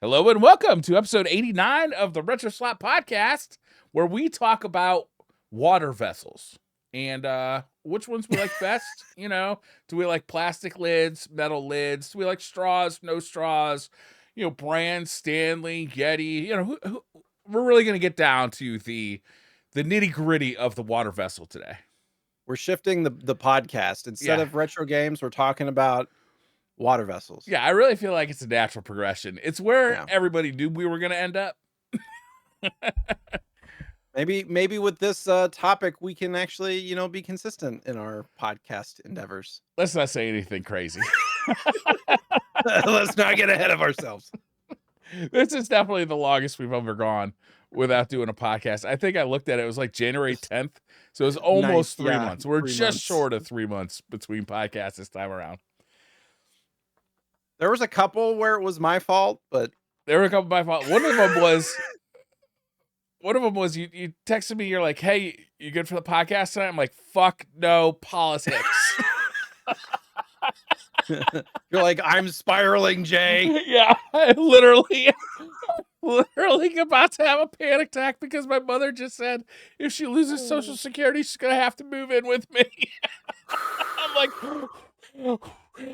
Hello and welcome to episode 89 of the RetroSlot podcast, where we talk about water vessels and which ones we like best. Do we like plastic lids, metal lids? Do we like straws, no straws? Brand, Stanley, Yeti. We're really going to get down to the nitty gritty of the water vessel today. We're shifting the podcast. Instead of retro games, we're talking about water vessels. Yeah, I really feel like it's a natural progression. It's where everybody knew we were going to end up. Maybe with this topic, we can actually, be consistent in our podcast endeavors. Let's not say anything crazy. Let's not get ahead of ourselves. This is definitely the longest we've ever gone without doing a podcast. I think I looked at it. It was like January 10th. So it was almost 3 months. We're just short of 3 months between podcasts this time around. There was a couple where it was my fault, but there were a couple my fault. One of them was you texted me. You're like, "Hey, you good for the podcast tonight?" I'm like, "Fuck no, politics." You're like, "I'm spiraling, Jay." Yeah, I literally about to have a panic attack because my mother just said if she loses Social Security, she's gonna have to move in with me. I'm like. I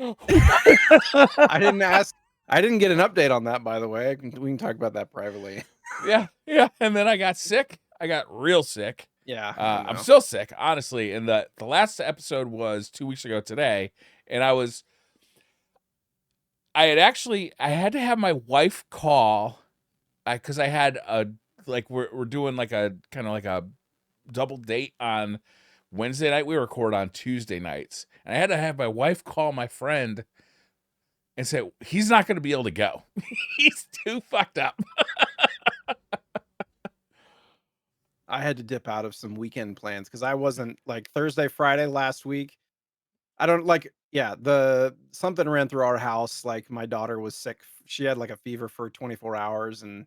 didn't get an update on that, by the way. We can talk about that privately. Yeah. And then I got sick. I got real sick. Yeah. I'm still sick, honestly. And the last episode was 2 weeks ago today. And I had to have my wife call because I had we're doing like a kind of like a double date on Wednesday night. We record on Tuesday nights, and I had to have my wife call my friend and say he's not going to be able to go. He's too fucked up. I had to dip out of some weekend plans because I wasn't like Thursday, Friday last week. I don't like, something ran through our house. Like my daughter was sick. She had like a fever for 24 hours and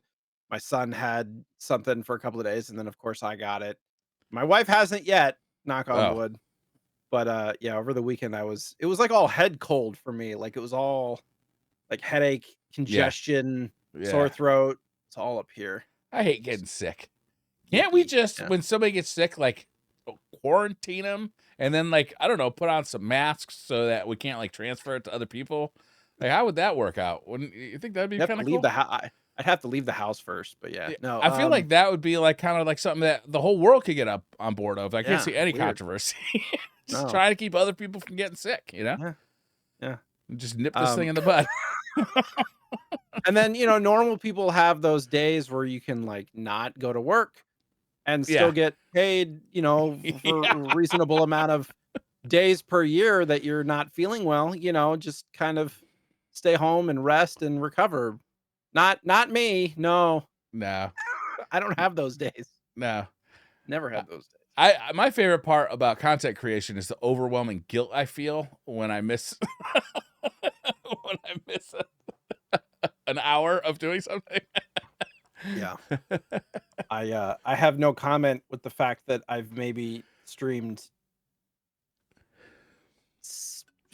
my son had something for a couple of days. And then of course I got it. My wife hasn't yet, knock on wood. But over the weekend it was like all head cold for me. Like it was all like headache, congestion, sore throat. It's all up here. I hate getting sick. Can't we just, when somebody gets sick, like quarantine them and then like, I don't know, put on some masks so that we can't like transfer it to other people? Like, how would that work out? Wouldn't you think that'd be kind of cool? I'd have to leave the house first, but no. I feel like that would be like kind of like something that the whole world could get up on board of. I can't see any controversy. Just trying to keep other people from getting sick, Yeah. Just nip this thing in the bud. And then, normal people have those days where you can like not go to work and still get paid, for a reasonable amount of days per year that you're not feeling well, just kind of stay home and rest and recover. Not me. No. I don't have those days. No. Never had those days. My favorite part about content creation is the overwhelming guilt I feel when I miss an hour of doing something. Yeah. I have no comment with the fact that I've maybe streamed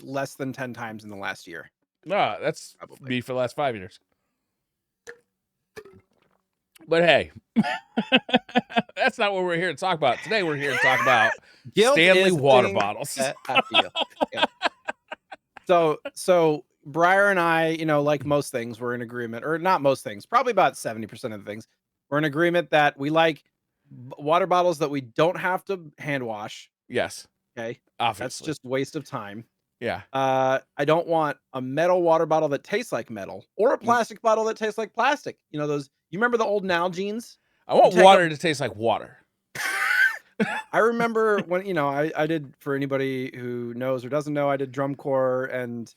less than 10 times in the last year. No, that's me for the last 5 years. But hey, that's not what we're here to talk about. Today we're here to talk about Stanley water bottles. I feel. Yeah. So Briar and I, like most things, we're in agreement, or not most things, probably about 70% of the things. We're in agreement that we like water bottles that we don't have to hand wash. Yes. Okay. Obviously. That's just waste of time. Yeah. I don't want a metal water bottle that tastes like metal or a plastic bottle that tastes like plastic. You remember the old Nalgene's? I want water to taste like water. I remember when, I did, for anybody who knows or doesn't know, I did drum corps and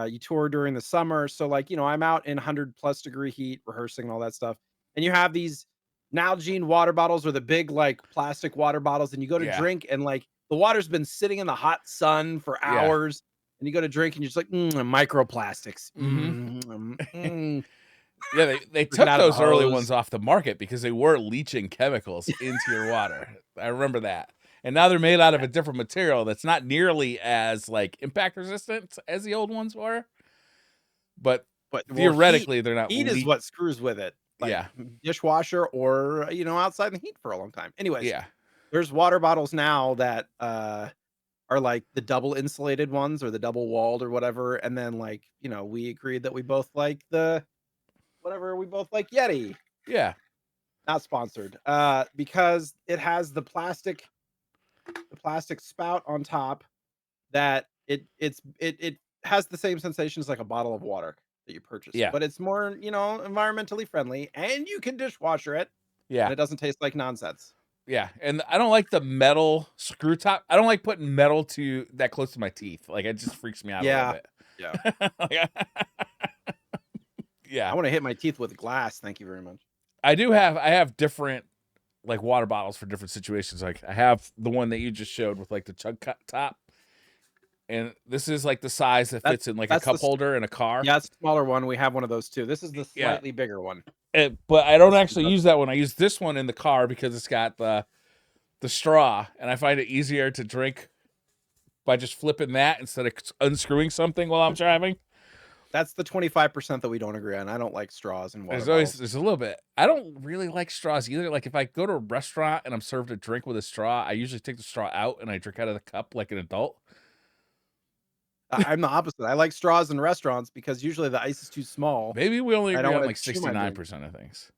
you tour during the summer. So like, I'm out in 100+ degree heat rehearsing and all that stuff. And you have these Nalgene water bottles or the big like plastic water bottles and you go to drink and like the water's been sitting in the hot sun for hours and you go to drink and you're just like, microplastics. Yeah, they took those early ones off the market because they were leaching chemicals into your water. I remember that. And now they're made out of a different material that's not nearly as like impact resistant as the old ones were. But But well, theoretically they're not heat is what screws with it, like Yeah. dishwasher or outside in the heat for a long time. Anyways, Yeah. there's water bottles now that are like the double insulated ones or the double walled or whatever. And then like we agreed that we both like the whatever we both like Yeti. Yeah. Not sponsored. Because it has the plastic spout on top that it has the same sensation as like a bottle of water that you purchase, Yeah. but it's more, environmentally friendly and you can dishwasher it Yeah. and it doesn't taste like nonsense. Yeah. And I don't like the metal screw top. I don't like putting metal to that close to my teeth. Like it just freaks me out a little Yeah. bit. Yeah. Like, I yeah. want to hit my teeth with glass. Thank you very much. I have different like water bottles for different situations. Like I have the one that you just showed with like the chug cut top. And this is like the size that fits in like a cup holder in a car. Yeah, it's a smaller one. We have one of those too. This is the Yeah. slightly bigger one. But I don't actually use that one. I use this one in the car because it's got the straw, and I find it easier to drink by just flipping that instead of unscrewing something while I'm driving. That's the 25% that we don't agree on. I don't like straws and water There's a little bit. I don't really like straws either. Like if I go to a restaurant and I'm served a drink with a straw, I usually take the straw out and I drink out of the cup like an adult. I'm the opposite. I like straws in restaurants because usually the ice is too small. Maybe we only I agree don't on wanna like chew my drink. 69% of things.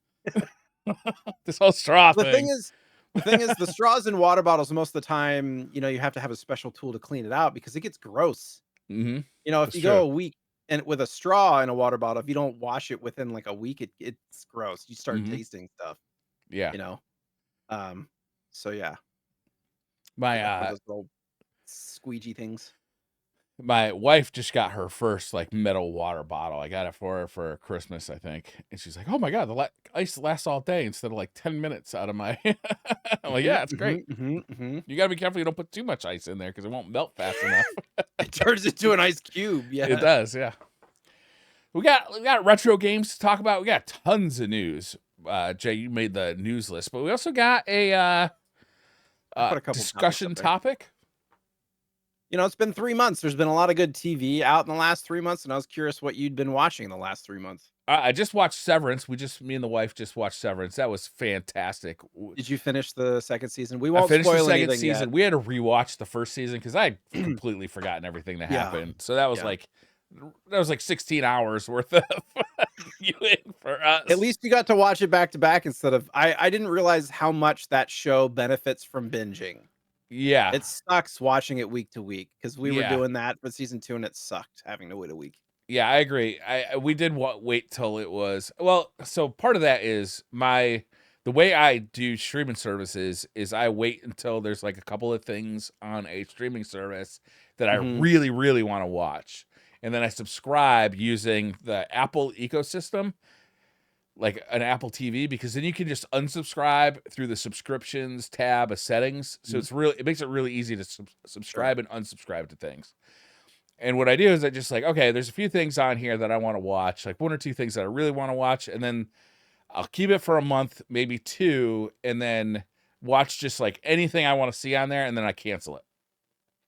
This whole straw The thing. thing is the straws in water bottles most of the time, you have to have a special tool to clean it out because it gets gross. Mm-hmm. If That's you true. go a week and with a straw in a water bottle, if you don't wash it within like a week, it's gross. You start tasting stuff, Yeah. you know. So yeah. My Those little squeegee things. my wife just got her first like metal water bottle. I got it for her for Christmas, I think, and she's like, "Oh my god, the ice lasts all day instead of like 10 minutes out of my." I'm like, "Yeah, it's great. You gotta be careful you don't put too much ice in there because it won't melt fast enough." It turns into an ice cube. Yeah, It does. Yeah. We got retro games to talk about. We got tons of news. Jay, you made the news list, but we also got a put a couple discussion topic. It's been 3 months. There's been a lot of good TV out in the last 3 months, and I was curious what you'd been watching in the last 3 months. I just watched Severance. Me and the wife just watched Severance. That was fantastic. Did you finish the second season? We I won't finished the spoil second anything season. yet. We had to rewatch the first season because I had completely forgotten everything that happened. So that was like 16 hours worth of viewing for us. At least you got to watch it back to back instead of I didn't realize how much that show benefits from binging. Yeah. It sucks watching it week to week because we were Yeah. doing that for season 2 and it sucked having to wait a week. Yeah, I agree. We did wait till it was so part of that is the way I do streaming services is I wait until there's like a couple of things on a streaming service that I really, really want to watch. And then I subscribe using the Apple ecosystem, like an Apple TV, because then you can just unsubscribe through the subscriptions tab of settings. So it makes it really easy to subscribe and unsubscribe to things. And what I do is I just like, okay, there's a few things on here that I want to watch, like one or two things that I really want to watch, and then I'll keep it for a month, maybe 2, and then watch just like anything I want to see on there, and then I cancel it.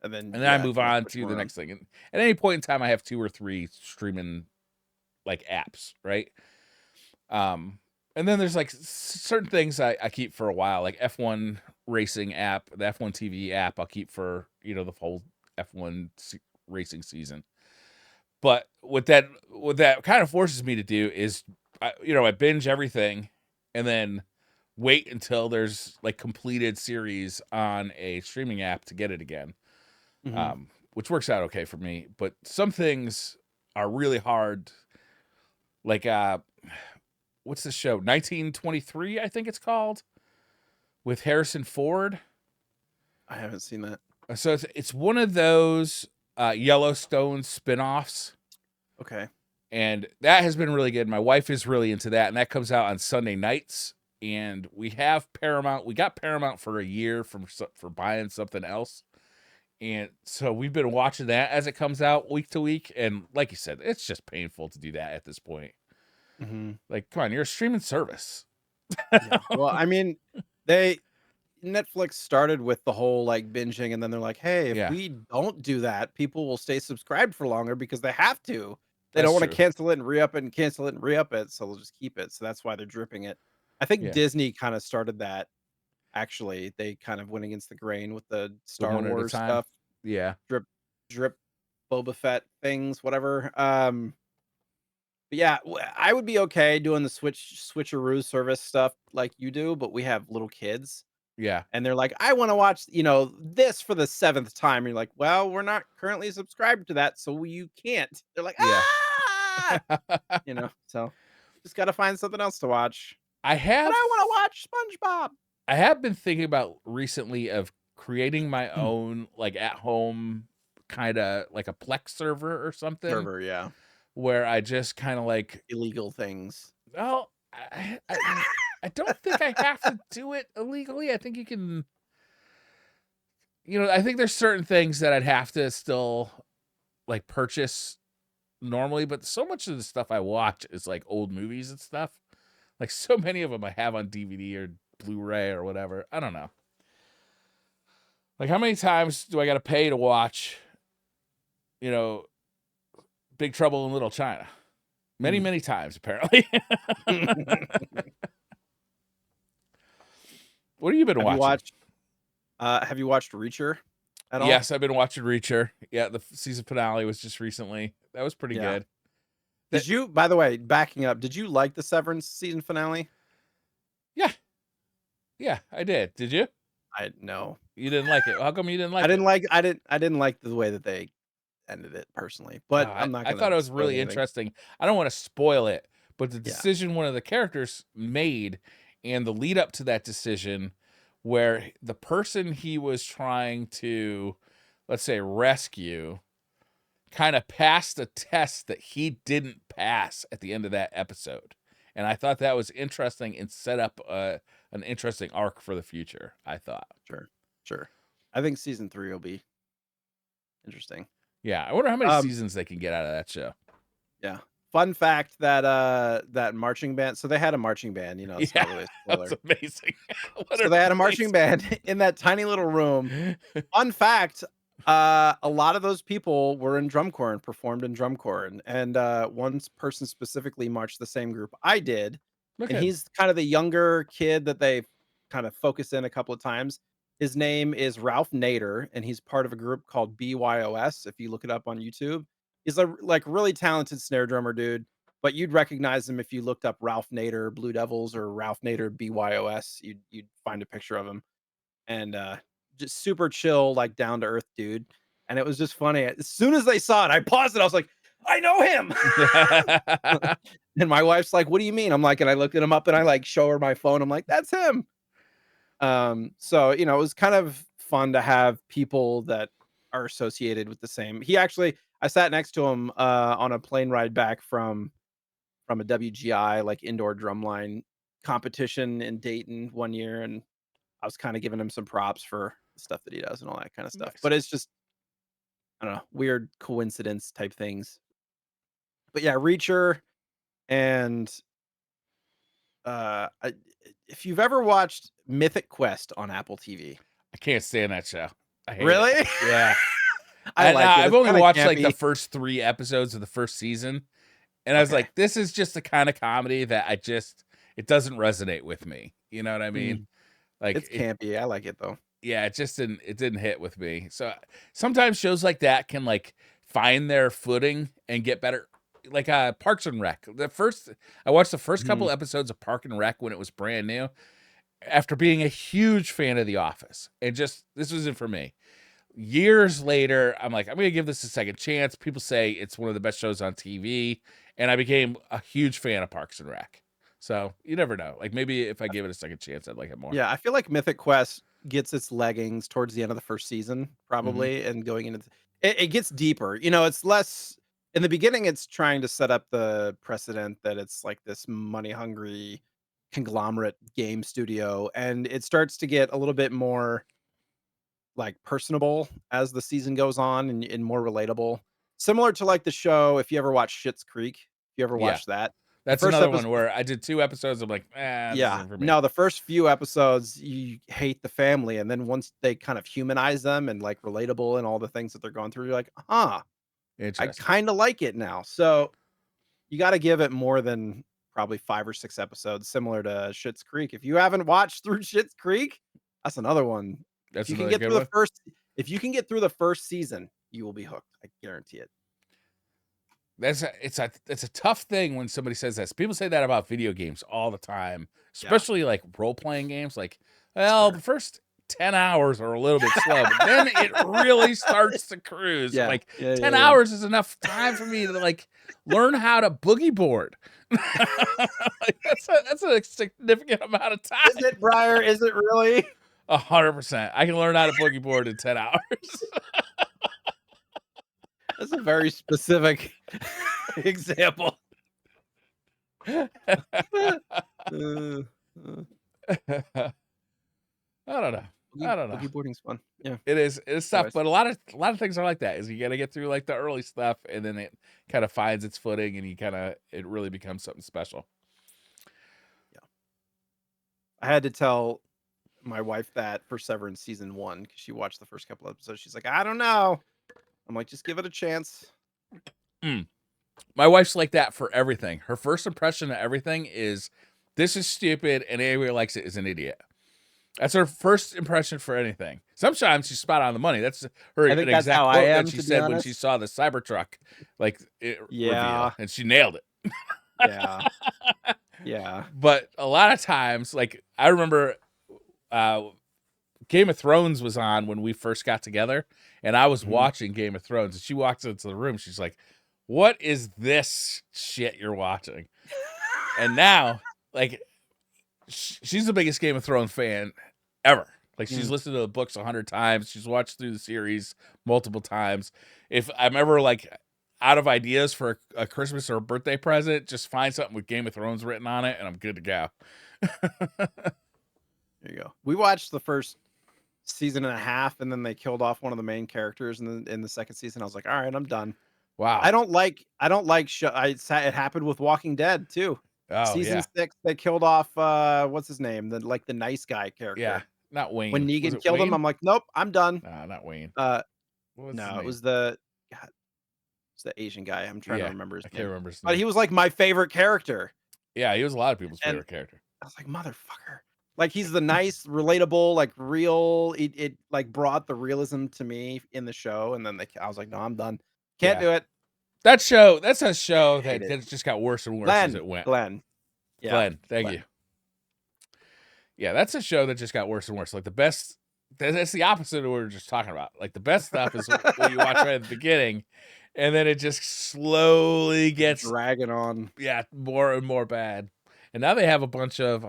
And then I move on to the next thing. And at any point in time, I have 2 or 3 streaming like apps, right? And then there's like certain things I keep for a while, like F1 racing app, the F1 TV app, I'll keep for, the whole F1 racing season. But what that kind of forces me to do is, I binge everything and then wait until there's like completed series on a streaming app to get it again. Which works out okay for me. But some things are really hard. Like, what's the show? 1923, I think it's called, with Harrison Ford. I haven't seen that. So it's one of those Yellowstone spinoffs. Okay. And that has been really good. My wife is really into that, and that comes out on Sunday nights. And we have Paramount. We got Paramount for a year for buying something else. And so we've been watching that as it comes out week to week. And like you said, it's just painful to do that at this point. Like, come on, you're a streaming service. Yeah. Well, I mean, Netflix started with the whole like binging, and then they're like, hey, if we don't do that, people will stay subscribed for longer because they have to. They That's don't want to true. cancel it and re-up it and cancel it and re-up it, so they'll just keep it. So that's why they're dripping it. I think Yeah. Disney kind of started that. Actually, they kind of went against the grain with the The Star one at a Wars time. stuff, Yeah. drip, drip, Boba Fett things, whatever. But yeah, I would be okay doing the switcheroo service stuff like you do, but we have little kids, Yeah. and they're like, "I wanna watch, this for the 7th time." And you're like, "Well, we're not currently subscribed to that, so you can't." They're like, Yeah. "Ah!" So just gotta find something else to watch. I But have I wanna watch SpongeBob. I have been thinking about recently of creating my own, like, at home kinda like a Plex server or something Server, yeah. where I just kinda like, Illegal things. well, I don't think I have to do it illegally. I think you can, I think there's certain things that I'd have to still, like, purchase normally, but so much of the stuff I watch is, like, old movies and stuff. Like, so many of them I have on DVD or Blu-ray or whatever. I don't know. Like, how many times do I gotta pay to watch, you know, Big Trouble in Little China? Many, Mm. many times, apparently. What have you been Have you watching? watched have you watched Reacher at all? Yes, I've been watching Reacher. Yeah, the season finale was just recently. That was pretty Yeah. good. That Did you by the way, backing up, did you like the Severance season finale? Yeah, yeah, I did. Did you? I no. You didn't like it. How come you didn't I like didn't it? like I didn't like the way that they ended it personally, Oh, but I I'm not I gonna thought it was spoil really anything. interesting. I don't wanna spoil it, but the Yeah. decision one of the characters made and the lead up to that decision where the person he was trying to, let's say, rescue kinda passed a test that he didn't pass at the end of that episode, and I thought that was interesting and set up, an interesting arc for the future, I thought. Sure. Sure. I think season 3 will be interesting. Yeah, I wonder how many Um, seasons they can get out of that show. yeah. Fun fact that, that marching band, so they had a marching band, it's Yeah, not really a that was spoiler. amazing. What So an they had a marching amazing band in that tiny little room. Fun fact, a lot of those people were in drum corps and performed in drum corps, and one person specifically marched the same group I did, Look and at he's kind of the younger kid that they kind of focus in a couple of times. His name is Ralph Nader, and he's part of a group called BYOS. If you look it up on YouTube, he's a like really talented snare drummer dude. But you'd recognize him if you looked up Ralph Nader Blue Devils or Ralph Nader BYOS. You'd find a picture of him, and just super chill, like down to earth dude. And it was just funny. As soon as they saw it, I paused it. I was like, I know him. And my wife's like, "What do you mean?" I'm like, and I looked at him up and I like show her my phone. I'm like, "That's him." So it was kind of fun to have people that are associated with the same. I sat next to him on a plane ride back from a WGI like indoor drumline competition in Dayton one year, and I was kind of giving him some props for the stuff that he does and all that kind of stuff. Nice. But it's just I don't know, weird coincidence type things. But yeah, Reacher and if you've ever watched Mythic Quest on Apple TV. I can't stand that show. I hate it. Really? Yeah. I like it. I've It's only kind of watched, like, the campy. first 3 episodes of the first season, and I was Okay. like, "This is just the kinda comedy that it doesn't resonate with me." You know what I mean? Mm, Like, it's campy. I like it though. yeah, it didn't hit with me. So, sometimes shows like that can, like, find their footing and get better. Like, Parks and Rec. I watched the first Mhm. couple episodes of Park and Rec when it was brand new, after being a huge fan of The Office, and just this wasn't for me. Years later, I'm like, "I'm gonna give this a second chance." People say it's one of the best shows on TV, and I became a huge fan of Parks and Rec. So, you never know. Like, maybe if I gave it a second chance, I'd like it more. Yeah, I feel like Mythic Quest gets its leggings towards the end of the first season, Mhm. probably, and going into it gets deeper. It's less in the beginning. It's trying to set up the precedent that it's like this money hungry conglomerate game studio, and it starts to get a little bit more like personable as the season goes on and more relatable. Similar to like the show, if you ever watch Schitt's Creek, if you ever Yeah. watched that, the That's first another episode. one where I did 2 episodes, I'm like, this Yeah. isn't for me." No, the first few episodes, you hate the family, and then once they kind of humanize them and, like, relatable and all the things that they're going through, you're like, "Huh." I Interesting. kind of like it now. So you got to give it more than probably 5 or 6 episodes, similar to Schitt's Creek. If you haven't watched through Schitt's Creek, that's another one. If That's you can another get good through one. the first, if you can get through the first season, you will be hooked. I guarantee it. It's a tough thing when somebody says this. People say that about video games all the time, Yeah, especially like role playing games. Like, that's well, the fair. first 10 hours are a little bit slow, but then it really starts to cruise. Yeah, Like yeah, 10 yeah, yeah. hours is enough time for me to like learn how to boogie board. Like, that's a significant amount of Is time. it, Briar? Is it really? 100%. I can learn how to boogie board in 10 hours. That's a very specific example. Uh, uh, I don't know. I don't know. boogie boarding's fun. Yeah. It's tough, Anyways, but a lot of things are like that. Is you got to get through like the early stuff, and then it kind of finds its footing, and it really becomes something special. yeah. I had to tell my wife that for Severance season 1 because she watched the first couple episodes. She's like, I don't know. I'm like, just give it a chance. Mm. My wife's like that for everything. Her first impression of everything is, "This is stupid," and anybody who likes it is an idiot. That's her first impression for anything. Sometimes she's spot on the money. That's I an think that's exact how I quote that am, she to be said when she honest. saw the Cybertruck Yeah. reveal, and she nailed it. Yeah. Yeah. But a lot of times, like I remember, uh, Game of Thrones was on when we first got together, and I was Mhm. watching Game of Thrones, and she walks into the room. She's like, "What is this shit you're watching?" And now, like, she's the biggest Game of Thrones fan ever. Like, she's Mm. listened to the books 100 times. She's watched through the series multiple times. If I'm ever like out of ideas for a Christmas or a birthday present, just find something with Game of Thrones written on it, and I'm good to go. There you go. We watched the first season and a half, and then they killed off one of the main characters in the second season. I was like, all right, I'm done. Wow. I don't like show. It happened with Walking Dead too. Oh Season yeah, 6, they killed off what's his name? The nice guy yeah. character. Not When Wayne. Was Negan it killed him, Wayne? I'm like, nope, I'm done. No, not Wayne. Uh What was his no, it name? was the God, it's the Asian guy. I'm trying to Yeah, remember his I can't name. remember his But name. he was like my favorite character. Yeah, he was a lot of people's And favorite character. I was like, motherfucker. Like he's the nice, relatable, like real. It like brought the realism to me in the show, and then I was like, no, I'm done. Can't Yeah, do it. that's a show Hate that it. just got worse and worse as it went. Glenn. Yeah. Glenn, thank you. Glenn. Yeah, that's a show that just got worse and worse. Like the best, that's the opposite of what we were just talking about. Like the best stuff is what you watch right at the beginning, and then it just slowly gets Dragging on more and more bad. And now they have a bunch of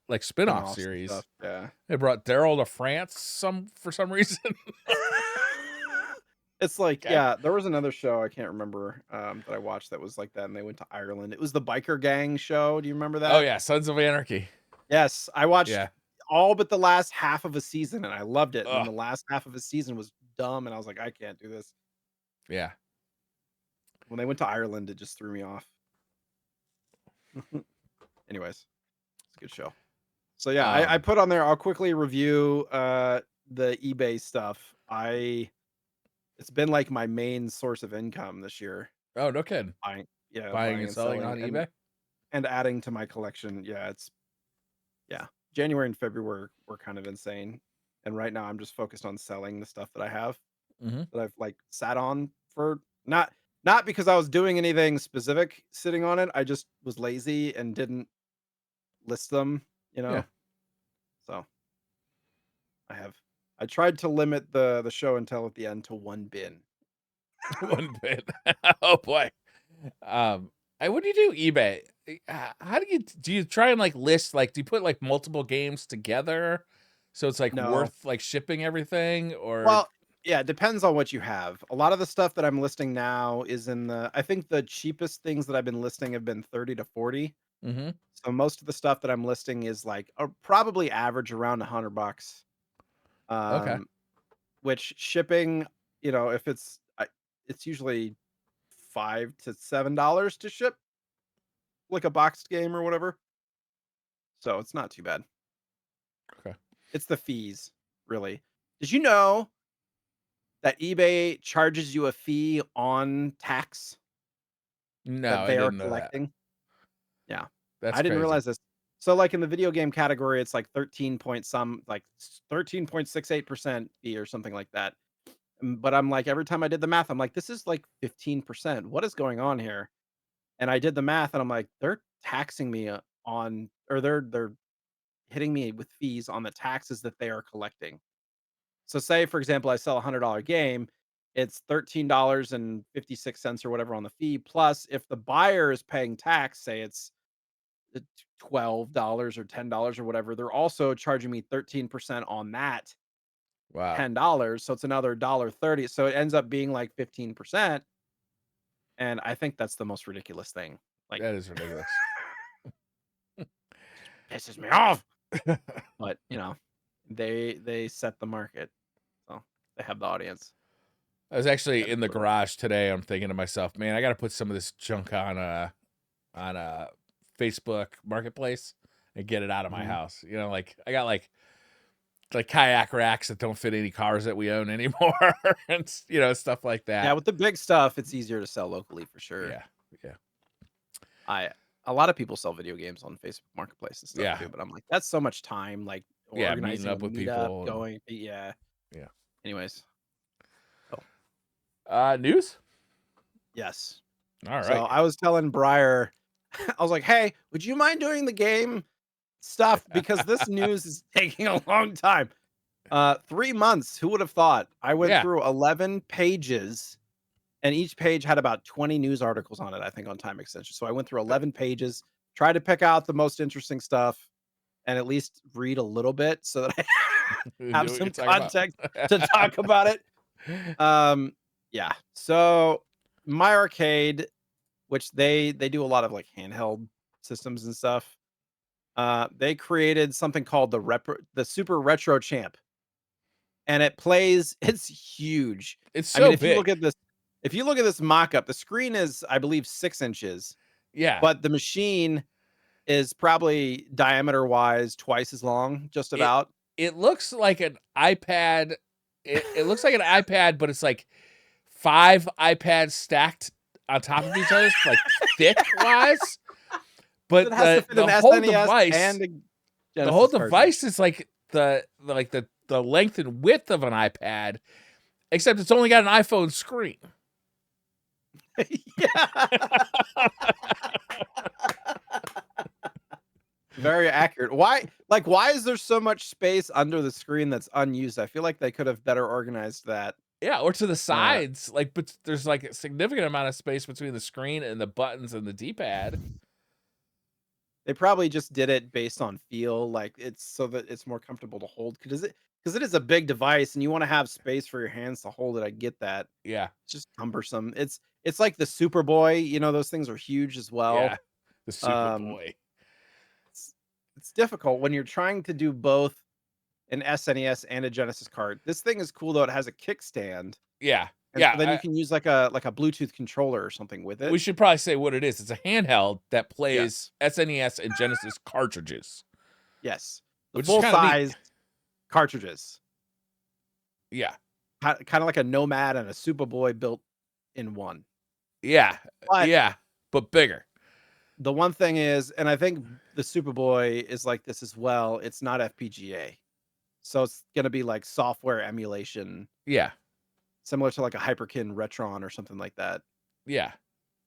like spin-off spin-offs and series. stuff. Yeah. They brought Daryl to France for some reason. It's like, Okay. yeah, there was another show I can't remember that I watched that was like that, and they went to Ireland. It was the biker gang show. Do you remember Oh that? yeah, Sons of Anarchy. Yes, I watched Yeah. all but the last half of a season, and I loved it. And then Ugh. the last half of a season was dumb, and I was like, I can't do this. Yeah. When they went to Ireland, it just threw me off. Anyways, it's a good show. So yeah, I Um. put on there. I'll quickly review the eBay stuff. It's been like my main source of income this year. Oh, no kidding. Buying, yeah, Buying buying and and selling selling on eBay. and adding to my collection. Yeah. January and February were kind of insane. And right now I'm just focused on selling the stuff that I have Mm-hmm. that I've like sat on for not because I was doing anything specific sitting on it. I just was lazy and didn't list them, you Yeah. know. So I tried to limit the show and tell at the end to one bin. One bit. Oh boy. When you do eBay, how do you try and like list, like do you put like multiple games together so it's like No. worth like shipping everything, or Well, yeah, it depends on what you have. A lot of the stuff that I'm listing now is I think the cheapest things that I've been listing have been 30 to 40. mm-hmm. So most of the stuff that I'm listing is like probably average around $100. Okay. Um, which shipping, if it's usually $5 to $7 to ship like a boxed game or whatever. So it's not too bad. Okay. It's the fees, really. Did you know that eBay charges you a fee on tax No, that I they are didn't know that. collecting. Yeah. That's I didn't crazy. realize this. So, like, in the video game category, it's like 13 point some, like 13.68% fee or something like that. But I'm like, every time I did the math, I'm like, this is like 15%. What is going on here? And I did the math and I'm like, they're taxing me on, or they're hitting me with fees on the taxes that they are collecting. So say, for example, I sell $100 game, it's $13.56 or whatever on the fee. Plus, if the buyer is paying tax, say it's uh, $12 or $10 or whatever, they're also charging me 13% on that Wow. $10. So it's another $1.30. So it ends up being like 15%. And I think that's the most ridiculous thing. Like, That is ridiculous. pisses me off. But they set the market. So they have the audience. I was actually That's in the brutal. garage today. I'm thinking to myself, man, I got to put some of this junk on a Facebook Marketplace and get it out of my Mhm. house. Like I got like kayak racks that don't fit any cars that we own anymore, and stuff like Yeah, that. with the big stuff, it's easier to sell locally for sure. Yeah, yeah, I A lot of people sell video games on Facebook Marketplace and stuff yeah, too, but I'm like, that's so much time, like yeah. Meeting organizing a up with meetup, people and going, yeah. yeah. Anyways, oh News. yes. All So right. I was telling Briar, I was like, hey, would you mind doing the game stuff because this news is taking a long time. 3 months. Who would have thought? I went Yeah. through 11 pages and each page had about 20 news articles on it, I think, on time extension. So I went through 11 pages, tried to pick out the most interesting stuff and at least read a little bit so that I You have know what you're some talking about. context to talk about it. Yeah. So my arcade, which they do a lot of like handheld systems and stuff. They created something called the Super Retro Champ, and it plays. It's huge. It's I mean, so big. if you look at this mock-up, the screen is, I believe, 6 inches, Yeah. but the machine is probably diameter-wise twice as long, just It about. it looks like an iPad. It looks like an iPad, but it's like 5 iPads stacked on top of each other, like thick wise. It But has to fit an SNES and a the whole Genesis cartridge. device is like the length and width of an iPad, except it's only got an iPhone screen. Yeah. Very accurate. Why is there so much space under the screen that's unused? I feel like they could have better organized that. Yeah, or to the Uh, sides, but there's like a significant amount of space between the screen and the buttons and the D-pad. they probably just did it based on feel, like it's so that it's more comfortable to hold because it is a big device and you want to have space for your hands to hold it. I get that. Yeah, It's just cumbersome. It's like the Superboy, those things are huge as well. yeah, the Um, Superboy. it's it's difficult when you're trying to do both an SNES and a Genesis card. This thing is cool though. It has a kickstand, Yeah, and so yeah. then you can use like a Bluetooth controller or something with it. We should probably say what it is. It's a handheld that plays Yes. SNES and Genesis cartridges, Yes. The which is full kind of neat. size cartridges. Yeah, Kind of like a Nomad and a Superboy built in one. yeah, But yeah, but bigger. the one thing is, and I think the Superboy is like this as well, it's not FPGA. So it's gonna be like software emulation, Yeah, similar to like a Hyperkin Retron or something like that. yeah.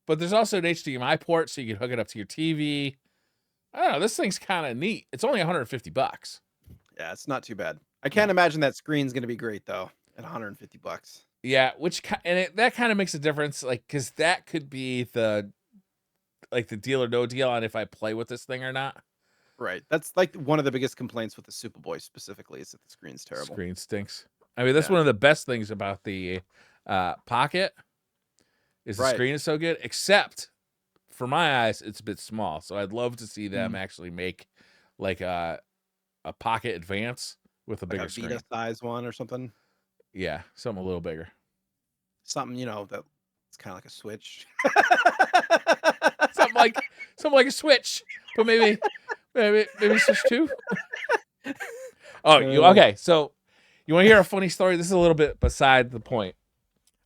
But there's also an HDMI port, so you can hook it up to your TV. I don't know. This thing's kind of neat. It's only $150. Yeah, it's not too bad. I No. can't imagine that screen's gonna be great though at $150. Yeah, that kind of makes a difference, like because that could be the deal or no deal on if I play with this thing or not. Right. That's like one of the biggest complaints with the Superboy specifically is that the screen's terrible. Screen stinks. I mean, that's Yeah. one of the best things about the Pocket is the Right. screen is so good. Except for my eyes, it's a bit small. So I'd love to see them Mm. actually make like a Pocket Advance with a Like bigger a Vita screen. size one or something. Yeah, something a little bigger. Something, that it's kind of like a Switch. Something like a Switch, but maybe Switch 2. Oh, Uh, okay? So You want to hear a funny story? This is a little bit beside the point.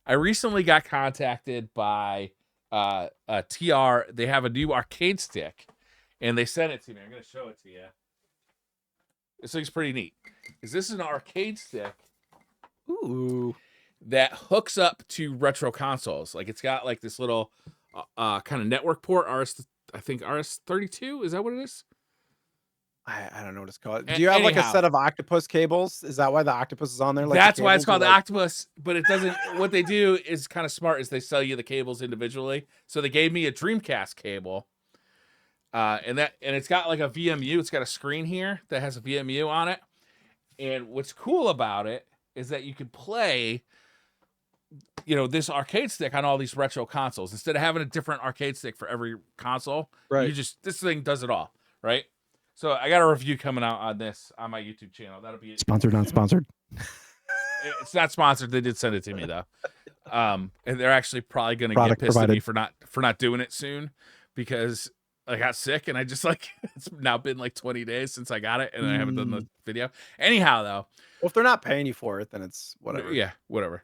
I recently got contacted by TR. They have a new arcade stick, and they sent it to me. I'm going to show it to you. This thing's pretty neat. Is this an arcade stick? Ooh. That hooks up to retro consoles. Like it's got like this little kind of network port. I think RS-32. Is that what it is? I don't know what it's called. Do you have like a set of octopus cables? Is that why the octopus is on there? Like that's why it's called the octopus, but it doesn't. What they do is kind of smart. Is they sell you the cables individually. So they gave me a Dreamcast cable, and it's got like a VMU. It's got a screen here that has a VMU on it. And what's cool about it is that you can play, this arcade stick on all these retro consoles instead of having a different arcade stick for every console. Right. This thing does it all, right? So I got a review coming out on this on my YouTube channel. That'll be sponsored, not sponsored. It's not sponsored. They did send it to me though, and they're actually probably going to get pissed at me for not doing it soon because I got sick and I just it's now been like 20 days since I got it and I haven't done the video. Anyhow, though, well, if they're not paying you for it, then it's whatever. Yeah, whatever.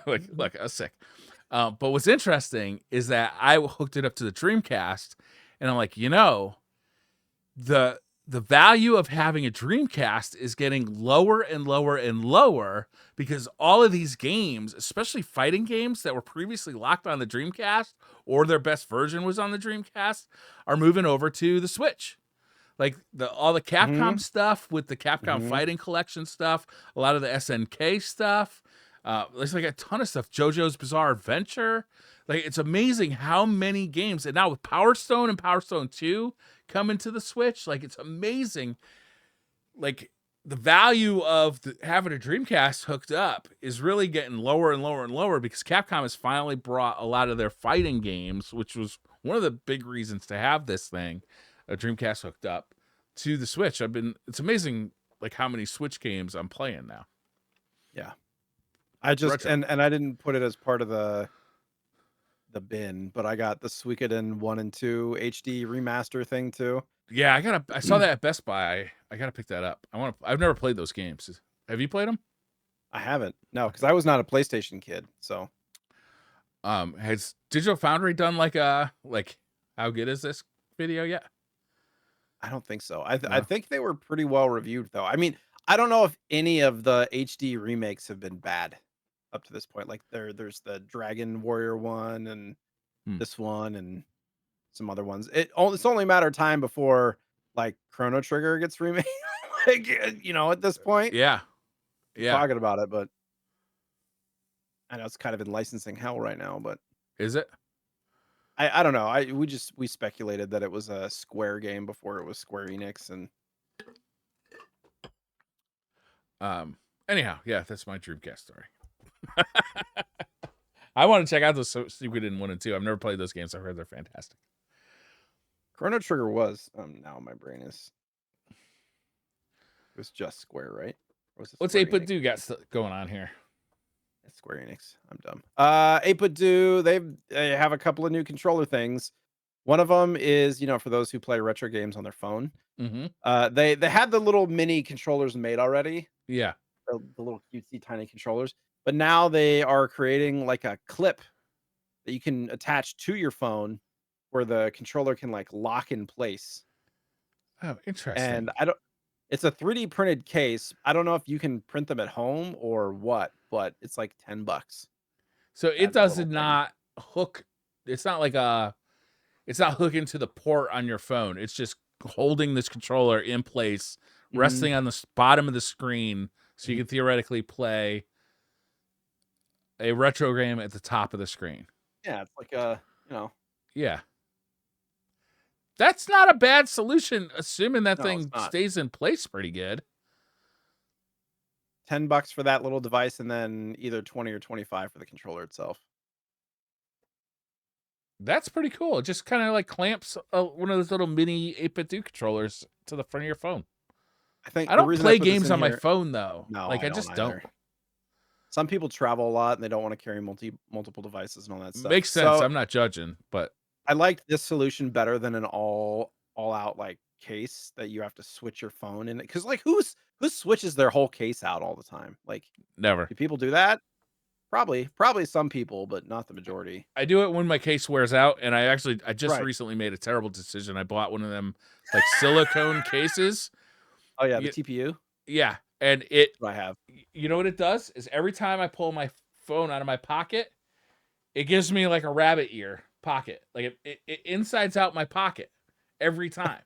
Look, I was sick. But what's interesting is that I hooked it up to the Dreamcast, and I'm like, the value of having a Dreamcast is getting lower and lower and lower because all of these games, especially fighting games that were previously locked on the Dreamcast or their best version was on the Dreamcast, are moving over to the Switch. Like all the Capcom stuff with the Capcom Fighting Collection stuff, a lot of the SNK stuff. There's like a ton of stuff. JoJo's Bizarre Adventure. Like it's amazing how many games. And now with Power Stone and Power Stone 2 coming to the Switch, like it's amazing. Like the value of having a Dreamcast hooked up is really getting lower and lower and lower because Capcom has finally brought a lot of their fighting games, which was one of the big reasons to have this thing, a Dreamcast hooked up, to the Switch. It's amazing like how many Switch games I'm playing now. Yeah. I just and I didn't put it as part of the bin, but I got the Suikoden 1 and 2 HD remaster thing too. Yeah, I saw that at Best Buy. I gotta pick that up. I've never played those games. Have you played them? I haven't. No, because I was not a PlayStation kid. So has Digital Foundry done like how good is this video yet? I don't think so. I think they were pretty well reviewed though. I mean, I don't know if any of the HD remakes have been bad up to this point. Like there's the Dragon Warrior one and this one and some other ones. It's only a matter of time before like Chrono Trigger gets remade. Like at this point. Yeah. Talking about it, but I know it's kind of in licensing hell right now, but is it? I don't know. We speculated that it was a Square game before it was Square Enix and anyhow, yeah, that's my Dreamcast story. I want to check out those Suikoden 1 and 2. I've never played those games. I've heard they're fantastic. Chrono Trigger was now my brain is it was just Square, right? What's 8-Bit Do got going on here? It's Square Enix. I'm dumb. 8-Bit Do, they have a couple of new controller things. One of them is, for those who play retro games on their phone. They had the little mini controllers made already. Yeah. The little cutesy tiny controllers. But now they are creating like a clip that you can attach to your phone where the controller can like lock in place. Oh, interesting. And it's a 3D printed case. I don't know if you can print them at home or what, but it's like $10. So it does not hook. It's not like it's not hooking to the port on your phone. It's just holding this controller in place, resting on the bottom of the screen, so you can theoretically play a retro game at the top of the screen. Yeah, it's like Yeah. That's not a bad solution, assuming that thing stays in place pretty good. $10 for that little device, and then either 20 or 25 for the controller itself. That's pretty cool. It just kind of like clamps one of those little mini 8-Bit Do controllers to the front of your phone. I don't play games on my phone though. No, I just don't. Some people travel a lot and they don't want to carry multiple devices and all that stuff. Makes sense. I'm not judging, but I liked this solution better than an all all out like case that you have to switch your phone in it. Because like who switches their whole case out all the time? Like, Never. do people do that? Probably some people, but not the majority. I do it when my case wears out, and I just Right. recently made a terrible decision. I bought one of them like silicone cases. Oh yeah, the Y- TPU. Yeah, and That's what I have. you know what it does is every time I pull my phone out of my pocket, it gives me like a rabbit ear pocket. Like it insides out my pocket every time.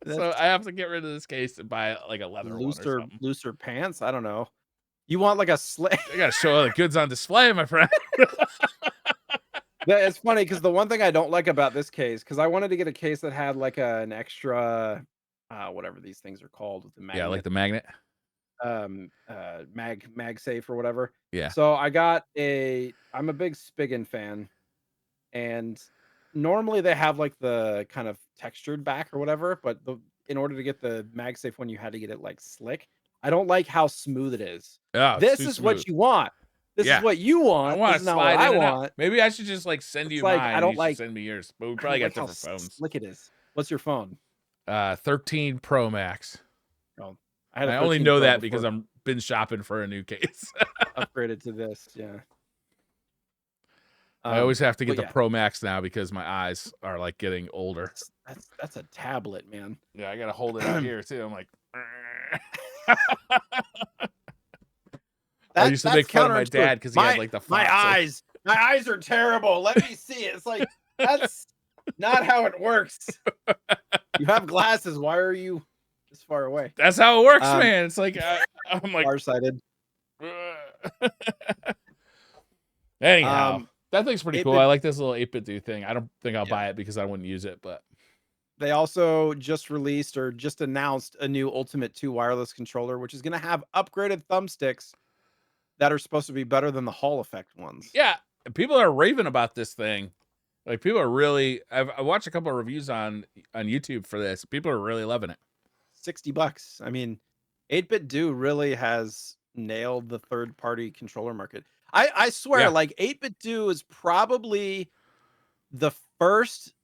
So That's I have to get rid of this case and buy like a leather one or something. looser pants. I don't know. You want like a slit? I gotta show all the goods on display, my friend. Yeah, it's funny because the one thing I don't like about this case, because I wanted to get a case that had like an extra, whatever these things are called with the Yeah, like magnet, the magnet. MagSafe or whatever. Yeah. So I'm a big Spigen fan, and normally they have like the kind of textured back or whatever, but in order to get the MagSafe one, you had to get it like slick. I don't like how smooth it is. Oh, it's This too is smooth. what you want. This is Yeah. what you I want. want This to is not what slide I in and out. want. Maybe I should just like send It's you like mine and you should send me yours. But we I probably don't got like how different phones. slick it is. What's your phone? 13 Pro Max. Oh, I had a I only 13 know Pro that because before I'm been shopping for a new case. upgraded to this. Yeah. I always have to get But the yeah, Pro Max now because my eyes are like getting older. that's a tablet, man. Yeah, I gotta hold it out here too. I'm like, I used to That's make fun of my counterintuitive. dad because he had like the My Fox. eyes are terrible. Let me see it. It's like that's not how it works. You have glasses. Why are you this far away? That's how it works, Um, man. It's like I'm like, Farsighted. anyhow, that thing's pretty cool. 8-bit. I like this little 8-bit do thing. I don't think I'll buy it because I wouldn't use it, but They also just released or just announced a new Ultimate 2 wireless controller, which is going to have upgraded thumbsticks that are supposed to be better than the Hall effect ones. yeah, people are raving about this thing. Like people are really. I watched a couple of reviews on YouTube for this. People are really loving it. $60. I mean, 8-bit do really has nailed the third party controller market. I swear, Yeah. like 8-bit do is probably the first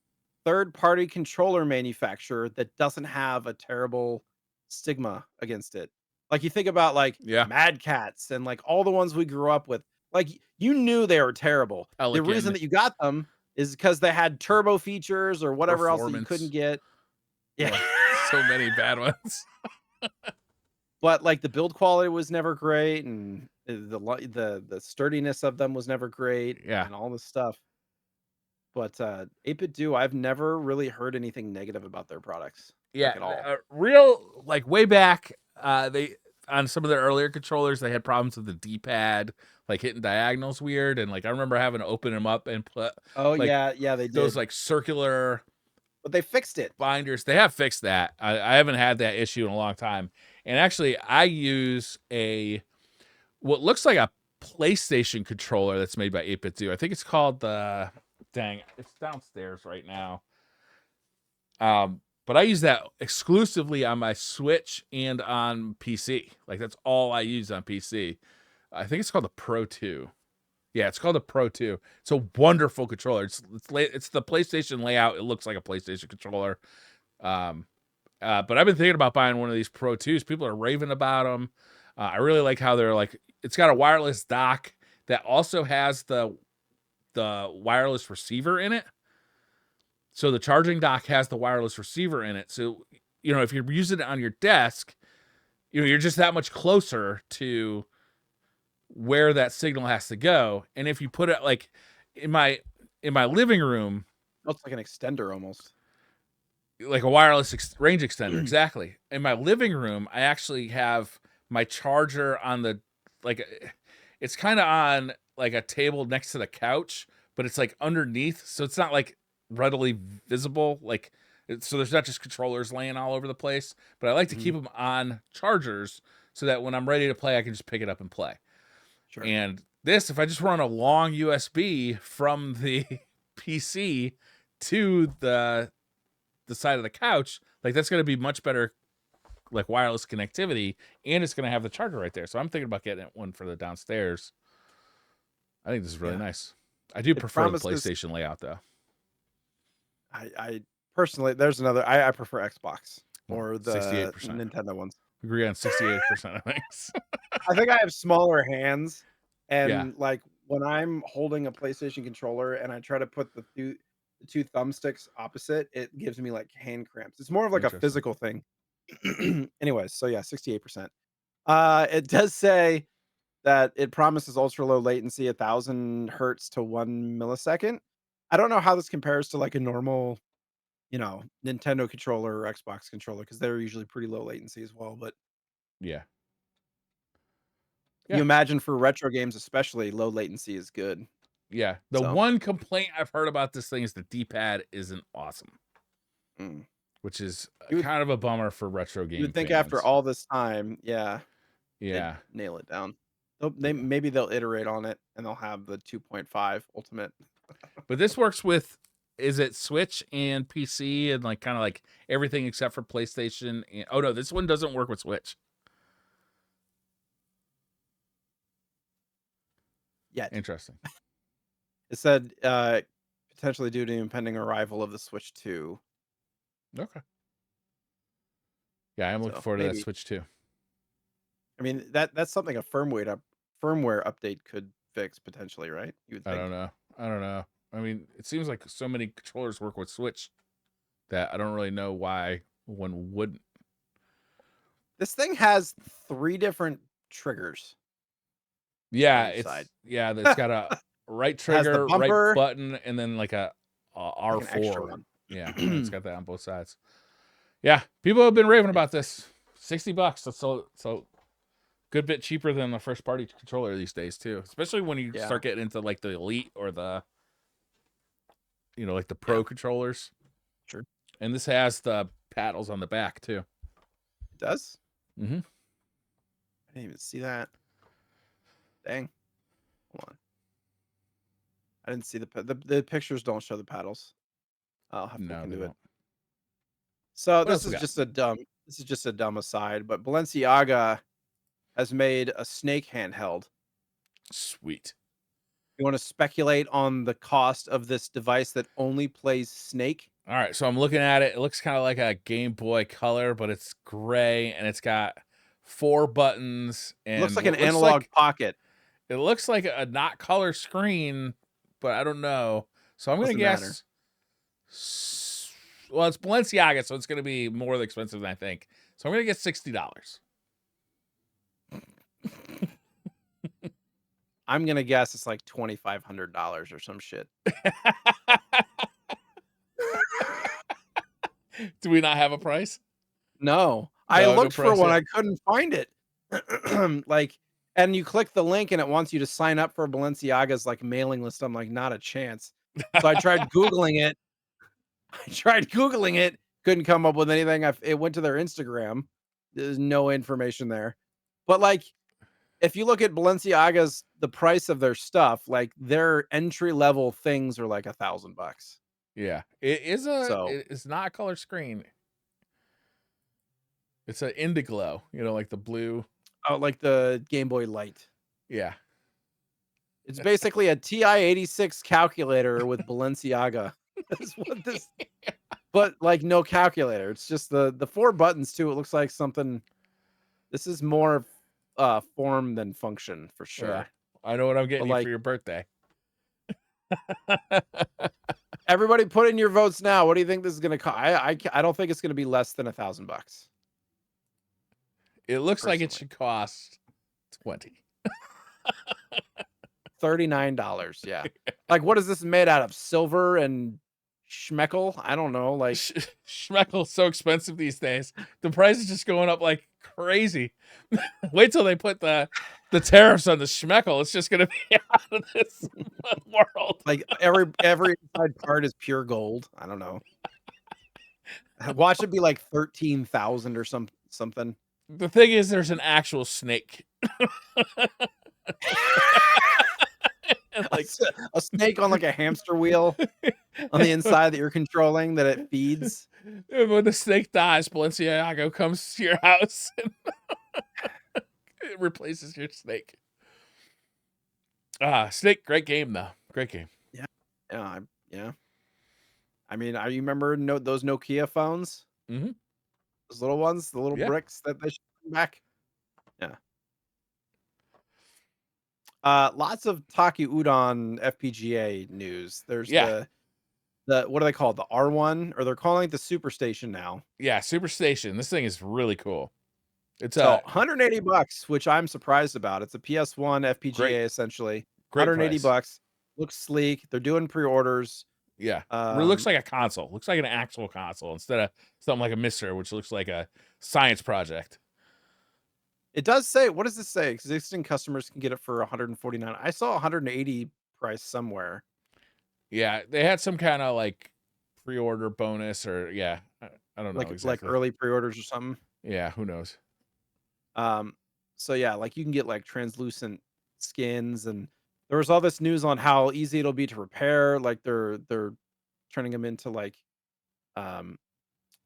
third party controller manufacturer that doesn't have a terrible stigma against it. Like you think about like Yeah. Mad Cats and like all the ones we grew up with. Like you knew they were terrible. The reason Pelican, that you got them is because they had turbo features or whatever else that you Performance. couldn't get. Yeah. So many bad ones. But like the build quality was never great, and the sturdiness of them was never great, Yeah. and all this stuff. But 8-bit do, I've never really heard anything negative about their products. Yeah, Like, at all. real like way back. They on some of their earlier controllers, they had problems with the D-pad, like hitting diagonals weird, and like I remember having to open them up and put Oh like yeah, they those did. like circular But they fixed it. binders. They have fixed that. I haven't had that issue in a long time. And actually, I use what looks like a PlayStation controller that's made by 8-bit do. I think it's called the it's downstairs right now. But I use that exclusively on my Switch and on PC. Like that's all I use on PC. I think it's called the Pro 2. Yeah, it's called the Pro 2. It's a wonderful controller. It's the PlayStation layout. It looks like a PlayStation controller. But I've been thinking about buying one of these Pro 2s. People are raving about them. I really like how they're like, it's got a wireless dock that also has the wireless receiver in it. So the charging dock has the wireless receiver in it. So, if you're using it on your desk, you're just that much closer to where that signal has to go. And if you put it like in my living room, Looks like an extender almost. like a wireless range extender. Exactly. In my living room, I actually have my charger on it's kind of on like a table next to the couch, but it's like underneath. So it's not like readily visible. So there's not just controllers laying all over the place, but I like to keep them on chargers so that when I'm ready to play, I can just pick it up and play. Sure. And this, if I just run a long USB from the PC to the side of the couch, like that's going to be much better, like wireless connectivity, and it's going to have the charger right there. So I'm thinking about getting one for the downstairs. I think this is really nice. I do prefer the PlayStation layout though. I personally, there's another. I prefer Xbox or the 68%. Nintendo ones. Agree on 68% of things. I think I have smaller hands, Yeah. and like when I'm holding a PlayStation controller and I try to put the two thumbsticks opposite, it gives me like hand cramps. It's more of like a Interesting. physical thing. Anyways, so yeah, 68%. It does say that it promises ultra low latency, 1,000 hertz to 1 millisecond. I don't know how this compares to like a normal, Nintendo controller or Xbox controller because they're usually pretty low latency as well. But Yeah. you Yeah. imagine for retro games, especially, low latency is good. Yeah. The So, one complaint I've heard about this thing is the D-pad isn't awesome, mm. which is you would kind of a bummer for retro you game would think after fans. all this time, yeah, they'd Yeah. nail it down. Yeah. Maybe they'll iterate on it and they'll have the 2.5 Ultimate. But this works with, is it Switch and PC and like kind of like everything except for PlayStation? And, oh no, this one doesn't work with Switch. Yet. Interesting. It said, potentially due to impending arrival of the Switch 2. Okay. Yeah, I'm looking So, forward to that maybe. Switch too. I mean, that's something a firmware update could fix potentially, right? You would I don't think. know. I don't know. I mean, it seems like so many controllers work with Switch that I don't really know why one wouldn't. This thing has 3 different triggers on Yeah, each side. it's got a right It has the trigger, right bumper, button, and then like a like an extra R4. one. Yeah, and it's got that on both sides. Yeah, people have been raving about this. $60. That's so good bit cheaper than the first party controller these days too. Especially when you Yeah, start getting into like the Elite or the like the yeah, Pro controllers. sure. And this has the paddles on the back too. It does? Mm-hmm. I didn't even see that. Dang. Hold on. I didn't see the pictures don't show the paddles. I'll have to look No, they into it. don't. So What else we got? this is just a dumb aside, but Balenciaga has made a snake handheld. Sweet. You want to speculate on the cost of this device that only plays Snake? All right, so I'm looking at it. It looks kind of like a Game Boy Color, but it's gray and it's got 4 buttons It looks and like an what looks analog like pocket. it looks like a not color screen, but I don't know. So I'm gonna Doesn't matter. guess. Well, it's Balenciaga, so it's gonna be more expensive than I think. So I'm gonna get $60. I'm gonna guess it's like $2,500 or some shit. Do we not have a price? No, I No, no looked for price one. yet. I couldn't find it. Like, and you click the link and it wants you to sign up for Balenciaga's like mailing list. I'm like, not a chance. So I tried Googling it. Couldn't come up with anything. It went to their Instagram. There's no information there. But like, if you look at Balenciaga's the price of their stuff, like their entry level things are like $1,000. Yeah, So it's not a color screen. It's an Indiglo, like the blue. oh, like the Game Boy Light. Yeah. It's basically a TI-86 calculator with Balenciaga. That's what this, but like no calculator. It's just the 4 buttons too. It looks like something. This is more form than function for Yeah. sure. I know what I'm But getting you for like your birthday. everybody, put in your votes now. What do you think this is going to cost? I don't think it's going to be less than $1,000. It looks like it Personally, should cost 20. $39. Yeah. Like, what is this made out of? Silver and schmeckle? I don't know. Like, Schmeckel's so expensive these days. The price is just going up like crazy. Wait till they put the tariffs on the Schmeckel. It's just gonna be out of this world. like every inside part is pure gold. I don't know. Watch it be like 13,000 or something. The thing is, there's an actual snake. And like A snake on like a hamster wheel on the inside that you're controlling that it feeds. when the snake dies, Balenciaga comes to your house and it replaces your snake. Snake, great game though. Great game. Yeah. Yeah. I mean, I remember those Nokia phones, Mm-hmm. those little ones, the little Yeah. bricks that they ship back. Yeah. Lots of Taki Udon FPGA news. There's Yeah. the what are they called? The R1, or they're calling it the Superstation now. Yeah. Superstation. This thing is really cool. It's So a $180, which I'm surprised about. It's a PS1 great, FPGA essentially. great price. $180. Looks sleek. They're doing pre-orders. Yeah. It looks Um, like a console. Looks like an actual console instead of something like a Mister, which looks like a science project. it does say, what does this say? Existing customers can get it for 149. I saw 180 price somewhere. Yeah. They had some kind of like pre-order bonus or yeah. I don't know Like exactly. early pre-orders or something. Yeah. Who knows? Um, so yeah, like you can get like translucent skins, and there was all this news on how easy it'll be to repair. Like they're turning them into like um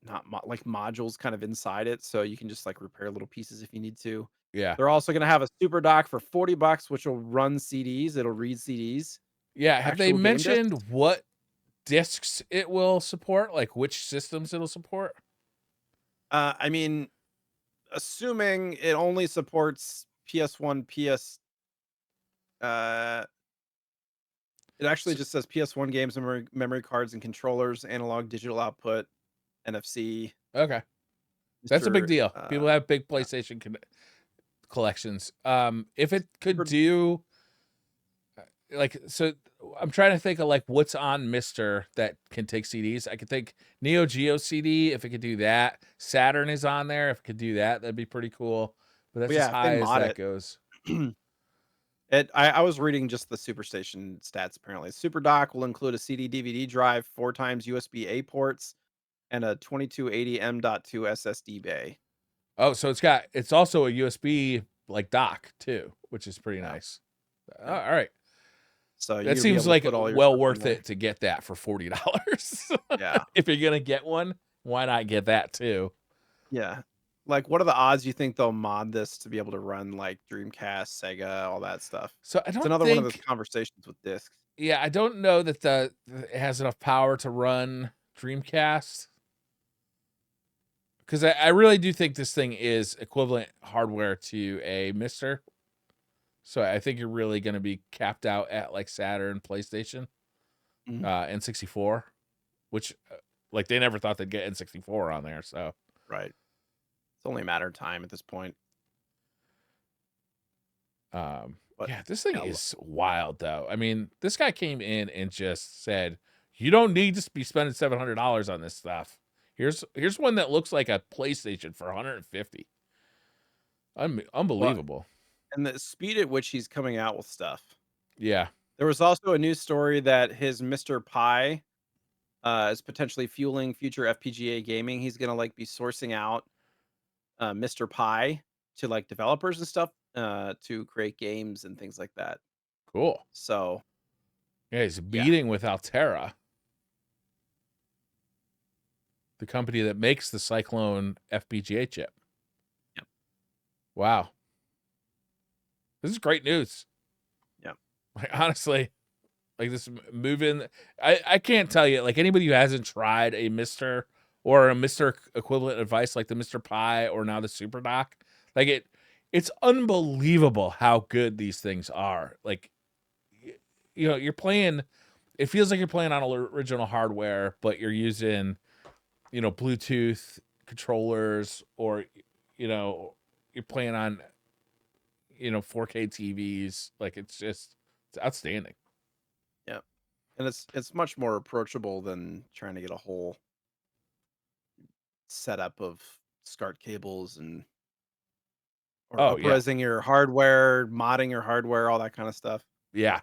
not like modules kind of inside it, so you can just like repair little pieces if you need to. Yeah. They're also gonna have a super dock for $40, which will run CDs. It'll read CDs, Yeah. Have they actual game discs. mentioned what discs it will support? Like which systems it'll support? I mean, assuming it only supports PS1, uh, it actually So, just says PS1 games, memory cards, and controllers, analog digital output, NFC. okay. That's a big Mr. deal. People have big PlayStation collections. If it could Super do like so I'm trying to think of like what's on Mister that can take CDs. I could think Neo Geo CD if it could do that. Saturn is on there. If it could do that, that'd be pretty cool. But that's well, as yeah, if they high as mod that it. goes. I was reading just the Superstation stats apparently. Super dock will include a CD DVD drive, 4 times USB-A ports, and a 2280 M.2 SSD bay. Oh, so it's also a USB like dock too, which is pretty Yeah, nice. All yeah. right. So That you'll be seems able to like put all your well stuff on worth there. it to get that for $40. Yeah. If you're gonna get one, why not get that too? Yeah. Like, what are the odds you think they'll mod this to be able to run like Dreamcast, Sega, all that stuff? So I It's don't another one of those think, conversations with discs. yeah, I don't know that it has enough power to run Dreamcast because I really do think this thing is equivalent hardware to a Mister. So I think you're really going to be capped out at like Saturn, PlayStation, Mhm. N64, which like they never thought they'd get N64 on there. So Right. It's only a matter of time at this point. But yeah, this thing yeah, is wild though. I mean, this guy came in and just said, "You don't need to be spending $700 on this stuff. Here's one that looks like a PlayStation for 150." well, Unbelievable. and the speed at which he's coming out with stuff. Yeah. There was also a news story that his Mr. Pi is potentially fueling future FPGA gaming. He's gonna like be sourcing out Mr. Pi to like developers and stuff to create games and things like that. Cool. So Yeah, he's yeah, beating with Altera, the company that makes the Cyclone FPGA chip. yep, Wow. This is great news. yep. Like honestly, like this moving, I can't tell you, like anybody who hasn't tried a Mister or a Mister equivalent device like the Mister Pi or now the Super Dock, like it's unbelievable how good these things are. Like you know, you're playing, it feels like you're playing on original hardware, but you're using, you know, Bluetooth controllers or you know, you're playing on, you know, 4K TVs. Like it's outstanding. Yeah. And it's much more approachable than trying to get a whole setup of SCART cables and or Oh yeah. upresing your hardware, modding your hardware, all that kind of stuff. Yeah.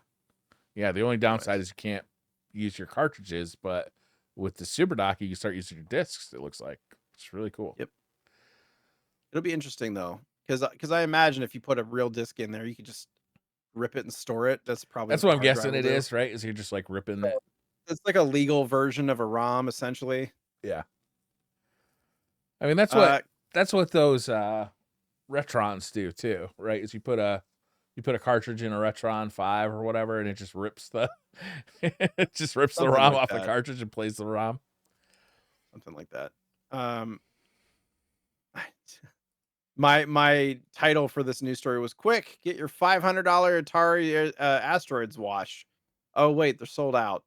Yeah, the only downside Anyways, is you can't use your cartridges, but with the Super Dock, you can start using your discs. It looks like it's really cool. yep. It'll be interesting though, because I imagine if you put a real disc in there, you could just rip it and store it. That's probably That's what the what I'm hard drive guessing will it do. is, right? Is you're just like ripping it. So it's like a legal version of a ROM, essentially. Yeah, I mean Uh, that's what those Retrons do too, right? Is you put a You put a cartridge in a Retron 5 or whatever, and it just rips the it just rips the Something ROM like off the that. cartridge and plays the ROM. Something like that. My title for this news story was quick, get your $500 Atari Asteroids wash. Oh wait, they're sold out.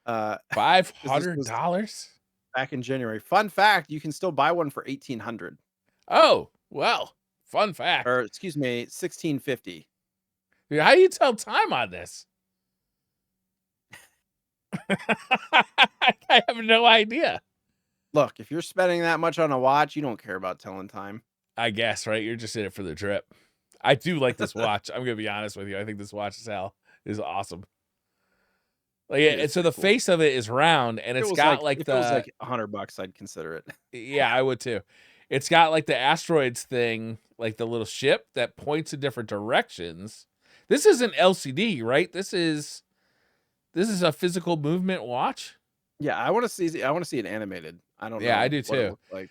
This was $500? back in January. Fun fact, you can still buy one for 1800. Oh, well, fun fact. Or excuse me, 1650. Dude, how do you tell time on this? I have no idea. Look, if you're spending that much on a watch, you don't care about telling time. I guess, right? You're just in it for the drip. I do like this watch. I'm gonna be honest with you. I think this watch is awesome. Like, so the cool. face of it is round, and it's got like if the it was like $100, I'd consider it. yeah, I would too. It's got like the asteroids thing, like the little ship that points in different directions. This isn't LCD, right? This is a physical movement watch. Yeah, I want to see it animated. I don't know. Yeah, I do what it too. looks like.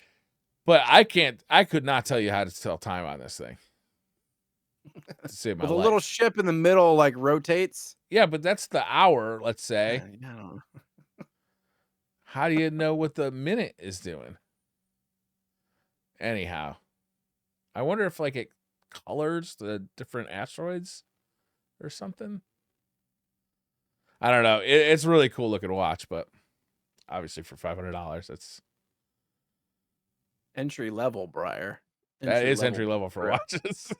But I could not tell you how to tell time on this thing. To save my Well, the life. little ship in the middle like rotates. Yeah, but that's the hour, let's say. I don't know. How do you know what the minute is doing? Anyhow, I wonder if like it colors the different asteroids or something. I don't know. It's a really cool looking watch, but obviously for $500, it's Entry level, Briar. that is entry level for watches.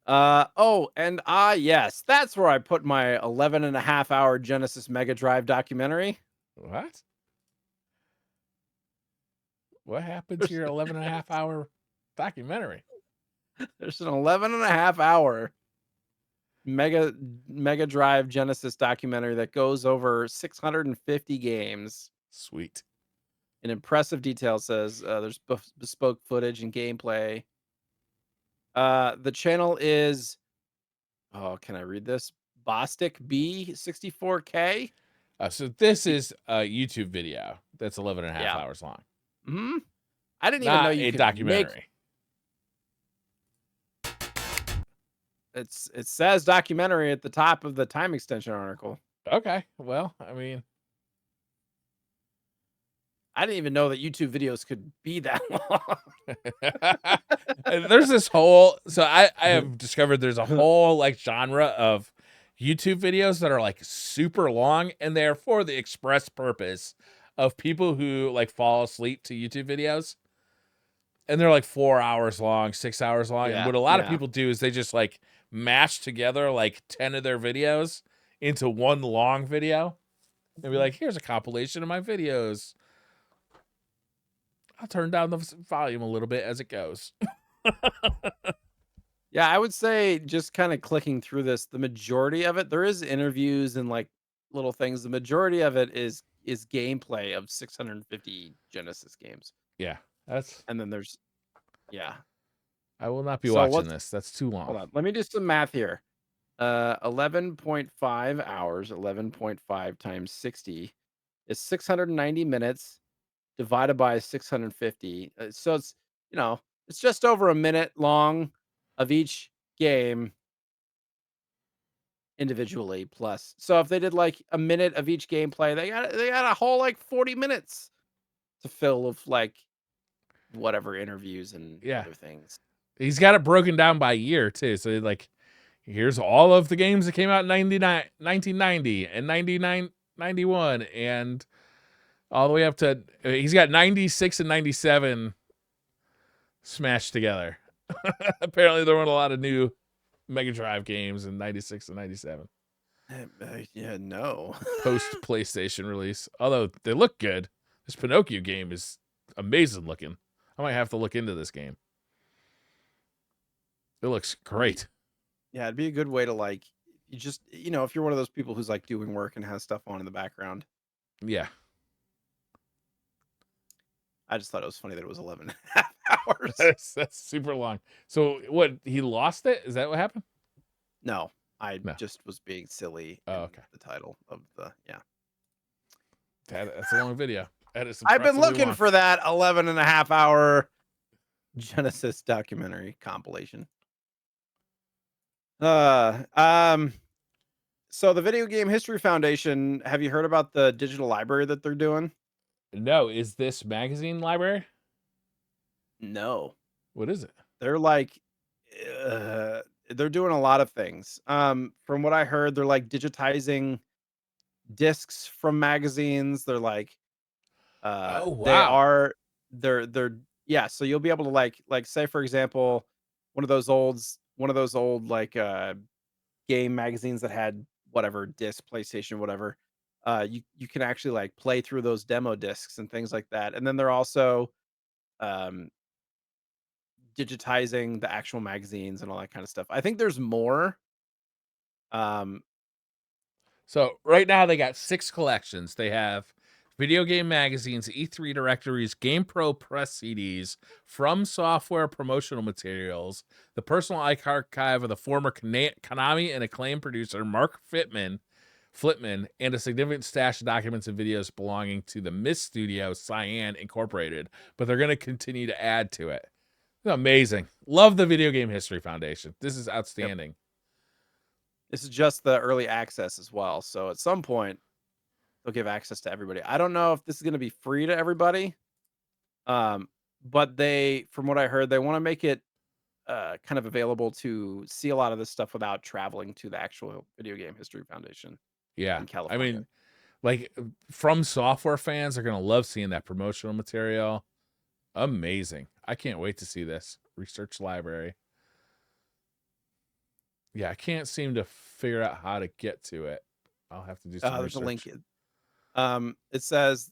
Yes, that's where I put my 11.5-hour Genesis Mega Drive documentary. What? What happened to your 11.5-hour documentary? There's an 11.5-hour Mega Drive Genesis documentary that goes over 650 games. Sweet. In impressive detail, says there's bespoke footage and gameplay. The channel is, can I read this? Bostic B64K. So this is a YouTube video that's 11.5 Yeah. hours long. Hmm. I didn't even Not know you a could documentary. It says documentary at the top of the time extension article. Okay. Well, I mean, I didn't even know that YouTube videos could be that long. there's this whole, so I have discovered there's a whole like genre of YouTube videos that are like super long, and they're for the express purpose of people who like fall asleep to YouTube videos. And they're like 4 hours long, 6 hours long. Yeah, And what a lot of yeah. people do is they just like mash together like 10 of their videos into one long video and be like, here's a compilation of my videos. I'll turn down the volume a little bit as it goes. Yeah, I would say just kind of clicking through this, the majority of it, there is interviews and like little things. The majority of it is gameplay of 650 Genesis games. Yeah, And then there's, yeah. I will not be So watching this. That's too long. Hold on. Let me do some math here. 11.5 hours, 11.5 times 60 is 690 minutes divided by 650. So it's, it's just over a minute long of each game individually plus. So if they did like a minute of each gameplay, they got a whole like 40 minutes to fill of like whatever interviews and other things. He's got it broken down by year too. So like, here's all of the games that came out in 1990 and 91 and all the way up to, he's got 96 and 97 smashed together. Apparently there weren't a lot of new Mega Drive games in 96 and 97. Yeah, no. Post PlayStation release. Although they look good. This Pinocchio game is amazing looking. I might have to look into this game. It looks great. Yeah, it'd be a good way to like, you just, if you're one of those people who's like doing work and has stuff on in the background. Yeah. I just thought it was funny that it was 11.5 hours. That's super long. So what, he lost it? Is that what happened? No, I just was being silly. Oh, okay. The title of the, That's a long video. That is I've been looking for that 11.5 hour Genesis documentary compilation. Uh, um, so the Video Game History Foundation, have you heard about the digital library that they're doing? No, is this magazine library? No. What is it? They're like, uh, they're doing a lot of things. From what I heard, they're like digitizing discs from magazines. They're like, Oh, they wow. are, they're yeah. So you'll be able to like say for example, one of those old like game magazines that had whatever disc, PlayStation, whatever. You can actually like play through those demo discs and things like that. And then they're also um digitizing the actual magazines and all that kind of stuff. I think there's more. Um, So right now they got 6 collections. They have video game magazines, E3 directories, GamePro press CDs, From Software promotional materials, the personal archive of the former Konami and Acclaim producer Mark Flipman, and a significant stash of documents and videos belonging to the Mist Studio Cyan Incorporated. But they're going to continue to add to it. Amazing. Love the Video Game History Foundation. This is yep. outstanding. This is just the early access as well. So at some point they'll give access to everybody. I don't know if this is going to be free to everybody. Um, but they, from what I heard, they want to make it kind of available to see a lot of this stuff without traveling to the actual Video Game History Foundation Yeah. in I California. mean, like From Software fans are going to love seeing that promotional material. Amazing. I can't wait to see this. Research library. Yeah, I can't seem to figure out how to get to it. I'll have to do some There's a link. research. It says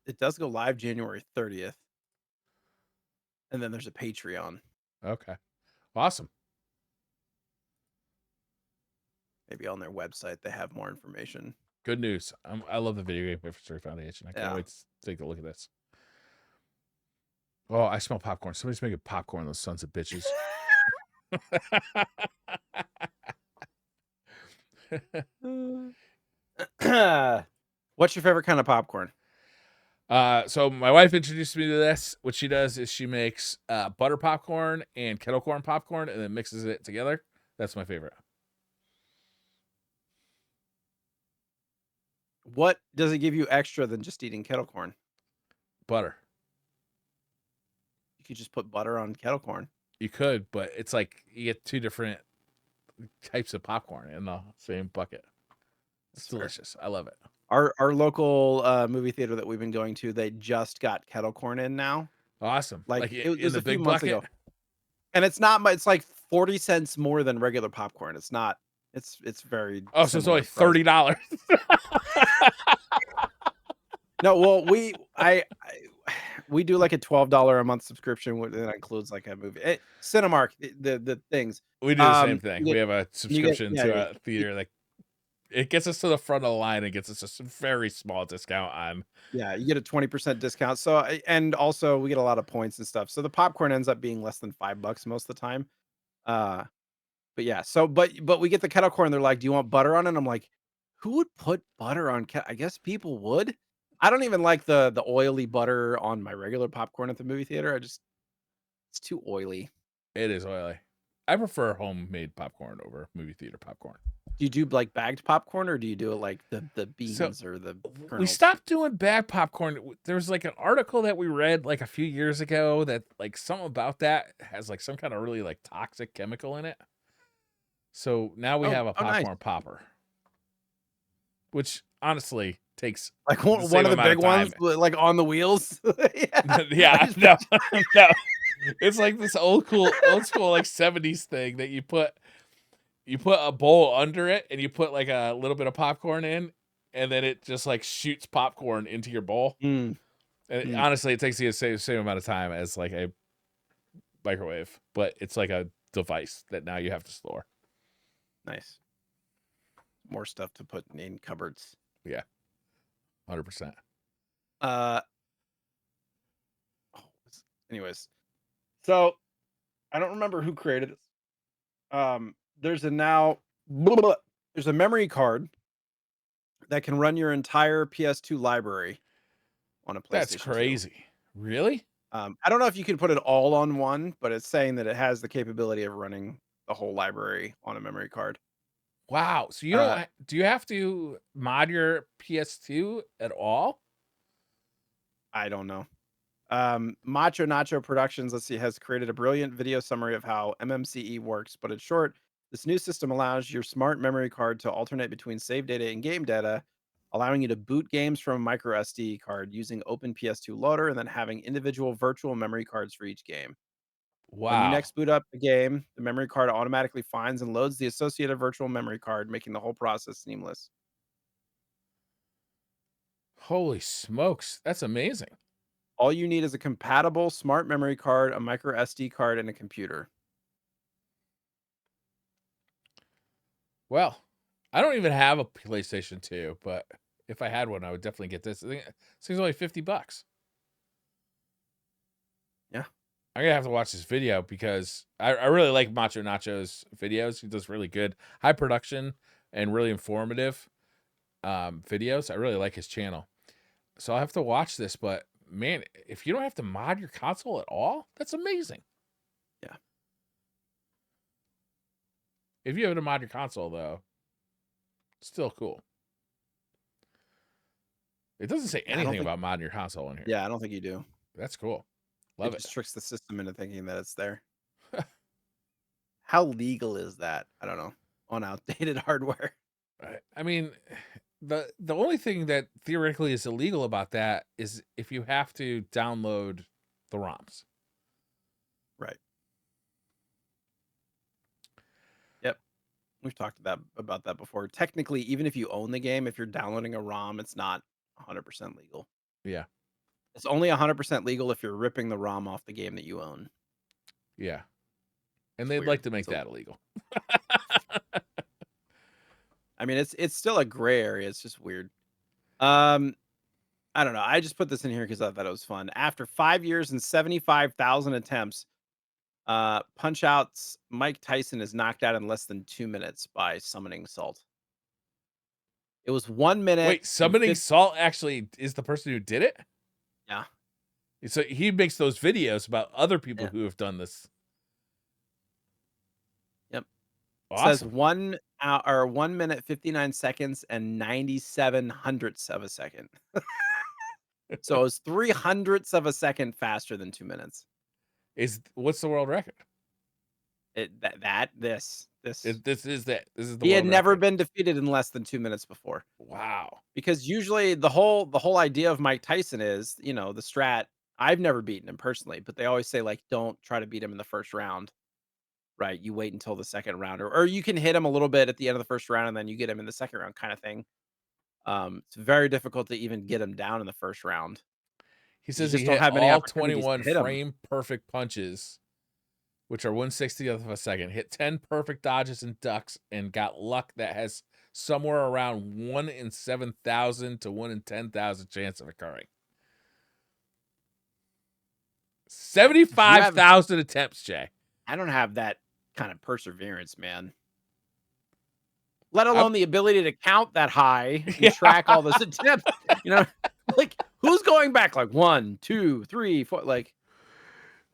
it does go live January 30th. And then there's a Patreon. Okay. Awesome. Maybe on their website they have more information. Good news. I love the Video Game History Foundation. I can't Yeah. wait to take a look at this. Oh, I smell popcorn. Somebody's making popcorn, those sons of bitches. What's your favorite kind of popcorn? So my wife introduced me to this. What she does is she makes butter popcorn and kettle corn popcorn and then mixes it together. That's my favorite. What does it give you extra than just eating kettle corn? Butter. You could just put butter on kettle corn. You could, but it's like you get 2 different types of popcorn in the same bucket. It's delicious. I love it. Our local movie theater that we've been going to, they just got kettle corn in now. Awesome. Like It in was the a few big months bucket. ago. And it's not much, it's like 40 cents more than regular popcorn. It's not, it's very Oh, so it's only similar $30. No, well, we do like a $12 a month subscription that includes like a movie. Cinemark, the things. We do the same thing. You We have a subscription to yeah. a theater that it gets us to the front of the line and gets us a very small discount on. Yeah, you get a 20% discount. So and also we get a lot of points and stuff. So the popcorn ends up being less than $5 most of the time. But yeah, so but we get the kettle corn. They're like, "Do you want butter on it?" And I'm like, "Who would put butter on I guess people would. I don't even like the oily butter on my regular popcorn at the movie theater. It's too oily. It is oily. I prefer homemade popcorn over movie theater popcorn. Do you do like bagged popcorn or do you do it like the So beans or the we kernels? stopped doing bag popcorn. There was like an article that we read like a few years ago that like something about that has like some kind of really like toxic chemical in it. So now we have a Oh, nice. popcorn popper, which honestly takes Like the one same of the amount big time. ones, like on the wheels. Yeah. Yeah, no, no. It's like this old school like 70s thing that you put a bowl under it and you put like a little bit of popcorn in and then it just like shoots popcorn into your bowl. Mm, And honestly, it takes you the same amount of time as like a microwave, but it's like a device that now you have to store. nice. More stuff to put in cupboards. Yeah. 100%. Anyways, so I don't remember who created this. There's there's a memory card that can run your entire PS2 library on a PlayStation That's 2. crazy. Really? I don't know if you can put it all on one, but it's saying that it has the capability of running the whole library on a memory card. Wow. So you don't Uh, do you have to mod your PS2 at all? I don't know. Macho Nacho Productions, let's see, has created a brilliant video summary of how MMCE works. But in short, this new system allows your smart memory card to alternate between save data and game data, allowing you to boot games from a micro SD card using Open PS2 Loader and then having individual virtual memory cards for each game. When you Wow. next boot up the game, the memory card automatically finds and loads the associated virtual memory card, making the whole process seamless. Holy smokes. That's amazing. All you need is a compatible smart memory card, a micro SD card, and a computer. Well, I don't even have a PlayStation 2, but if I had one, I would definitely get this. I think this thing's only $50. Yeah. I'm gonna have to watch this video because I really like Macho Nacho's videos. He does really good, high production and really informative videos. I really like his channel. So I'll have to watch this, but man, if you don't have to mod your console at all, that's amazing. Yeah. If you have to mod your console though, still cool. It doesn't say Yeah, I don't anything think about modding your console in here. yeah, I don't think you do. That's cool. It Love it. just tricks the system into thinking that it's there. How legal is that? I don't know. On outdated hardware. I mean, the only thing that theoretically is illegal about that is if you have to download the ROMs. Right. Yep. We've talked about that before. Technically, even if you own the game, if you're downloading a ROM, it's not 100% legal. Yeah, It's only 100% legal if you're ripping the ROM off the game that you own. yeah, and It's they'd like weird. to make that illegal. I mean, it's still a gray area. It's just weird. Um, I don't know. I just put this in here because I thought it was fun. After 5 years and 75,000 attempts, Punch Out's Mike Tyson is knocked out in less than 2 minutes by summoning salt. It was 1 minute Wait, and summoning 50. salt actually is the person who did it? Yeah. So he makes those videos about other people Yeah. who have done this. Yep. It says Awesome. 1 hour or 1 minute, 59 seconds and 97 hundredths of a second. So it was 300ths of a second faster than 2 minutes. What's the world record? This. This is that. This is the He had world never record. been defeated in less than 2 minutes before. Wow. Because usually the whole idea of Mike Tyson is, the strat. I've never beaten him personally, but they always say like don't try to beat him in the first round. Right? You wait until the second round, or you can hit him a little bit at the end of the first round and then you get him in the second round kind of thing. It's very difficult to even get him down in the first round. He You says he just don't hit have many all opportunities to 21 hit him. frame perfect punches, which are 1/60th of a second. Hit 10 perfect dodges and ducks, and got luck that has somewhere around 1 in 7,000 to 1 in 10,000 chance of occurring. If you have 75,000 attempts, Jay. I don't have that kind of perseverance, man. Let I'm, alone the ability to count that high and yeah, track all those attempts. You know, like who's going back like 1, 2, 3, 4? Like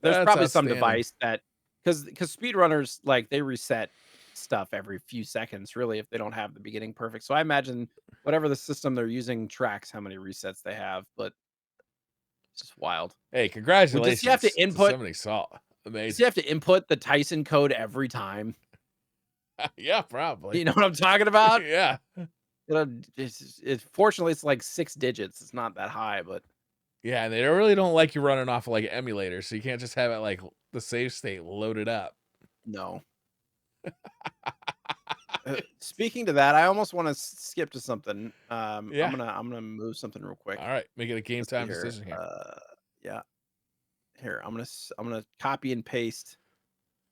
there's that's probably some outstanding. device that because speedrunners like they reset stuff every few seconds, really, if they don't have the beginning perfect. So I imagine whatever the system they're using tracks how many resets they have, but it's just wild. Hey, Well, does he have to congratulations to input? somebody saw. Does he Amazing. have to input the Tyson code every time? Yeah, probably. You know what I'm talking about? Yeah. Fortunately, it's like 6 digits. It's not that high, but Yeah, and they really don't like you running off of like emulators, so you can't just have it like the save state loaded up. no. Speaking to that, I almost want to skip to something. Yeah. I'm gonna move something real quick. All right, make it a game Let's see time here. decision here. Yeah, here I'm gonna copy and paste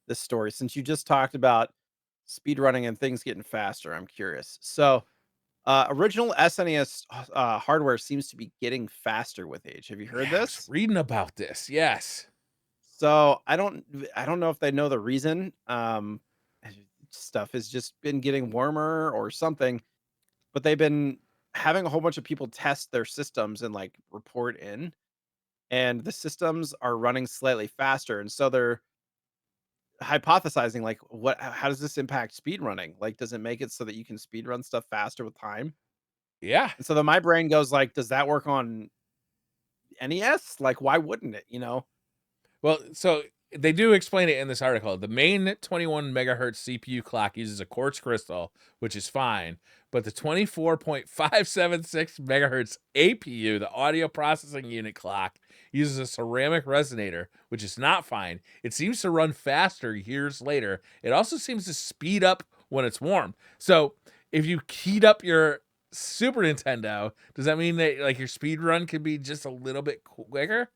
this story since you just talked about speed running and things getting faster. I'm curious. So, original SNES hardware seems to be getting faster with age. Have you heard Yeah, I was this? reading about this. Yes. So I don't know if they know the reason. Stuff has just been getting warmer or something, but they've been having a whole bunch of people test their systems and like report in. and the systems are running slightly faster, and so they're hypothesizing, like, how does this impact speed running? Like, does it make it so that you can speed run stuff faster with time? Yeah. And so then my brain goes like, does that work on NES? Like, why wouldn't it, you know? Well, so they do explain it in this article. The main 21 megahertz CPU clock uses a quartz crystal, which is fine, but the 24.576 megahertz APU, the audio processing unit clock, uses a ceramic resonator, which is not fine. It seems to run faster years later. It also seems to speed up when it's warm. So if you heat up your Super Nintendo, does that mean that like your speed run could be just a little bit quicker?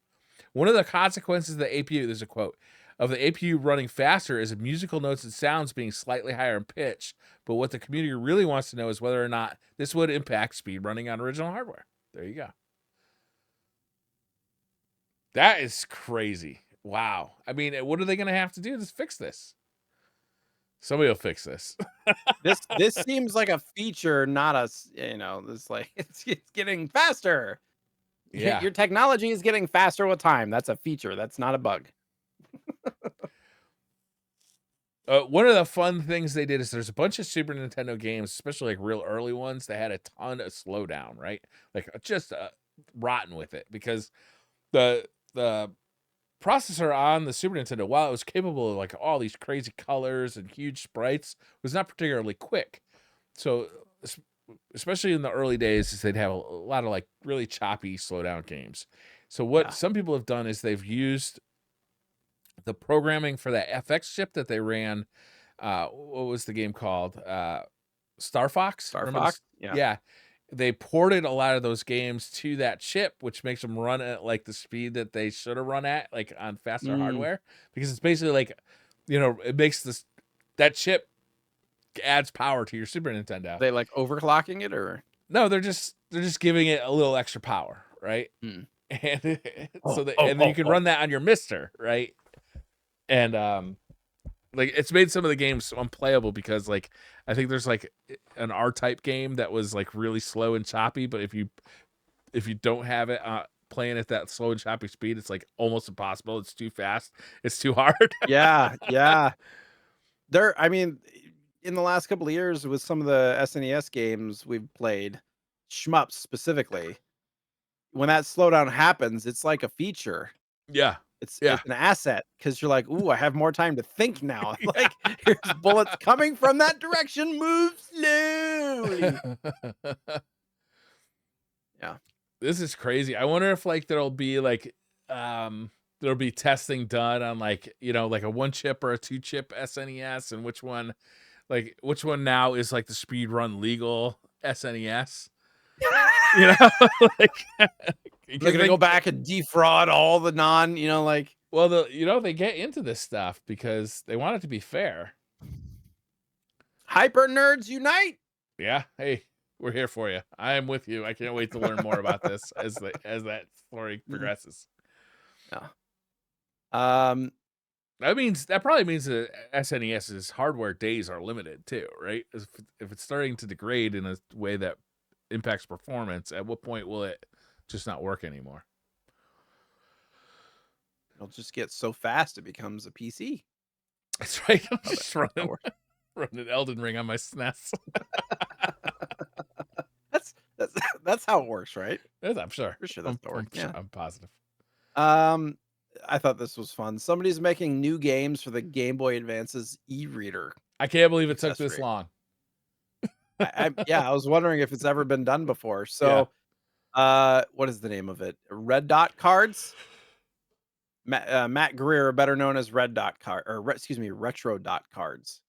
One of the consequences of the APU, there's a quote, of the APU running faster is musical notes and sounds being slightly higher in pitch. But what the community really wants to know is whether or not this would impact speed running on original hardware. There you go. That is crazy. Wow. I mean, what are they going to have to do to fix this? Somebody will fix this. This seems like a feature, not a this like it's getting faster. Yeah. Your technology is getting faster with time. That's a feature. That's not a bug. One of the fun things they did is there's a bunch of Super Nintendo games, especially like real early ones, that had a ton of slowdown, right? Like just rotten with it because the processor on the Super Nintendo, while it was capable of like all these crazy colors and huge sprites, was not particularly quick. So especially in the early days, they'd have a lot of like really choppy slowdown games. So what Yeah. some people have done is they've used the programming for that FX chip that they ran. What was the game called? Star Fox. Star Remember Fox? this? Yeah. Yeah. They ported a lot of those games to that chip, which makes them run at like the speed that they should have run at, like on faster Mm. hardware. Because it's basically like, it makes that chip adds power to your Super Nintendo. They like overclocking it or? No, they're just giving it a little extra power, right? Mm. And Oh, and then you can run that on your Mister, right? And like it's made some of the games unplayable because like I think there's like an R type game that was like really slow and choppy, but if you don't have it playing at that slow and choppy speed, it's like almost impossible. It's too fast. It's too hard. Yeah, yeah. I mean, in the last couple of years with some of the SNES games we've played, shmups specifically, when that slowdown happens, it's like a feature. Yeah. Yeah. It's an asset because 'cause you're like, "Ooh, I have more time to think now." Like, here's bullets coming from that direction, move slowly. Yeah. This is crazy. I wonder if like there'll be testing done on like, like a 1-chip or a 2-chip SNES and which one now is like the speed run legal SNES. You know, like They're because gonna go back and defraud all the like well, they get into this stuff because they want it to be fair. hyper nerds unite. Yeah, hey, we're here for you. I am with you. I can't wait to learn more about this as that story Mhm. progresses. Yeah. Um, That probably means that SNES's hardware days are limited too, right? If it's starting to degrade in a way that impacts performance, at what point will it just not work anymore? it'll just get so fast it becomes a PC. That's right. I'm How that just that works. running Elden Ring on my SNES. That's that's how it works, right? Yes, I'm sure. For sure that's how it works. Yeah. I'm positive. Um, I thought this was fun. Somebody's making new games for the Game Boy Advance's e-reader I can't believe it took this accessory. long. Yeah, I was wondering if it's ever been done before. Yeah. So, what is the name of it? Red Dot Cards. Matt Greer, better known as Red Dot Card, or excuse me, Retro Dot Cards.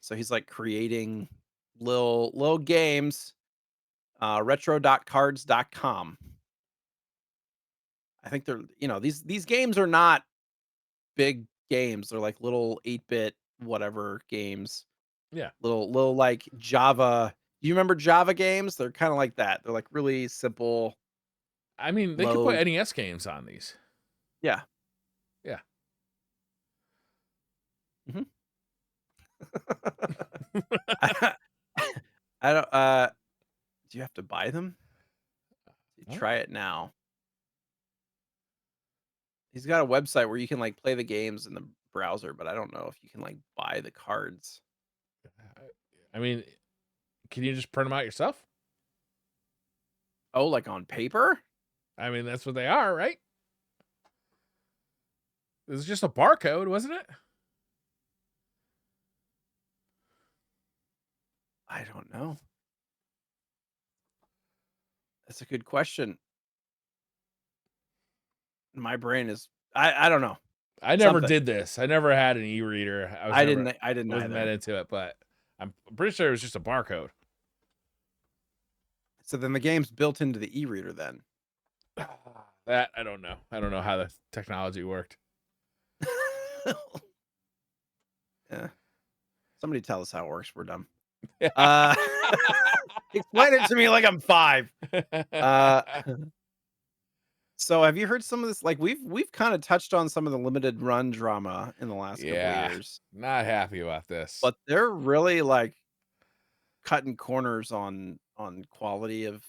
So he's like creating little games. Retro.cards.com. I think they're these games are not big games. They're like little 8-bit whatever games. Yeah. Little like Java. Do you remember Java games? They're kind of like that. They're like really simple, I mean, they could put low. NES games on these. Yeah. Yeah. Mhm. I, I don't do you have to buy them? What? Try it now. He's got a website where you can like play the games in the browser, but I don't know if you can like buy the cards. I mean, can you just print them out yourself? Oh, like on paper? I mean, that's what they are, right? It was just a barcode, wasn't it? I don't know. That's a good question. My brain is I don't know. I never Something. did this. I never had an e-reader. I didn't wasn't that either. into it, but I'm pretty sure it was just a barcode. So then the game's built into the e-reader then. That I don't know. I don't know how the technology worked. Yeah. Somebody tell us how it works. We're dumb. Uh, explain it to me like I'm 5. Uh, so have you heard some of this? Like we've kind of touched on some of the limited run drama in the last couple of Yeah, years, not happy about this. but they're really like cutting corners on quality of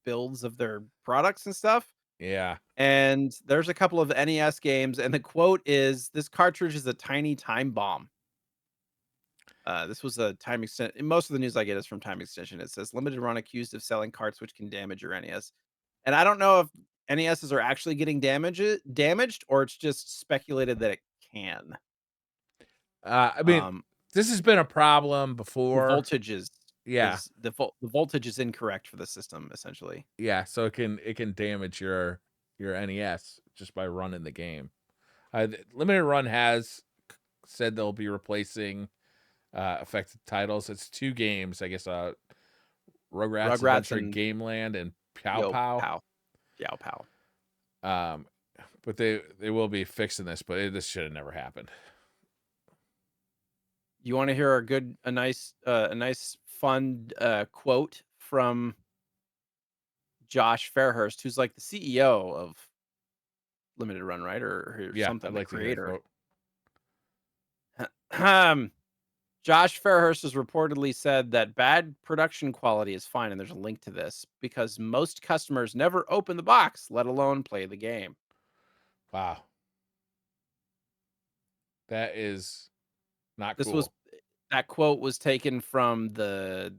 builds of their products and stuff. Yeah. And there's a couple of NES games, and the quote is, "This cartridge is a tiny time bomb." This was a time extent. Most of the news I get is from Time Extension. It says limited run accused of selling carts which can damage your NES. And I don't know if NESs are actually getting damaged, or it's just speculated that it can. I mean, Um, this has been a problem the before. voltage Yeah. is the voltage is incorrect for the system essentially. Yeah, so it can damage your NES just by running the game. Limited Run has said they'll be replacing affected titles. It's 2 games, I guess. Rugrats Rugrats Adventure and Game Land and Pow Yo Pow. Pow, Yow Pow. Um, but they will be fixing this, but this should have never happened. You want to hear a nice fun quote from Josh Fairhurst, who's like the CEO of Limited Run, right? Or Yeah, something, I'd the like to hear a creator. quote. Josh Fairhurst has reportedly said that bad production quality is fine, and there's a link to this because most customers never open the box, let alone play the game. Wow. That is not This was cool. that quote was taken from the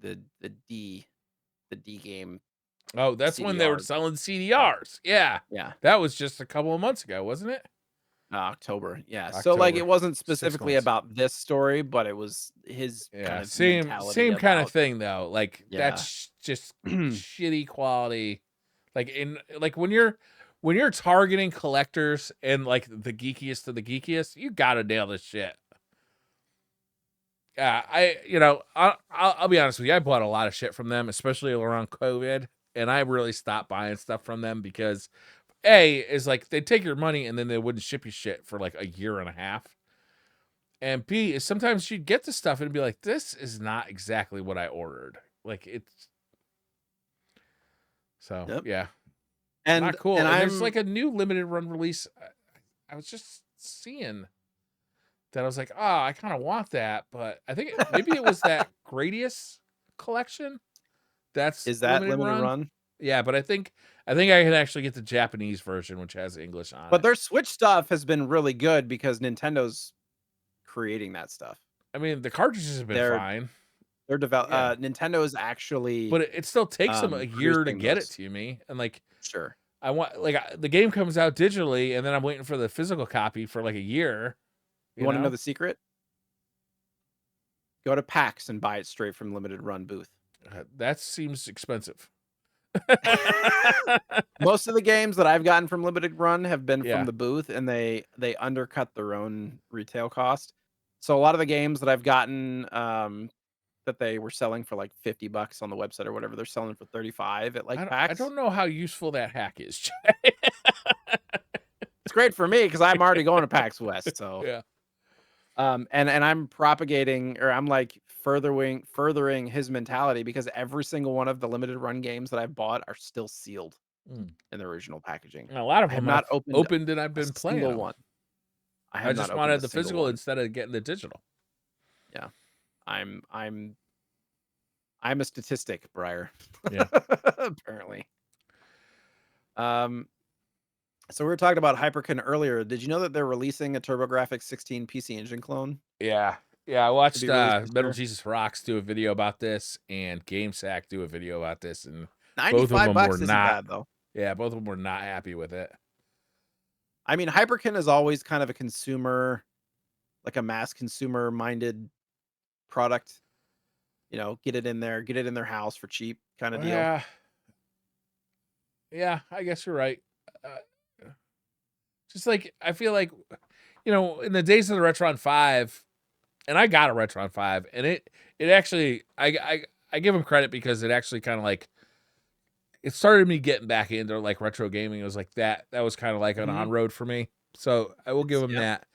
D game Oh, that's when they were CDR. selling Yeah, CDRs. Yeah. yeah. That was just a couple of months ago, wasn't it? October, yeah. So, like, it October. wasn't 6 specifically months. about this story, but it was his kind Yeah, of mentality same kind of about thing though. Like yeah. that's just shitty quality. Like when you're targeting collectors and like the geekiest of the geekiest, you gotta nail this shit. Yeah, I'll be honest with you. I bought a lot of shit from them, especially around COVID, and I really stopped buying stuff from them because A is like they take your money and then they wouldn't ship you shit for like a year and a half. And B is sometimes you'd get the stuff and be like, this is not exactly what I ordered. Like it's so Yep. yeah, And not cool. and And there's I'm like a new limited run release. I was just seeing that I was like, oh, I kind of want that, but I think maybe it was that Gradius collection. That's is that limited limited run. run? Yeah, but I think I can actually get the Japanese version, which has English on But it. their Switch stuff has been really good because Nintendo's creating that stuff. I mean, the cartridges have been They're fine. Yeah, Nintendo is actually, but it still takes them a year to producing get it those. to me, and like Sure. I want the game comes out digitally, and then I'm waiting for the physical copy for like a year. You You wanna know know, the secret? Go to PAX and buy it straight from limited run booth. that seems expensive. Most of the games that I've gotten from limited run have been from Yeah, the booth, and they undercut their own retail cost. So a lot of the games that I've gotten, that they were selling for like $50 on the website or whatever, they're selling for 35 at like I PAX. don't know how useful that hack is. It's great for me because I'm already going to PAX West. So, Yeah, and I'm propagating, or I'm like furthering his mentality because every single one of the limited run games that I've bought are still sealed mm. in the original packaging. And a lot of I have them not I've opened opened and I've a been playing single them. one. I I have not just opened a wanted the single physical one. instead of getting the digital. Yeah. I'm I'm I'm a statistic, Briar. Yeah. Apparently. Um So we were talking about Hyperkin earlier. Did you know that they're releasing a TurboGrafx 16 PC Engine clone Yeah. Yeah, I to watched be released this Metal year? Jesus Rocks do a video about this and GameSack do a video about this, and both of 95 them were bucks isn't not bad though. yeah, both of them were not happy with it. I mean, Hyperkin is always kind of a like a mass consumer minded product. Get it in there, get it in their house for cheap kind of deal. Yeah, yeah, I guess you're right. Uh, just like I feel like in the days of the Retron 5, and I got a Retron 5, and it actually I give them credit because it actually kind of like it started me getting back into like retro gaming. It was like that was kind of like an Mhm. on road for me. So I will give them Yep, that.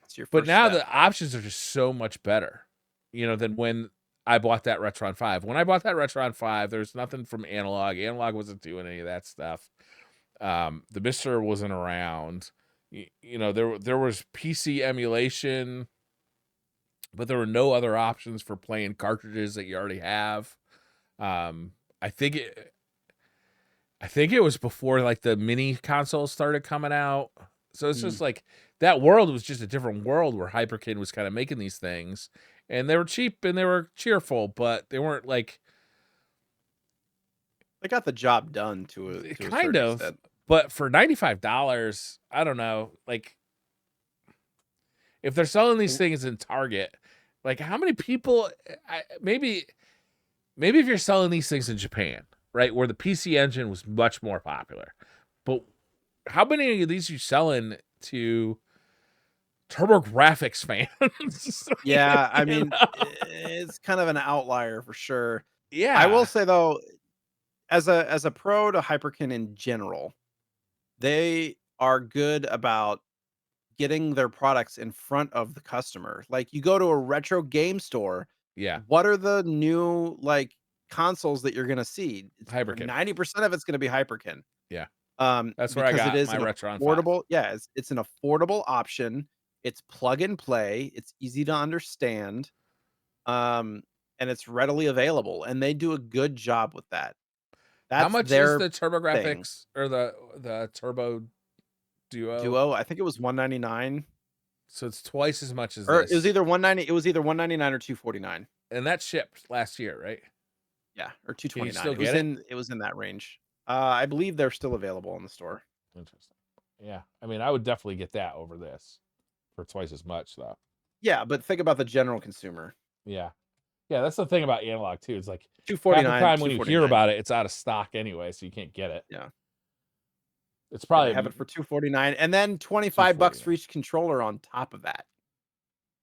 it's your But first now step. the options are just so much better, than when I bought that Retron 5. When I bought that Retron 5, there's nothing from Analog. Analog wasn't doing any of that stuff. The Mister wasn't around. There was PC emulation, but there were no other options for playing cartridges that you already have. Um, I think it I think it was before like the mini consoles started coming out. So it's just Mm. like that world was just a different world where Hyperkin was kind of making these things, and they were cheap and they were cheerful, but they weren't like They got the job done to a kind certain of. extent. But for $95, I don't know. Like if they're selling these W things in Target, like how many people? Maybe if you're selling these things in Japan, right, where the PC Engine was much more popular, but how many of these you selling to TurboGrafx fans? Yeah, I You mean, know? it's kind of an outlier for sure. I will Yeah, say though, as a pro to Hyperkin in general, they are good about getting their products in front of the customer. Like, you go to a retro game store, yeah, what are the new, like, consoles that you're gonna see? It's or Hyperkin. 90% of it's gonna be Hyperkin. Yeah, that's where I Because it got is my an Retron 5. affordable yeah, it's an affordable option. It's plug and play, it's easy to understand, um, and it's readily available, and they do a good job with that. How That's much is their the thing. TurboGrafx or the Turbo Duo? Duo, I think it was 199 So it's twice as much as or this, it was either 199 or 249. and that shipped last year, right? Yeah, or Can you 229. still It was get it? in that range. I believe they're still available in the store. Interesting. Yeah, I mean, I would definitely get that over this for twice as much, though. Yeah, but think about the general consumer. Yeah. Yeah, that's the thing about analog too. It's like half the 249, time when you hear 249. about it, it's out of stock anyway, so you can't get it. Yeah. It's Yeah, they probably have it for 249 and then 25 bucks for 249. each controller on top of that.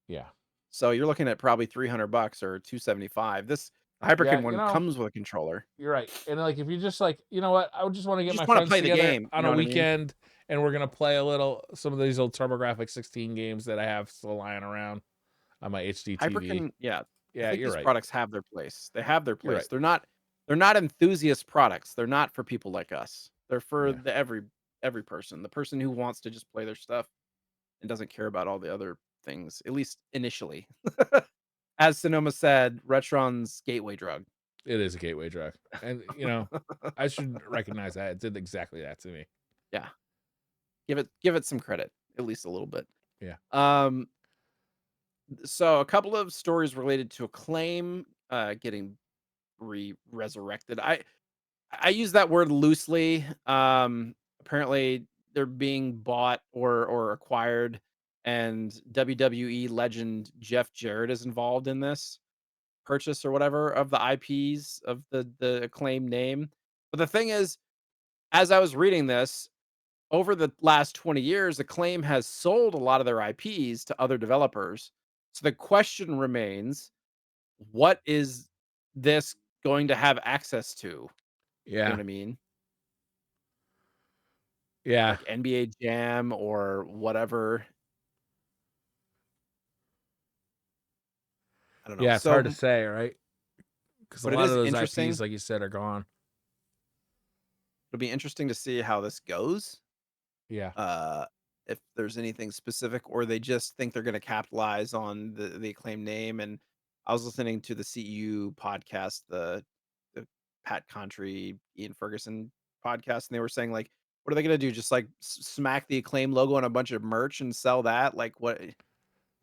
Yeah. So you're looking at probably 300 bucks or 275. This Yeah, Hyperkin one comes with a controller. you're right. And like if you just like, you know what, I would just want to You get just my wanna friends play the together game, you on know a what I mean? weekend and we're gonna play a little some of these old TurboGrafx 16 games that I have still lying around on my HD TV. Hyperkin, yeah. I Yeah, think you're these right. products have their place. They have their You're place. right. They're not enthusiast products. They're not for people like us. They're for Yeah. the every person. The person who wants to just play their stuff and doesn't care about all the other things, at least initially. As Sonoma said, Retron's gateway drug. It is a gateway drug. And I should recognize that. It did exactly that to me. Yeah. Give it some credit, at least a little bit. Yeah. Um, so a couple of stories related to Acclaim getting resurrected. I use that word loosely. Apparently they're being bought or acquired, and WWE legend Jeff Jarrett is involved in this purchase or whatever of the IPs of the Acclaim name. But the thing is, as I was reading this, over the last 20 years, Acclaim has sold a lot of their IPs to other developers. So the question remains, what is this going to have access to? You know Yeah. what I mean? Yeah. Like NBA Jam or whatever. I don't know. Yeah, it's hard to So, say, right? Because a but it lot of is those IPs, interesting. like you said, are gone. It'll be interesting to see how this goes. Yeah. Uh, if there's anything specific, or they just think they're going to capitalize on the Acclaim name. And I was listening to the CEU podcast, the Pat Contry, Ian Ferguson podcast, and they were saying like, What are they gonna do? Just like smack the Acclaim logo on a bunch of merch and sell that? Like what are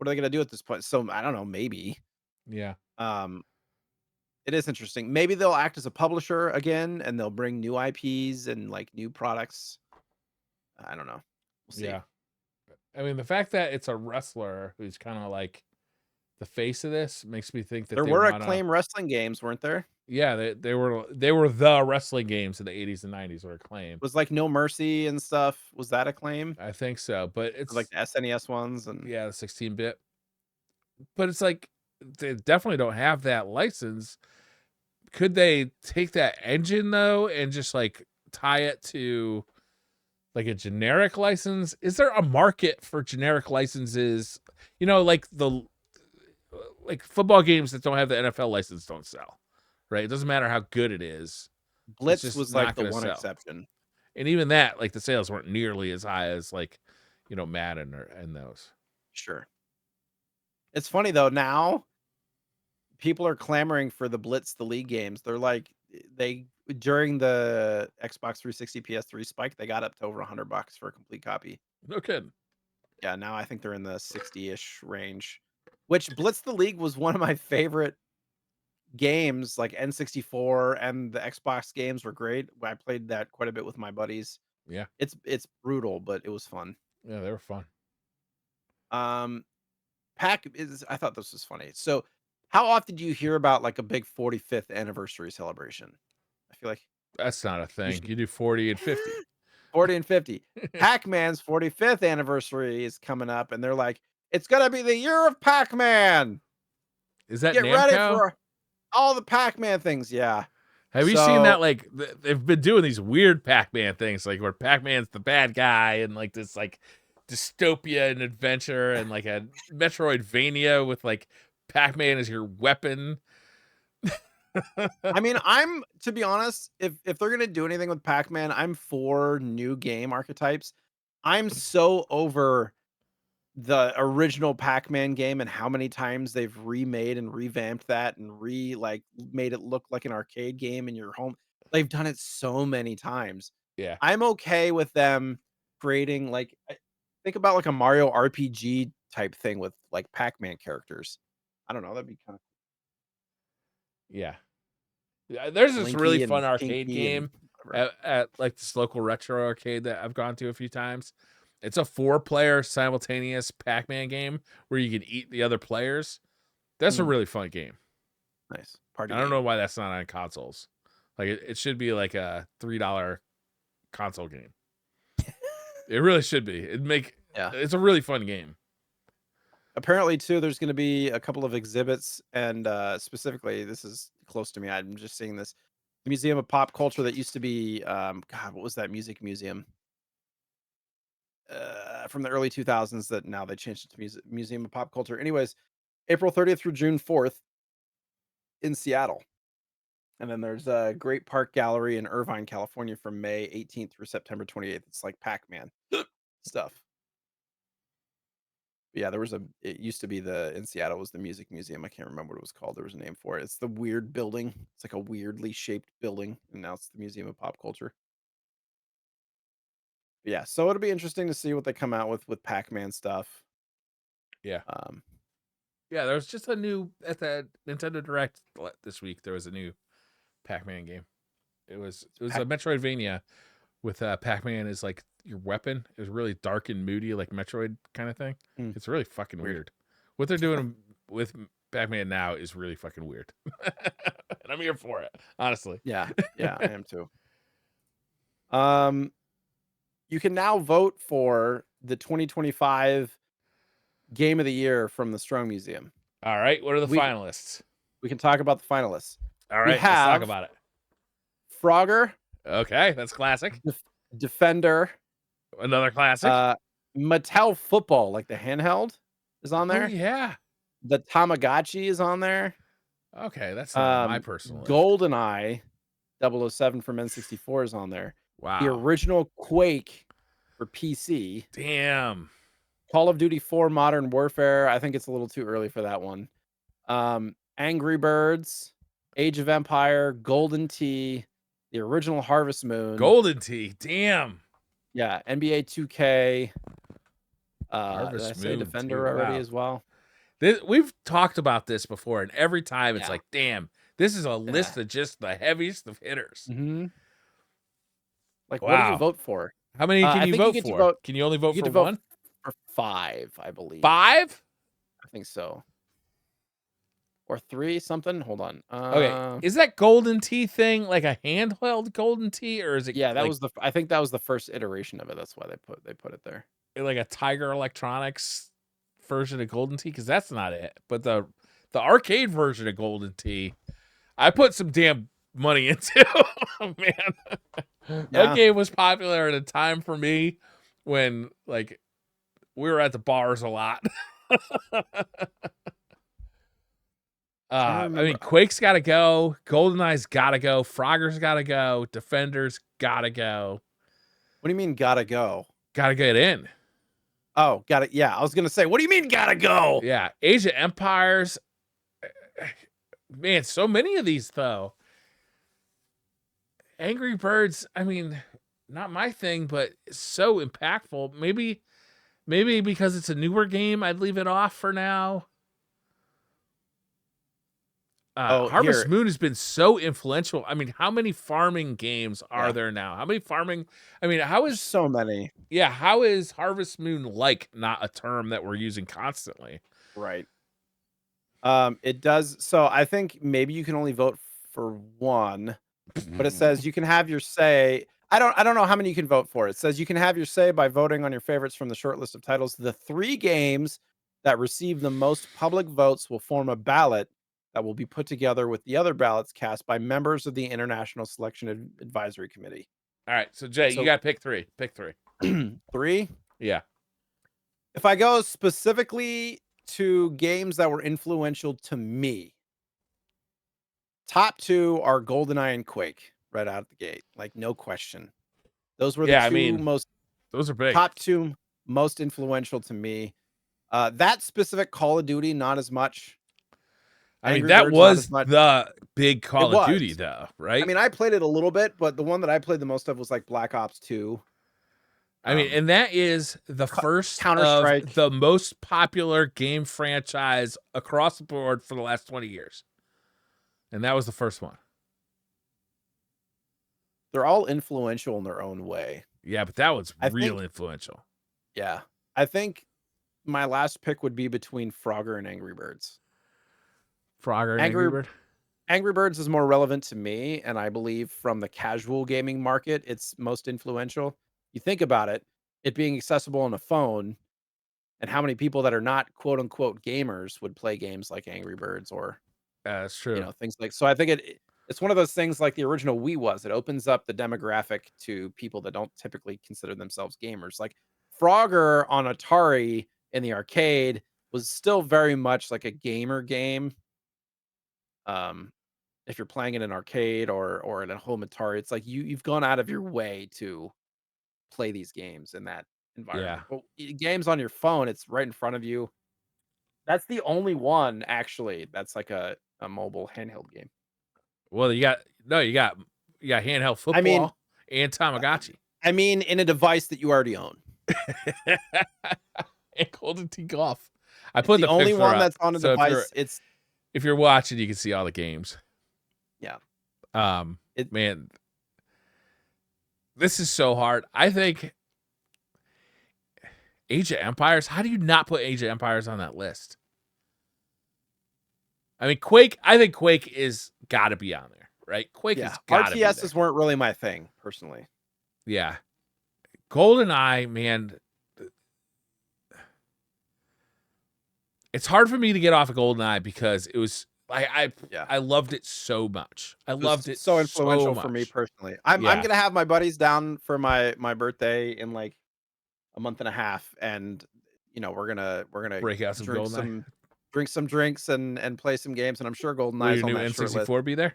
they gonna do at this point? So I don't know, maybe. Yeah. Um, it is interesting. Maybe they'll act as a publisher again and they'll bring new IPs and like new products. I don't know. We'll see. Yeah. I mean, the fact that it's a wrestler who's kind of like the face of this makes me think that There they were want to. Acclaim wrestling games, weren't there? Yeah, they were the wrestling games in the 80s and 90s were Acclaim. Was like No Mercy and stuff. Was that Acclaim? I think so, but Or like it's the SNES ones and yeah, the 16-bit. But it's like they definitely don't have that license. Could they take that engine though and just like tie it to like a generic license? Is there a market for generic licenses? Like like football games that don't have the NFL license don't sell, right? It doesn't matter how good it is. It's Blitz just was like not the going to one sell. exception. And even that, like the sales weren't nearly as high as like, Madden and those. Sure. It's funny though, now people are clamoring for the Blitz the League games. They're like they during the Xbox 360 PS3 spike, they got up to over $100 for a complete copy. No kidding. Yeah, now I think they're in the 60-ish range. Which Blitz the League was one of my favorite games, like N64 and the Xbox games were great. I played that quite a bit with my buddies. Yeah. It's brutal, but it was fun. Yeah, they were fun. Um I thought this was funny. So, how often do you hear about like a big 45th anniversary celebration? I feel like That's not a you thing. should You do 40 and 50. 40 and 50. Pac-Man's 45th anniversary is coming up and they're like, "It's going to be the year of Pac-Man. Is that Get ready Namco? for all the Pac-Man things." Yeah. Have you seen So, that? Like they've been doing these weird Pac-Man things, like where Pac-Man's the bad guy and like this like dystopia and adventure and like a Metroidvania with like Pac-Man as your weapon. I mean, I'm to be honest, if they're going to do anything with Pac-Man, I'm for new game archetypes. I'm so over the original Pac-Man game and how many times they've remade and revamped that and made it look like an arcade game in your home. They've done it so many times. Yeah. I'm okay with them creating think about like a Mario RPG type thing with like Pac-Man characters. I don't know, that'd be kind of Yeah. Yeah, there's this really Blinky fun and arcade Pinky and game whatever. at like this local retro arcade that I've gone to a few times. It's a 4-player simultaneous Pac-Man game where you can eat the other players. That's a Mm, really fun game. nice. Party I don't know game. why that's not on consoles. Like it should be like a $3 console game. It really should be. Yeah. It's a really fun game. Apparently, too, there's going to be a couple of exhibits, and specifically, this is close to me. I'm just seeing this. The Museum of Pop Culture that used to be, God, what was that music museum from the early 2000s that now they changed it to Museum of Pop Culture. Anyways, April 30th through June 4th in Seattle. And then there's a Great Park Gallery in Irvine, California from May 18th through September 28th. It's like Pac-Man stuff. Yeah, it used to be in Seattle was the Music Museum. I can't remember what it was called. There was a name for it. It's the weird building. It's like a weirdly shaped building, and now it's the Museum of Pop Culture. But yeah, so it'll be interesting to see what they come out with Pac-Man stuff. Yeah. Um, Yeah, there was just a new at the Nintendo Direct this week. There was a new Pac-Man game. It was a Metroidvania with Pac-Man as like your weapon. It was really dark and moody, like Metroid kind of thing. Mm, It's really fucking weird. weird. What they're doing with Pac-Man now is really fucking weird. And I'm here for it, honestly. Yeah, yeah, I am too. Um, you can now vote for the 2025 Game of the Year from the Strong Museum. All right, what are the We finalists? we can talk about the finalists. All We right, let's talk have about it. Frogger, Okay, that's classic. Defender, Another classic. Mattel Football, like the handheld, is on Oh there. yeah. The Tamagotchi is on there. Okay, that's not on my personal list. GoldenEye 007 from N64 is on there. The Wow. original Quake for PC. Damn. Call of Duty 4 Modern Warfare. I think it's a little too early for that one. Angry Birds, Age of Empire, Golden Tee, the original Harvest Moon. Golden Tee. Damn. Yeah, NBA 2K. Did I Harvest say Moon Defender too. already Wow. as well? We've talked about this before, and every time it's Yeah. like, damn, this is a Yeah. list of just the heaviest of hitters. Mm-hmm. Like, what do you Wow. vote for? How many can I you think you vote get to for? vote. Can you only You vote get for to vote one? for 5, I believe. 5? I think so. Or 3 something. Hold on. Okay. Is that golden tee thing like a handheld golden tee, or is it Yeah, that like was I think that was the first iteration of it. That's why they put it there. a Tiger Electronics version of golden tee? Because that's not it. But the arcade version of golden tee, I put some damn money into. Man, that Yeah. game was popular at a time for me when like we were at the bars a lot. Trying to I remember. mean, Quake's got to go. GoldenEye's got to go. Frogger's got to go. Defender's got to go. What do you mean gotta go? Got to get in. Oh, got it. Yeah, I was gonna say, what do you mean gotta go? Yeah, Age of Empires. Man, so many of these though. Angry Birds. I mean, not my thing, but so impactful. Maybe because it's a newer game, I'd leave it off for now. Oh, Harvest here. Moon has been so influential. I mean, how many farming games are Yeah. there now? How many farming? I mean, how is So many. yeah? How is Harvest Moon like not a term that we're using constantly? Right. It does. So I think maybe you can only vote for one, but it says you can have your say. I don't know how many you can vote for. It says you can have your say by voting on your favorites from the short list of titles. The 3 games that receive the most public votes will form a ballot that will be put together with the other ballots cast by members of the International Selection Advisory Committee. All right, so Jay, you So got to pick 3. Pick 3. 3. Yeah. If I go specifically to games that were influential to me, top 2 are GoldenEye and Quake right out of the gate, like no question. Those were the Yeah, I 2 mean, most those are big. top 2 most influential to me. That specific Call of Duty, not as much. I mean, Angry that Birds, not as was much. the big It Call of was. Duty, though, I right? mean, I played it a little bit, but the one that I played the most of was like Black Ops 2. I mean, and that is the first of Counter-Strike. the most popular game franchise across the board for the last 20 years. And that was the first one. They're all influential in their own way. Yeah, but that was I real think influential. Yeah. I think my last pick would be between Frogger and Angry Birds. Frogger and Angry Bird? Angry Birds is more relevant to me, and I believe from the casual gaming market, it's most influential. You think about it, it being accessible on a phone, and how many people that are not quote unquote gamers would play games like Angry Birds or That's true. things like. So I think it's one of those things like the original Wii was. It opens up the demographic to people that don't typically consider themselves gamers. Like Frogger on Atari in the arcade was still very much like a gamer game. If you're playing in an arcade or in a home Atari, it's like you've gone out of your way to play these games in that Yeah. environment. But games on your phone, it's right in front of you. That's the only one actually that's like a mobile handheld game. Well, you got handheld I mean, football and Tamagotchi. in a device that you already own. And Golden Tee Golf. I It's put the the only picture one up. that's on a So device. if you're watching, you can see all the games. Yeah. Man, this is so hard. I think Age of Empires. How do you not put Age of Empires on that list? I mean, Quake. I think Quake is got to be on there, right? Quake has got to be there. RTSs weren't really my thing personally. Yeah, GoldenEye, man. It's hard for me to get off of GoldenEye because it was I loved it so much. I loved it so influential so for me much. personally. I'm gonna have my buddies down for my birthday in like a month and a half, and we're gonna Break out some GoldenEye. drink some drinks and play some games, and I'm sure Will GoldenEye's your on new that short list. N64 be there?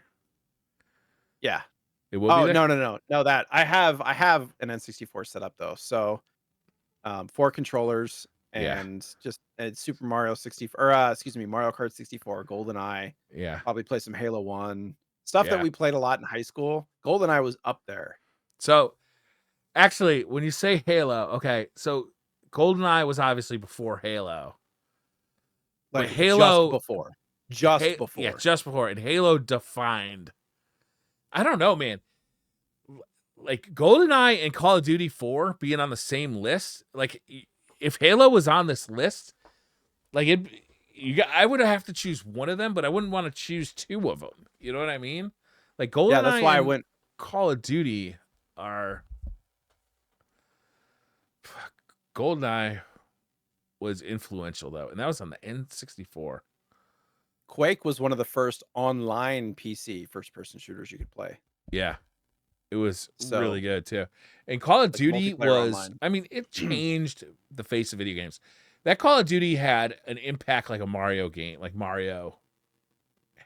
Yeah. It will be there. No. That I have an N64 set up though. So 4 controllers and just Super Mario 64, or excuse me, Mario Kart 64, GoldenEye. Yeah. Probably play some Halo 1 stuff that Yeah. we played a lot in high school. GoldenEye was up there. So Actually, when you say Halo, okay, so GoldenEye was obviously before Halo, but Like just Halo, before. Just yeah, before. just before, and Halo defined. I don't know, man. Like GoldenEye and Call of Duty 4 being on the same list, like if Halo was on this list, like I would have to choose one of them, but I wouldn't want to choose two of them. You know what I mean? Like Yeah, that's GoldenEye why I and went. Call of Duty are GoldenEye was influential though, and that was on the N64. Quake was one of the first online PC first person shooters you could play. Yeah, it was really So good too. And Call of like Duty multiplayer was, online. I mean, it changed the face of video games. That Call of Duty had an impact like a Mario game, like Mario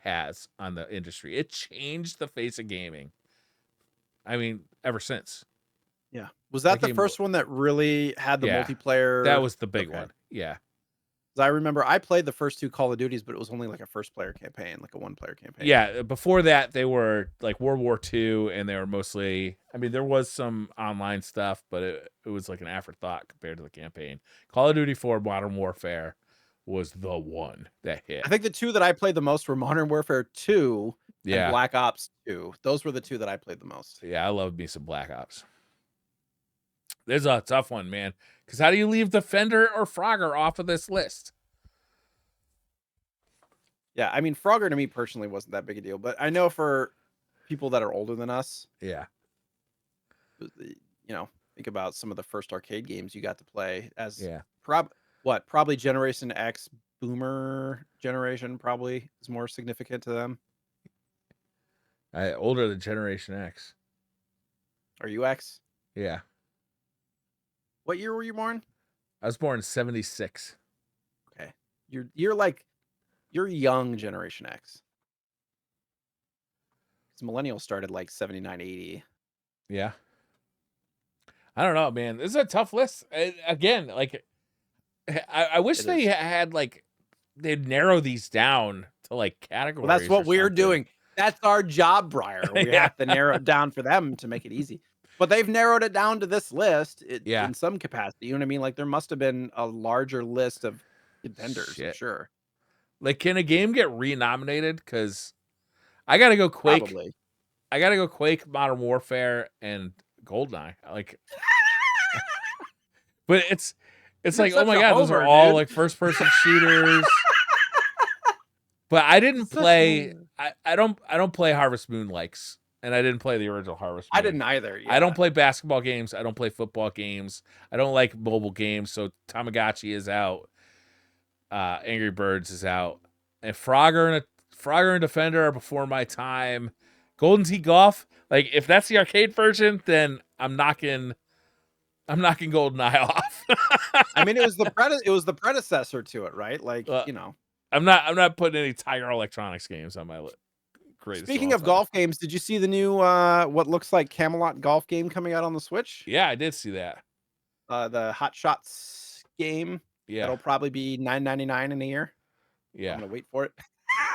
has on the industry. It changed the face of gaming. I mean, ever since. Yeah. Was That that the game, first one that really had the yeah, that multiplayer? was the big Okay. one. Yeah. 'Cause I remember I played the first two Call of Duties, but it was only like a first player campaign, like a one player campaign. Yeah, before that they were like World War II, and they were mostly, I mean, there was some online stuff, but it was like an afterthought compared to the campaign. Call of Duty 4 Modern Warfare was the one that hit. I think the two that I played the most were Modern Warfare 2 and Yeah. Black Ops 2. Those were the two that I played the most. Yeah, I love me some Black Ops. There's a tough one, man. Because how do you leave Defender or Frogger off of this list? Yeah, I mean Frogger to me personally wasn't that big a deal, but I know for people that are older than us, Yeah. you know, think about some of the first arcade games you got to play as Yeah. probably Generation X boomer generation probably is more significant to them. Older than Generation X. Are you X? Yeah. What year were you born? I was born in 76. Okay. You're young Generation X. Because millennials started like 79, 80. Yeah. I don't know, man. This is a tough list. Again, like, I wish It they is. had, like, they'd narrow these down to, like, categories. Well, that's what or we're something. doing. That's our job, Briar. We Yeah. have to narrow it down for them to make it easy. But they've narrowed it down to this list Yeah. in some capacity. You know what I mean? Like there must have been a larger list of contenders, I'm Shit. sure. Like, can a game get renominated? Because I gotta go Quake. Probably. I gotta go Quake, Modern Warfare, and GoldenEye. Like, but it's You're like, oh such my a god, those are homer, all dude. like first person shooters. But I didn't play. I don't play Harvest Moon likes, and I didn't play the original Harvest Moon. I didn't either. Yeah. I don't play basketball games. I don't play football games. I don't like mobile games. So Tamagotchi is out. Angry Birds is out, and Frogger and Defender are before my time. Golden Tee Golf, like if that's the arcade version, then I'm knocking GoldenEye off. I mean, it was the predecessor to it, right? Like, you know. I'm not putting any Tiger Electronics games on my list. Speaking of golf games, did you see the new what looks like Camelot golf game coming out on the Switch? Yeah, I did see that. The Hot Shots game. Yeah. That'll probably be $9.99 in a year. Yeah. I'm gonna wait for it.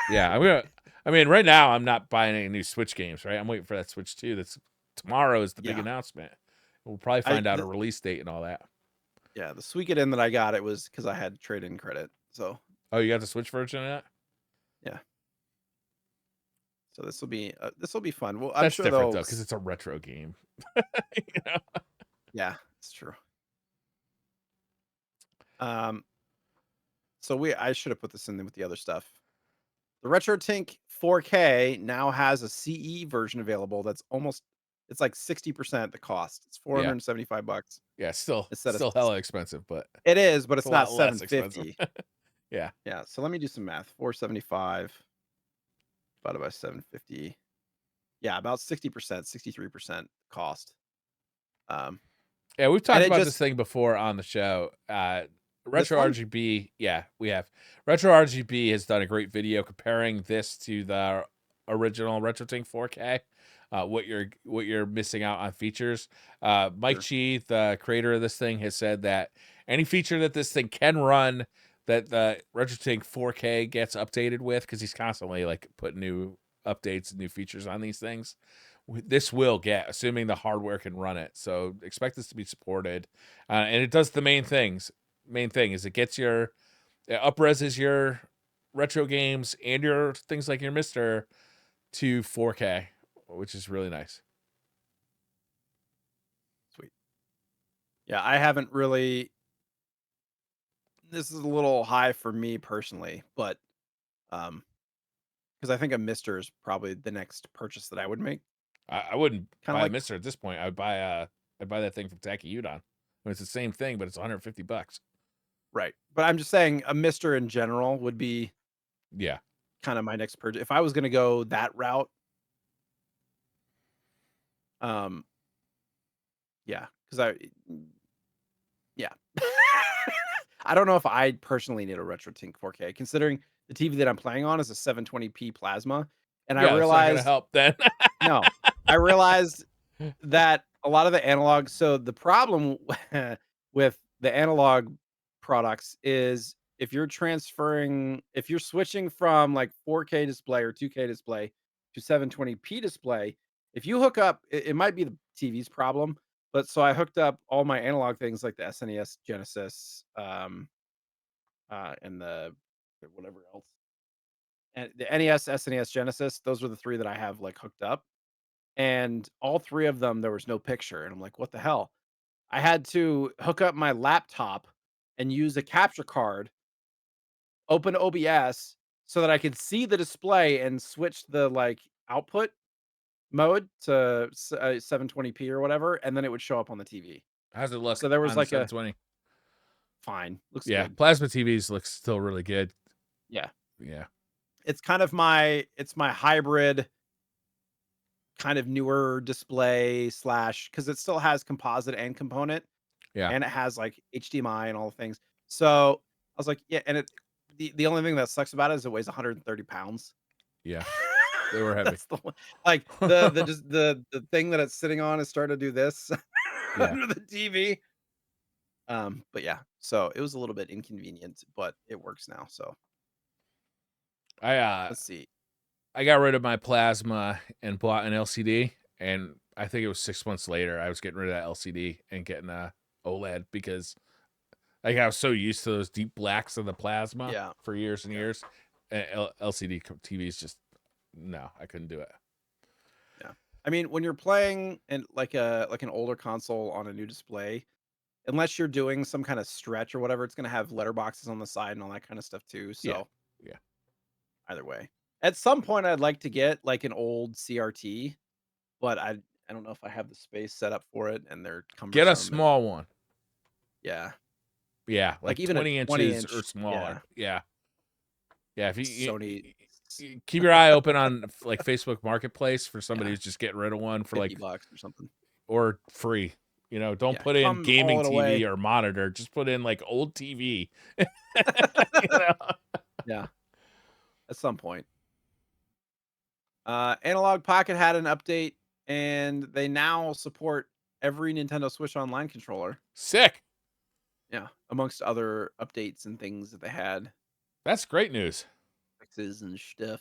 Yeah, I mean, right now I'm not buying any new Switch games, right? I'm waiting for that Switch 2. That's tomorrow is the big announcement. We'll probably find out a release date and all that. Yeah, the Suikoden that I got, it was because I had trade-in credit. So. Oh, you got the Switch version of that? Yeah. So this will be fun. Well, I'm sure different though, because it's a retro game. You know? Yeah, it's true. So I should have put this in with the other stuff. The RetroTink 4K now has a CE version available. It's like 60% the cost. It's $475. Yeah, still hella expensive, but it is, but it's not $750. Yeah. Yeah. So let me do some math. 475 divided by 750. Yeah, about 60%, 63% cost. Yeah, we've talked about this thing before on the show. Retro RGB, yeah, we have. Retro RGB has done a great video comparing this to the original RetroTink 4K. What you're missing out on features. Mike Chi, the creator of this thing, has said that any feature that this thing can run, that the RetroTink 4K gets updated with, because he's constantly like putting new updates and new features on these things, This will get, assuming the hardware can run it. So expect this to be supported, and it does the main things. Main thing is it gets your it up-reses your retro games and your things like your Mister to 4K, which is really nice. Sweet. Yeah, I haven't really. This is a little high for me personally, but um, because I think a Mister is probably the next purchase that I would make. I wouldn't Kind of buy a like Mister at this point. I'd buy that thing from Tacky Udon. I mean, it's the same thing, but it's $150. right, but I'm just saying a Mister in general would be Yeah. kind of my next purchase if I was going to go that route. Um, yeah, because yeah. I don't know if I personally need a RetroTink 4K, considering the TV that I'm playing on is a 720p plasma, and I Yeah, that's not gonna realized help then. no, I realized that a lot of the analog. So the problem with the analog products is if you're switching from like 4K display or 2K display to 720p display, if you hook up, it might be the TV's problem. But so I hooked up all my analog things like the SNES Genesis, and the whatever else, and the NES, SNES, Genesis. Those were the three that I have like hooked up, and all three of them there was no picture, and I'm like, what the hell? I had to hook up my laptop and use a capture card, open OBS so that I could see the display and switch the like output mode to 720p or whatever, and then it would show up on the TV. How's it look So there was on the like a 720? fine, looks Yeah, good. plasma TVs look still really good. Yeah. Yeah. It's kind of my hybrid kind of newer display slash because it still has composite and component, Yeah. and it has like HDMI and all the things. So I was like, yeah, and the only thing that sucks about it is it weighs 130 pounds. Yeah. They were heavy. That's the one. Like the thing that it's sitting on is starting to do this Yeah. under the TV. But yeah, so it was a little bit inconvenient, but it works now. So I uh let's see. I got rid of my plasma and bought an LCD, and I think it was 6 months later I was getting rid of that LCD and getting a OLED because like I was so used to those deep blacks of the plasma Yeah, for years and yeah, years. And LCD TVs just no, I couldn't do it. yeah. I mean, when you're playing and like an older console on a new display, unless you're doing some kind of stretch or whatever, it's gonna have letterboxes on the side and all that kind of stuff too. Yeah. So Yeah. either way, at some point, I'd like to get like an old CRT, but I don't know if I have the space set up for it, and they're Get a cumbersome and small one. yeah, Yeah, like like even a 20 20 inches or inch, yeah, smaller. Yeah. Yeah, if Sony you keep your eye open on like Facebook Marketplace for somebody yeah, who's just getting rid of one for like $50 or something. or free. You know, don't Yeah, put if in I'm gaming hauling away, TV or monitor. Just put in like old TV. You know? yeah, at some point. Analog Pocket had an update, and they now support every Nintendo Switch Online controller. Sick. Yeah, amongst other updates and things that they had, That's great news. fixes and stuff.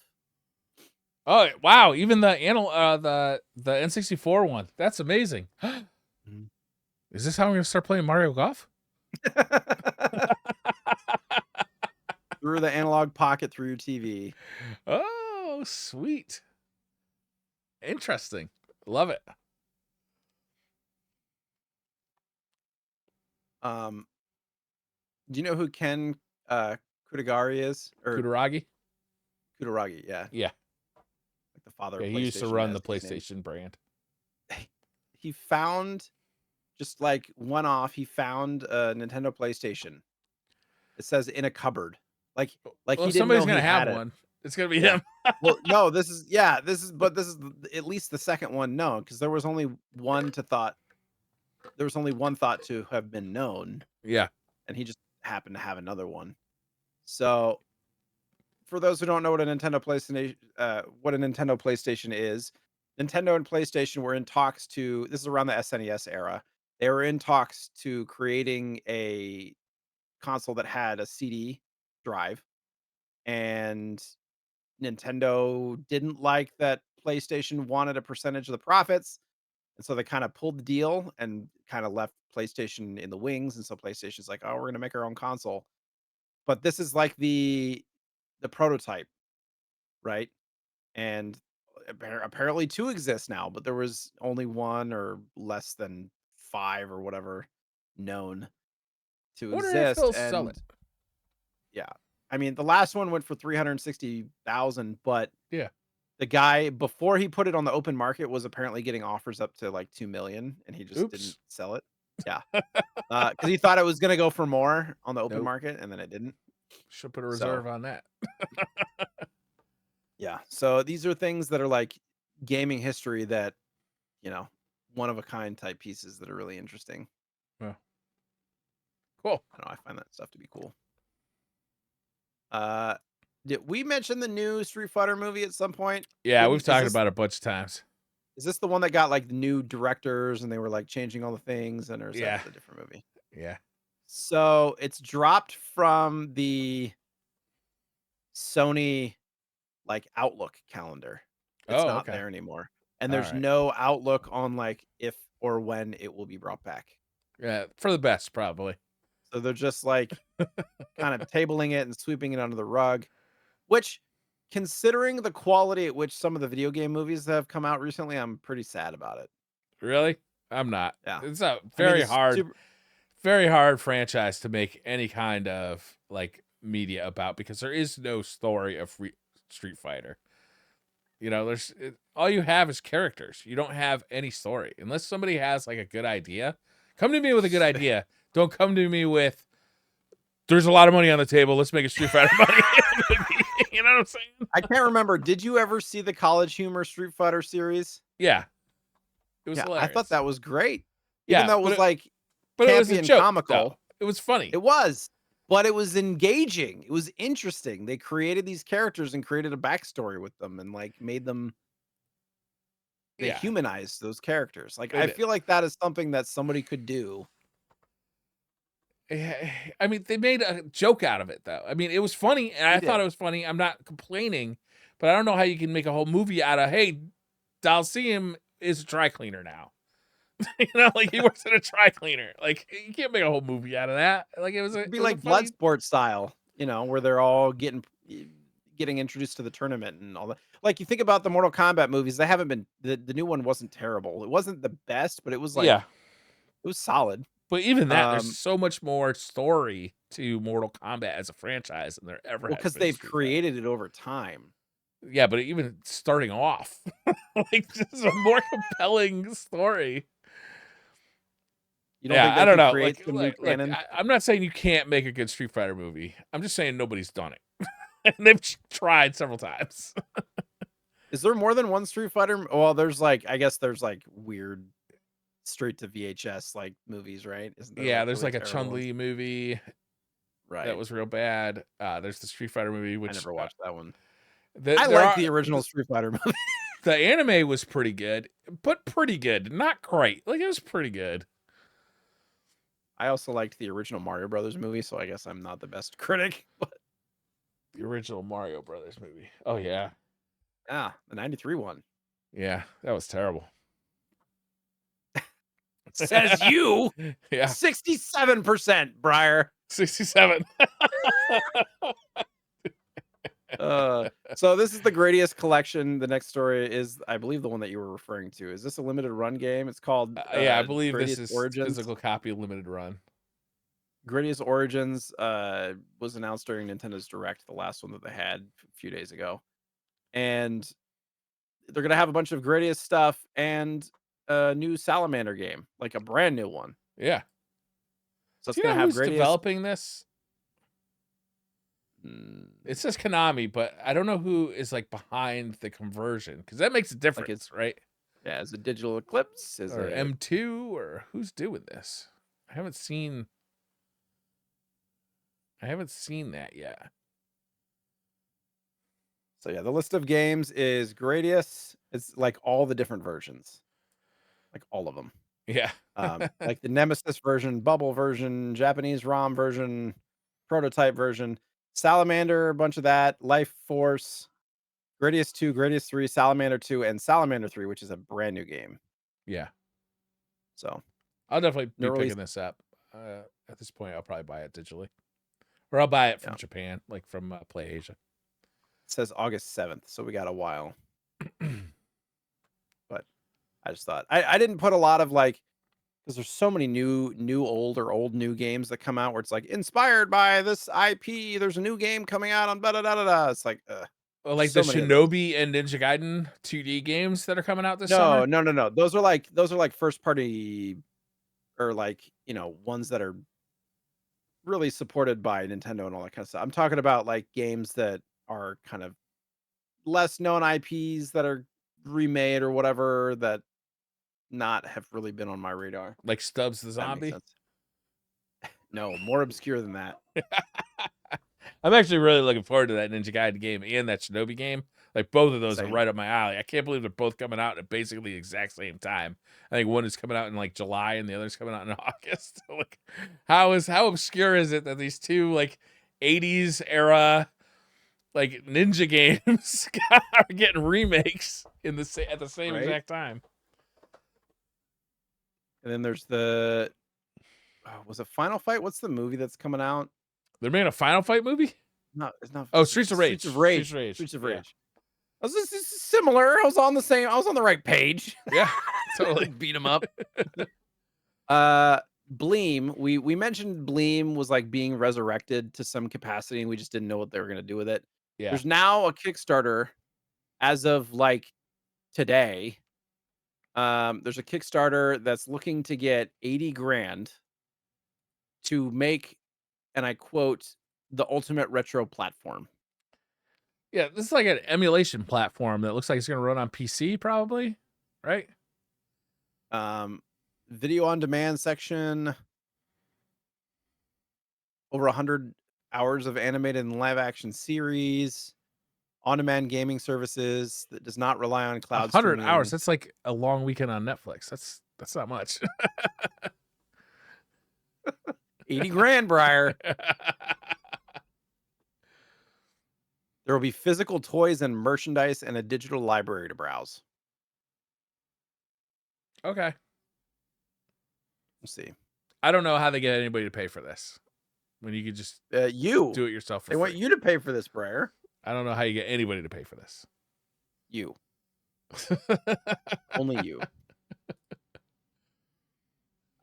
Oh wow! Even the N64 one. That's amazing. Mhm. Is this how we're gonna start playing Mario Golf? Through the Analog Pocket through your TV. Oh, sweet. Interesting. Love it. Um, do you know who Ken Kutagari is? Or Kutaragi. Kutaragi, yeah, Yeah. like the father Yeah, of he used to PlayStation run as the he's named. PlayStation brand. He found just like one off, he found a Nintendo PlayStation. It says in a cupboard. Like Well, he if didn't know somebody's he gonna have had it. one, it's gonna be Yeah. him. Well, no, this is yeah, this is at least the second one known because there was only one thought to have been known, Yeah. and he just happened to have another one. So, for those who don't know what a Nintendo PlayStation is, Nintendo and PlayStation were in talks to this is around the SNES era. They were in talks to creating a console that had a CD drive, and Nintendo didn't like that PlayStation wanted a percentage of the profits, and so they kind of pulled the deal and kind of left PlayStation in the wings. And so PlayStation's like, "Oh, we're gonna make our own console." But this is like the prototype, right? And apparently two exist now, but there was only one or less than five or whatever known to I wonder if exist. they'll sell it. And yeah, I mean, the last one went for 360,000, but Yeah. the guy before he put it on the open market was apparently getting offers up to like 2 million, and he just didn't Oops. sell it. Yeah, because he thought it was going to go for more on the open Nope. market, and then it didn't. Should put a So reserve on that. yeah, so these are things that are like gaming history that, you know, one of a kind type pieces that are really interesting. Yeah. Cool. I don't know, I find that stuff to be cool. Did we mention the new Street Fighter movie at some point? Yeah, we've Is talked this about it a bunch of times. is this the one that got like the new directors and they were like changing all the things, and or is that Yeah. a different movie? Yeah. So it's dropped from the Sony like Outlook calendar. It's Oh, not okay. there anymore. And All there's right. no outlook on like if or when it will be brought back. Yeah, for the best, probably. So they're just like kind of tabling it and sweeping it under the rug, which, considering the quality at which some of the video game movies that have come out recently, I'm pretty sad about it. Really? I'm not. Yeah. It's a I mean, very hard franchise to make any kind of like media about because there is no story of Street Fighter. You know, all you have is characters. You don't have any story unless somebody has like a good idea. Come to me with a good idea. Don't come to me with there's a lot of money on the table. Let's make a Street Fighter movie. You know what I'm saying? I can't remember. Did you ever see the College Humor Street Fighter series? Yeah, it was Yeah, I thought hilarious. that was great. Even Yeah, though it was like but it was campy a and joke comical. though. It was funny. It was, but it was engaging. It was interesting. They created these characters and created a backstory with them and like made them, they Yeah, humanized those characters. Like they I did. feel like that is something that somebody could do. I mean, they made a joke out of it, though. I mean, it was funny, and They I thought did. it was funny. I'm not complaining, but I don't know how you can make a whole movie out of, hey, Dalcium is a dry cleaner now. You know, like he works at a dry cleaner. Like you can't make a whole movie out of that. Like It could it be was a like funny. Bloodsport style, where they're all getting introduced to the tournament and all that. Like you think about the Mortal Kombat movies, they haven't been the new one wasn't terrible. It wasn't the best, but it was like Yeah, it was solid. but even that, there's Um, so much more story to Mortal Kombat as a franchise than there ever well, has because been to they've Street Fighter. created it over time. Yeah, but even starting off, like this is a more compelling story. You don't Yeah, think I they don't could know. create some new Look, canon? I'm not saying you can't make a good Street Fighter movie. I'm just saying nobody's done it, and they've tried several times. Is there more than one Street Fighter? Well, there's like I guess there's like weird straight to VHS like movies, right? Isn't there Yeah, like there's really like a terrible Chun ones? Li movie that Right. was real bad. There's the Street Fighter movie, I which never watched that one. I there like are the original Street Fighter movie. the anime was pretty good, but pretty good, not great. Like it was pretty good. I also liked the original Mario Brothers movie, so I guess I'm not the best critic. But The original Mario Brothers movie. Oh yeah, yeah, the '93 one. yeah, that was terrible. Says you. Yeah, 67%, Briar. 67. So this is the Gradius collection. The next story is, I believe, the one that you were referring to. Is this a limited run game? It's called Yeah, I believe this Gradius is Origins. physical copy limited run. Gradius Origins was announced during Nintendo's Direct, the last one that they had a few days ago. And they're going to have a bunch of Gradius stuff and a new Salamander game, like a brand new one. Yeah. So it's Do you going know to have who's Gradius. developing this? It says Konami, but I don't know who is like behind the conversion because that makes a difference, right? Yeah, is it Digital Eclipse? Is Or it M2 or who's doing this? I haven't seen that yet. So yeah, the list of games is Gradius. It's like all the different versions, like all of them. Yeah. Like the Nemesis version, Bubble version, Japanese ROM version, prototype version, Salamander, a bunch of that, Life Force, Gradius 2, Gradius 3, Salamander 2, and Salamander 3, which is a brand new game. Yeah. So I'll definitely be no release. picking this up. At this point, I'll probably buy it digitally. Or I'll buy it from Yeah. Japan, like from Play Asia. It says August 7th, so we got a while. But I just thought I didn't put a lot of like, because there's so many old new games that come out where it's like inspired by this IP. There's a new game coming out on da da da da da. It's like Well, like so the many of those. Shinobi and Ninja Gaiden 2D games that are coming out this No, summer. no, no, no. Those are like first party, or like, you know, ones that are really supported by Nintendo and all that kind of stuff. I'm talking about like games that are kind of less known IPs that are remade or whatever, that not have really been on my radar. Like Stubbs the If that makes Zombie. sense. No, more obscure than that. I'm actually really looking forward to that Ninja Gaiden game and that Shinobi game. Like both of those are Same. right up my alley. I can't believe they're both coming out at basically the exact same time. I think one is coming out in like July and the other's coming out in August. Like, how obscure is it that these two like 80s era like ninja games are getting remakes in at the same Right? exact time? And then there's the was it Final Fight? What's the movie that's coming out? They're making a Final Fight movie? No, it's not. Oh, Streets of Rage. Streets of Rage. Streets of Rage. Streets of Yeah. Rage. This is similar. I was on the right page. Yeah, totally. Beat him up. Bleem. We mentioned Bleem was like being resurrected to some capacity, and we just didn't know what they were gonna do with it. Yeah. There's now a Kickstarter as of like today. There's a Kickstarter that's looking to get 80 grand to make, and I quote, the ultimate retro platform. Yeah, this is like an emulation platform that looks like it's going to run on PC, probably, right? Video on demand section, over 100 hours of animated and live action series, on demand gaming services that does not rely on cloud 100 streaming. hours. That's like a long weekend on Netflix. That's not much. 80 grand, Briar. There will be physical toys and merchandise and a digital library to browse. Okay. We'll see. I don't know how they get anybody to pay for this when you could just You do it yourself for They want free. you to pay for this, Briar. I don't know how you get anybody to pay for this. You. Only you.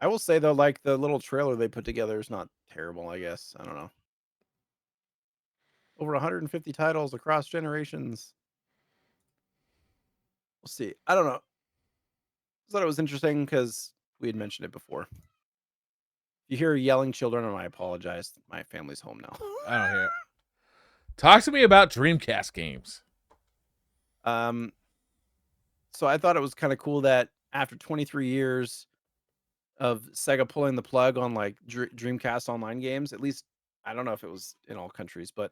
I will say though, like the little trailer they put together is not terrible, I guess. I don't know. Over 150 titles across generations. We'll see. I don't know. I thought it was interesting because we had mentioned it before. If you hear yelling children, and I apologize. My family's home now. I don't hear it. Talk to me about Dreamcast games. So I thought it was kind of cool that after 23 years of Sega pulling the plug on like Dreamcast online games, at least I don't know if it was in all countries, but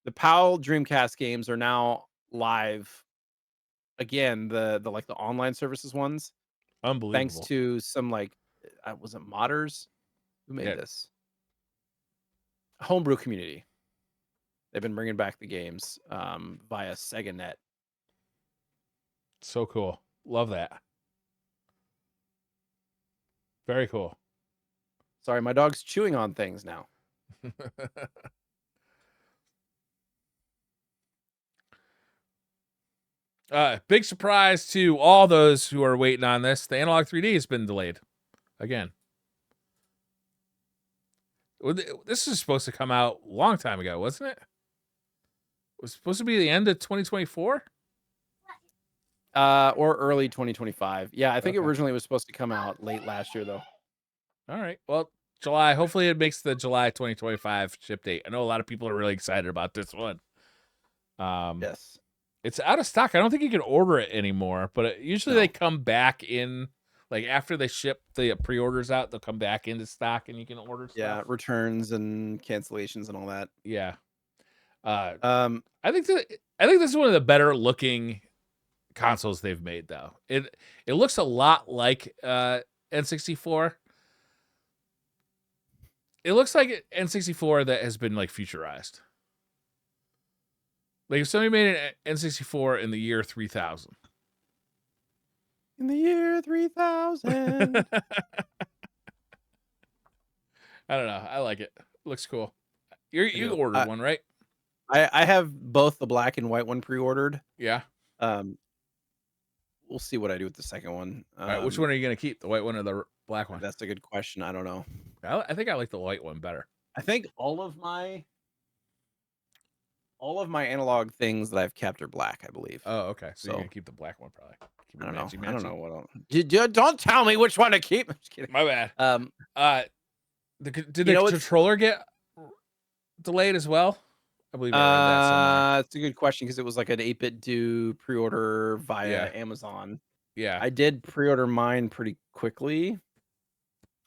the PAL Dreamcast games are now live again. The like the online services ones, Unbelievable. thanks to some like was it modders who made this homebrew community. They've been bringing back the games via SegaNet. So cool. Love that. Very cool. Sorry, my dog's chewing on things now. Big surprise to all those who are waiting on this. The Analog 3D has been delayed again. This is supposed to come out a long time ago, wasn't it? It was supposed to be the end of 2024? Or early 2025. Yeah, I think Okay. originally it was supposed to come out late last year, though. All right. Well, July. Hopefully it makes the July 2025 ship date. I know a lot of people are really excited about this one. Yes. It's out of stock. I don't think you can order it anymore, but usually they come back in, like after they ship the pre-orders out, they'll come back into stock and you can order stuff. Yeah, returns and cancellations and all that. Yeah. I think this is one of the better looking consoles they've made, though. It looks a lot like N64. It looks like N64 that has been like futurized. Like if somebody made an N64 in the year 3000. In the year 3000. I don't know. I like it. Looks cool. You do. ordered one, right? I have both the black and white one pre-ordered. Yeah. Um, we'll see what I do with the second one. All right. Which one are you gonna keep? The white one or the black one? That's a good question. I don't know. I think I like the white one better. I think all of my analog things that I've kept are black, I believe. Oh, okay. So you're So gonna keep the black one probably. Keep I it don't know. matchy-matchy. I don't know what else. Don't tell me which one to keep. I'm just kidding. My bad. Did the controller get delayed as well? I believe I read that somewhere. It's a good question because it was like an 8-bit due pre-order via Amazon. Yeah. I did pre-order mine pretty quickly.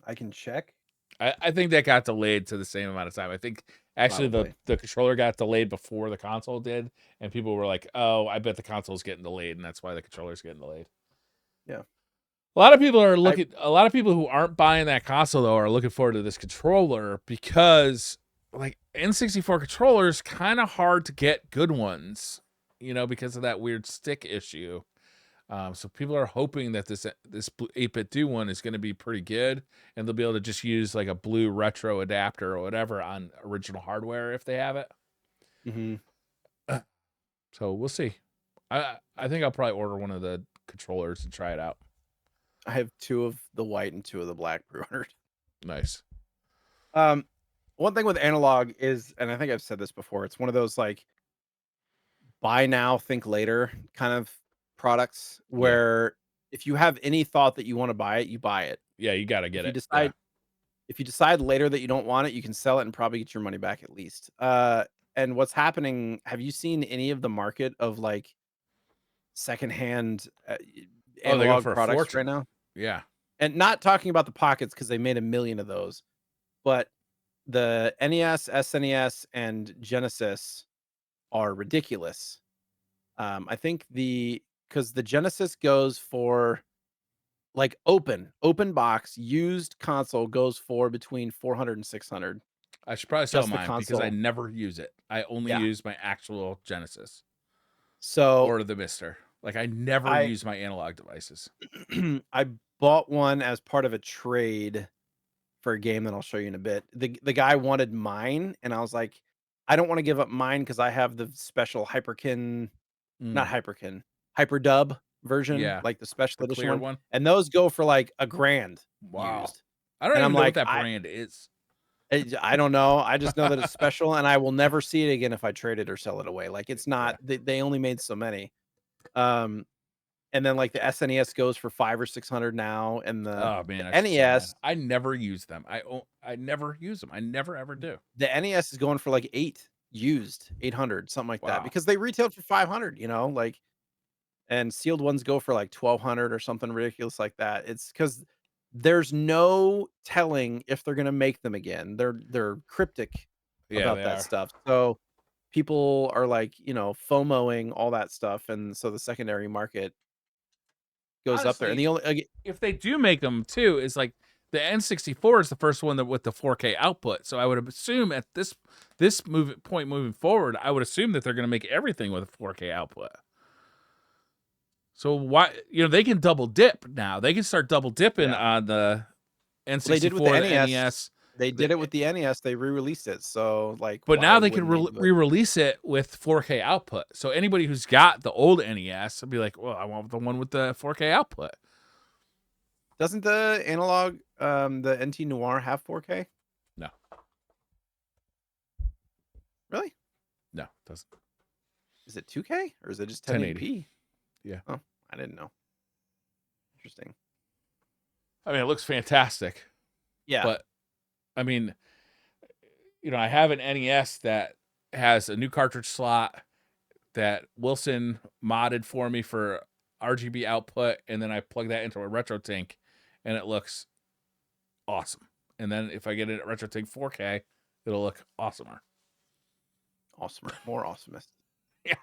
I can check. I think that got delayed to the same amount of time. I think actually the controller got delayed before the console did, and people were like, "Oh, I bet the console's getting delayed, and that's why the controller's getting delayed." Yeah. A lot of people are looking. A lot of people who aren't buying that console though are looking forward to this controller because, like, N64 controllers kind of hard to get good ones, because of that weird stick issue. So people are hoping that this 8-bit do one is going to be pretty good, and they'll be able to just use like a blue retro adapter or whatever on original hardware if they have it. Mm-hmm. So we'll see. I think I'll probably order one of the controllers and try it out. I have 2 of the white and 2 of the black pre-ordered. Nice. One thing with analog is, and I think I've said this before, it's one of those like buy now, think later kind of products where if you have any thought that you want to buy it, you buy it. Yeah, you got to get it. If you decide later that you don't want it, you can sell it and probably get your money back at least. And what's happening, have you seen any of the market of like secondhand analog products right now? Yeah. And not talking about the pockets because they made 1 million of those, but the NES, SNES, and Genesis are ridiculous. I think because the Genesis goes for like open box used console goes for between 400 and 600. I should probably sell mine because I never use it. I only use my actual Genesis. So or the Mister. Like I never use my analog devices. I bought one as part of a trade for a game that I'll show you in a bit. The guy wanted mine, and I was like, I don't want to give up mine because I have the special not Hyperdub version, like the special edition one. And those go for like $1,000 used. I don't even know what that brand is. I don't know. I just know that it's special, and I will never see it again if I trade it or sell it away. Like it's not. They only made so many. And then like the SNES goes for 500 or 600 now, and the NES. I never use them. I never use them. I never ever do. The NES is going for like 800, something like that, because they retailed for 500. Like, and sealed ones go for like 1,200 or something ridiculous like that. It's because there's no telling if they're gonna make them again. They're cryptic about that stuff. So people are like, FOMOing all that stuff, and so the secondary market goes up there. And the only if they do make them too is like the N64 is the first one with the 4K output. So I would assume at this point moving forward, I would assume that they're going to make everything with a 4K output. So why they can double dip now? They can start double dipping on the N64. They did with the NES. They did it with the NES. They re-released it. So like, but now they can re-release it with 4K output. So anybody who's got the old NES will be like, well, I want the one with the 4K output. Doesn't the analog, the NT Noir have 4K? No. Really? No, it doesn't. Is it 2K or is it just 1080p? Yeah. Oh, I didn't know. Interesting. I mean, it looks fantastic. Yeah. But I mean, I have an NES that has a new cartridge slot that Wilson modded for me for RGB output, and then I plug that into a RetroTink, and it looks awesome. And then if I get it at RetroTink 4K, it'll look awesomer. Awesomer. More awesomest. Yeah.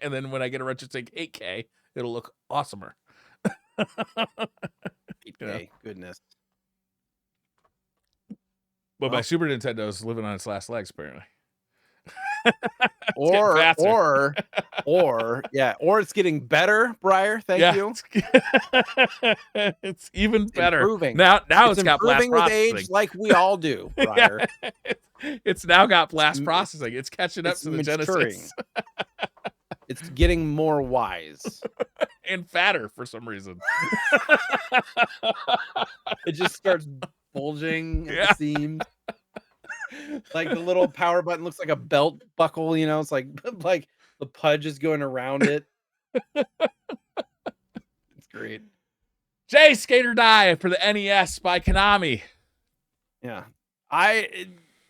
And then when I get a RetroTink 8K, it'll look awesomer. 8K, goodness. But my Super Nintendo is living on its last legs, apparently. or faster. or it's getting better, Briar. Thank you. It's even better. Improving. Now it's got blast improving with processing. age, like we all do, Briar. It's now got blast processing. It's catching up to the maturing. Genesis. It's getting more wise. And fatter for some reason. It just starts bulging at the seams. Like the little power button looks like a belt buckle, you know, it's like the pudge is going around it. It's great. Jay, Skate or Die for the NES by Konami. Yeah.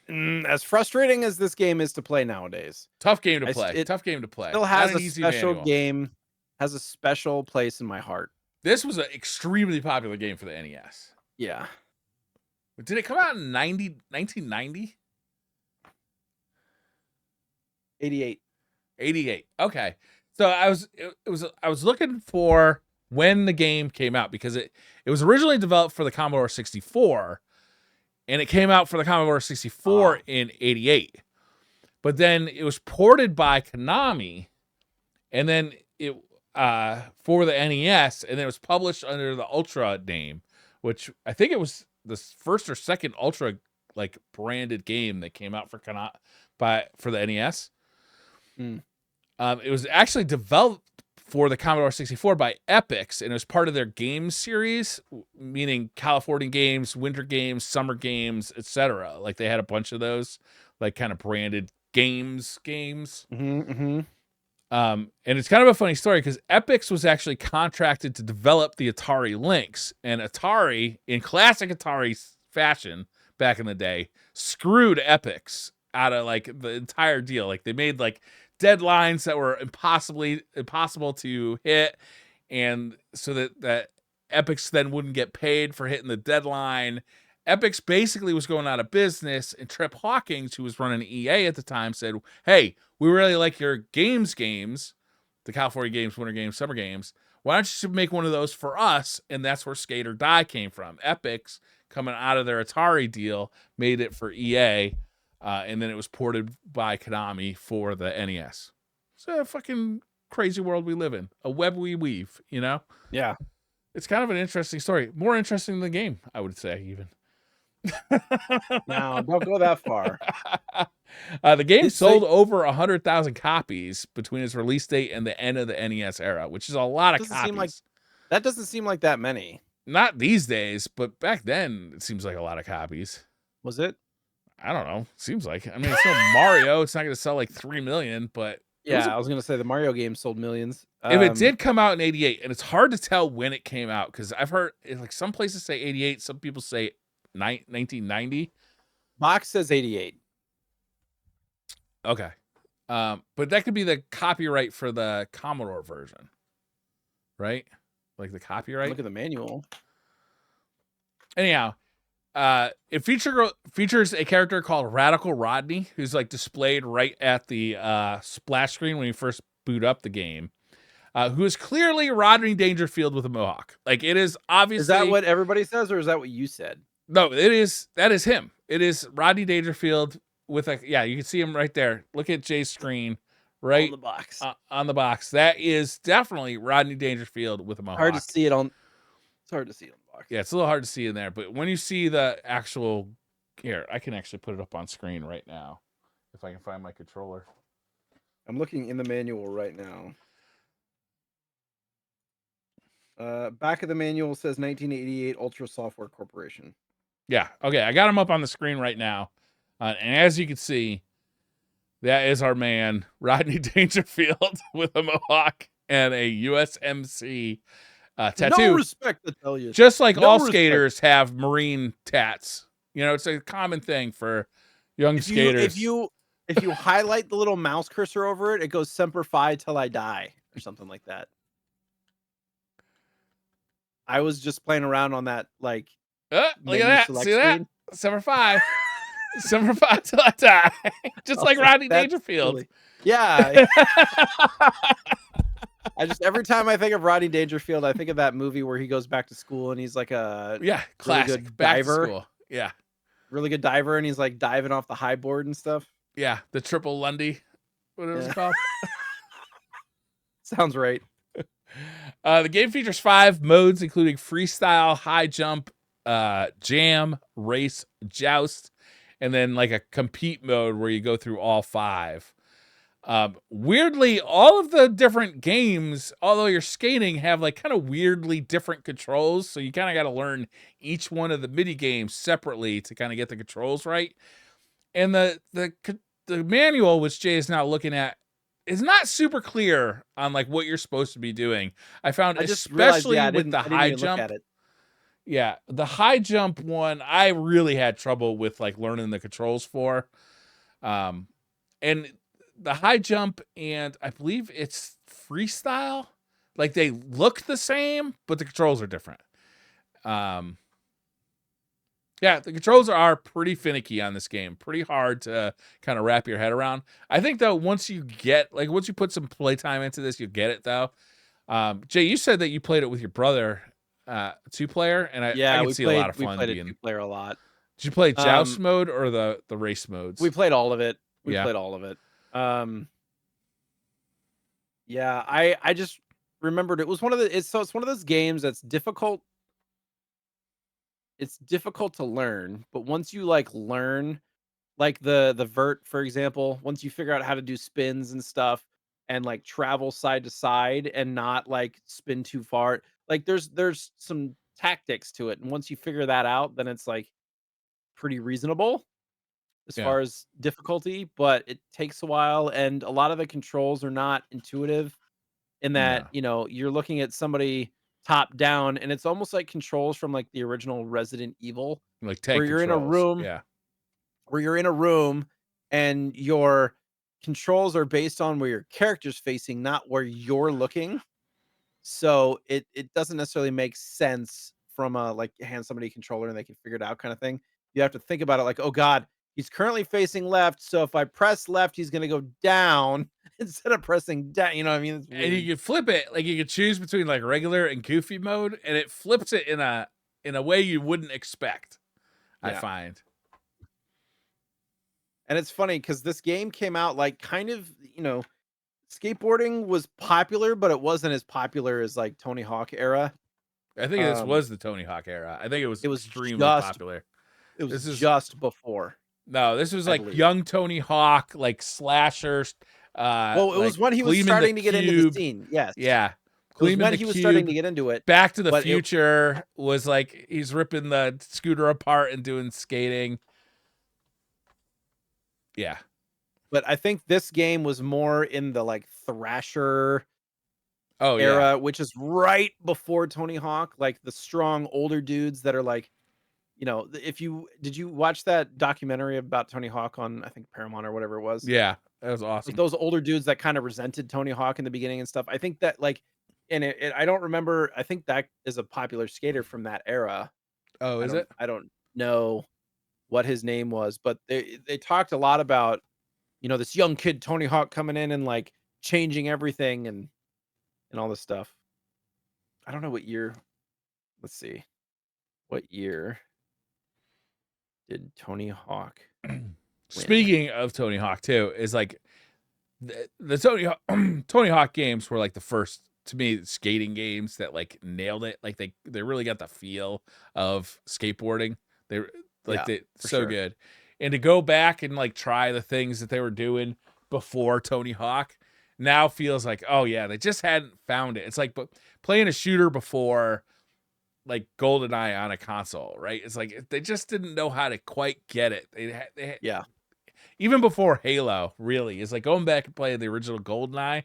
As frustrating as this game is to play nowadays. Tough game to play. Tough game to play. Still has a special game, has a special place in my heart. This was an extremely popular game for the NES. Yeah. Did it come out in 1990? 88. 88. Okay. So I was looking for when the game came out because it was originally developed for the Commodore 64 and it came out for the Commodore 64 in 88. But then it was ported by Konami and then it for the NES and then it was published under the Ultra name, which I think it was the first or second Ultra like branded game that came out for for the NES. It was actually developed for the Commodore 64 by Epix, and it was part of their games series, meaning California games, winter games, summer games, etc. Like they had a bunch of those, like kind of branded games. And it's kind of a funny story because Epix was actually contracted to develop the Atari Lynx, and Atari, in classic Atari fashion back in the day, screwed Epix out of like the entire deal. Like they made like deadlines that were impossible to hit, and so that Epix then wouldn't get paid for hitting the deadline. Epix basically was going out of business, and Trip Hawkins, who was running EA at the time, said, "Hey, we really like your games, the California games, winter games, summer games. Why don't you make one of those for us?" And that's where Skate or Die came from. Epix, coming out of their Atari deal, made it for EA. And then it was ported by Konami for the NES. It's a fucking crazy world we live in. A web we weave, you know? Yeah. It's kind of an interesting story. More interesting than the game, I would say, even. No, don't go that far. The game sold over 100,000 copies between its release date and the end of the NES era, which is a lot of copies. That doesn't seem like that many. Not these days, but back then, it seems like a lot of copies. Was it? I don't know. Seems like. I mean, it's still Mario. It's not going to sell like 3 million, but yeah, I was going to say the Mario game sold millions. If it did come out in 88, and it's hard to tell when it came out because I've heard like some places say 88, some people say 1990. Box says 88. Okay. But that could be the copyright for the Commodore version, right? Like the copyright. Look at the manual. Anyhow. It features a character called Radical Rodney, who's like displayed right at the splash screen when you first boot up the game, who is clearly Rodney Dangerfield with a mohawk. Like it is obviously. Is that what everybody says, or is that what you said? No, that is him. It is Rodney Dangerfield with a you can see him right there. Look at Jay's screen, right on the box. On the box. That is definitely Rodney Dangerfield with a mohawk. Hard to see it on. It's hard to see it on. Yeah, it's a little hard to see in there, but when you see the actual here, I can actually put it up on screen right now if I can find my controller. I'm looking in the manual right now. Back of the manual says 1988 Ultra Software Corporation. Yeah, okay, I got him up on the screen right now. And as you can see, that is our man, Rodney Dangerfield with a mohawk and a USMC tattoo. No respect to tell you. Just like all skaters have Marine tats. You know, it's a common thing for young skaters. If you highlight the little mouse cursor over it, it goes Semper Fi till I die or something like that. I was just playing around on that, like. Look at that! See that? Semper Fi. Semper Fi till I die. Just like Rodney Dangerfield. Silly. Yeah. Every time I think of Rodney Dangerfield, I think of that movie where he goes back to school and he's like a classic really good diver. Yeah, really good diver, and he's like diving off the high board and stuff. Yeah, the triple Lundy. What it was Yeah. called? Sounds right. The game features 5 modes, including freestyle, high jump, jam, race, joust, and then like a compete mode where you go through all 5. Weirdly, all of the different games, although you're skating, have like kind of weirdly different controls. So you kind of got to learn each one of the mini games separately to kind of get the controls right. And the manual, which Jay is now looking at, is not super clear on like what you're supposed to be doing. I found I just realized, especially yeah, with the I didn't high even look at jump. it. Yeah, the high jump one, I really had trouble with like learning the controls for. And the high jump and I believe it's freestyle, like they look the same, but the controls are different. Yeah, the controls are pretty finicky on this game. Pretty hard to kind of wrap your head around. I think though, once you put some playtime into this, you get it though. Jay, you said that you played it with your brother, 2-player, and I Yeah, can see a lot of we fun played a being. 2-player a lot. Did you play joust Um, mode or the race modes? we played all of it. We Yeah. played all of it. Yeah, I just remembered it was one of the it's one of those games that's difficult. It's difficult to learn, but once you like learn, like the vert, for example, once you figure out how to do spins and stuff and like travel side to side and not like spin too far, like there's some tactics to it. And once you figure that out, then it's like pretty reasonable as Yeah. far as difficulty, but it takes a while and a lot of the controls are not intuitive in that, No. you're looking at somebody top down and it's almost like controls from like the original Resident Evil Like where tank you're in a controls. room Yeah. and your controls are based on where your character's facing, not where you're looking. So it doesn't necessarily make sense from a like hand somebody a controller and they can figure it out kind of thing. You have to think about it like, oh God, he's currently facing left. So if I press left, he's gonna go down instead of pressing down. You know what I mean? It's And weird. you can flip it, like you could choose between like regular and goofy mode, and it flips it in a way you wouldn't expect, I Yeah. find. And it's funny because this game came out like kind of, skateboarding was popular, but it wasn't as popular as like Tony Hawk era. I think this Um, was the Tony Hawk era. I think it was it was extremely just popular. it was This is just before, no, this was I like believe. young Tony Hawk, like slashers, Well, it like was when he was Gleam in the starting to get into the Cube. scene. Yes. Yeah. It was Gleam in when the he was starting to Cube. get into it, Back to the but it Future was like he's ripping the scooter apart and doing skating. Yeah. but I think this game was more in the like Thrasher Oh yeah. era, which is right before Tony Hawk, like the strong older dudes that are like, if you did you watch that documentary about Tony Hawk on I think Paramount or whatever it was? Yeah. That was Like awesome. those older dudes that kind of resented Tony Hawk in the beginning and stuff. I think that like and I don't remember, I think that is a popular skater from that era. Oh, is it? I don't know what his name was, but they talked a lot about, this young kid Tony Hawk coming in and like changing everything and all this stuff. I don't know what year. Let's see. What year did Tony Hawk win? Speaking of Tony Hawk too, is like the Tony Hawk games were like the first to me skating games that like nailed it. Like they really got the feel of skateboarding. They like Yeah, they for so sure. good. And to go back and like try the things that they were doing before Tony Hawk now feels like, oh yeah, they just hadn't found it. It's like playing a shooter before like GoldenEye on a console, right? It's like they just didn't know how to quite get it. Yeah. Even before Halo, really, it's like going back and playing the original GoldenEye.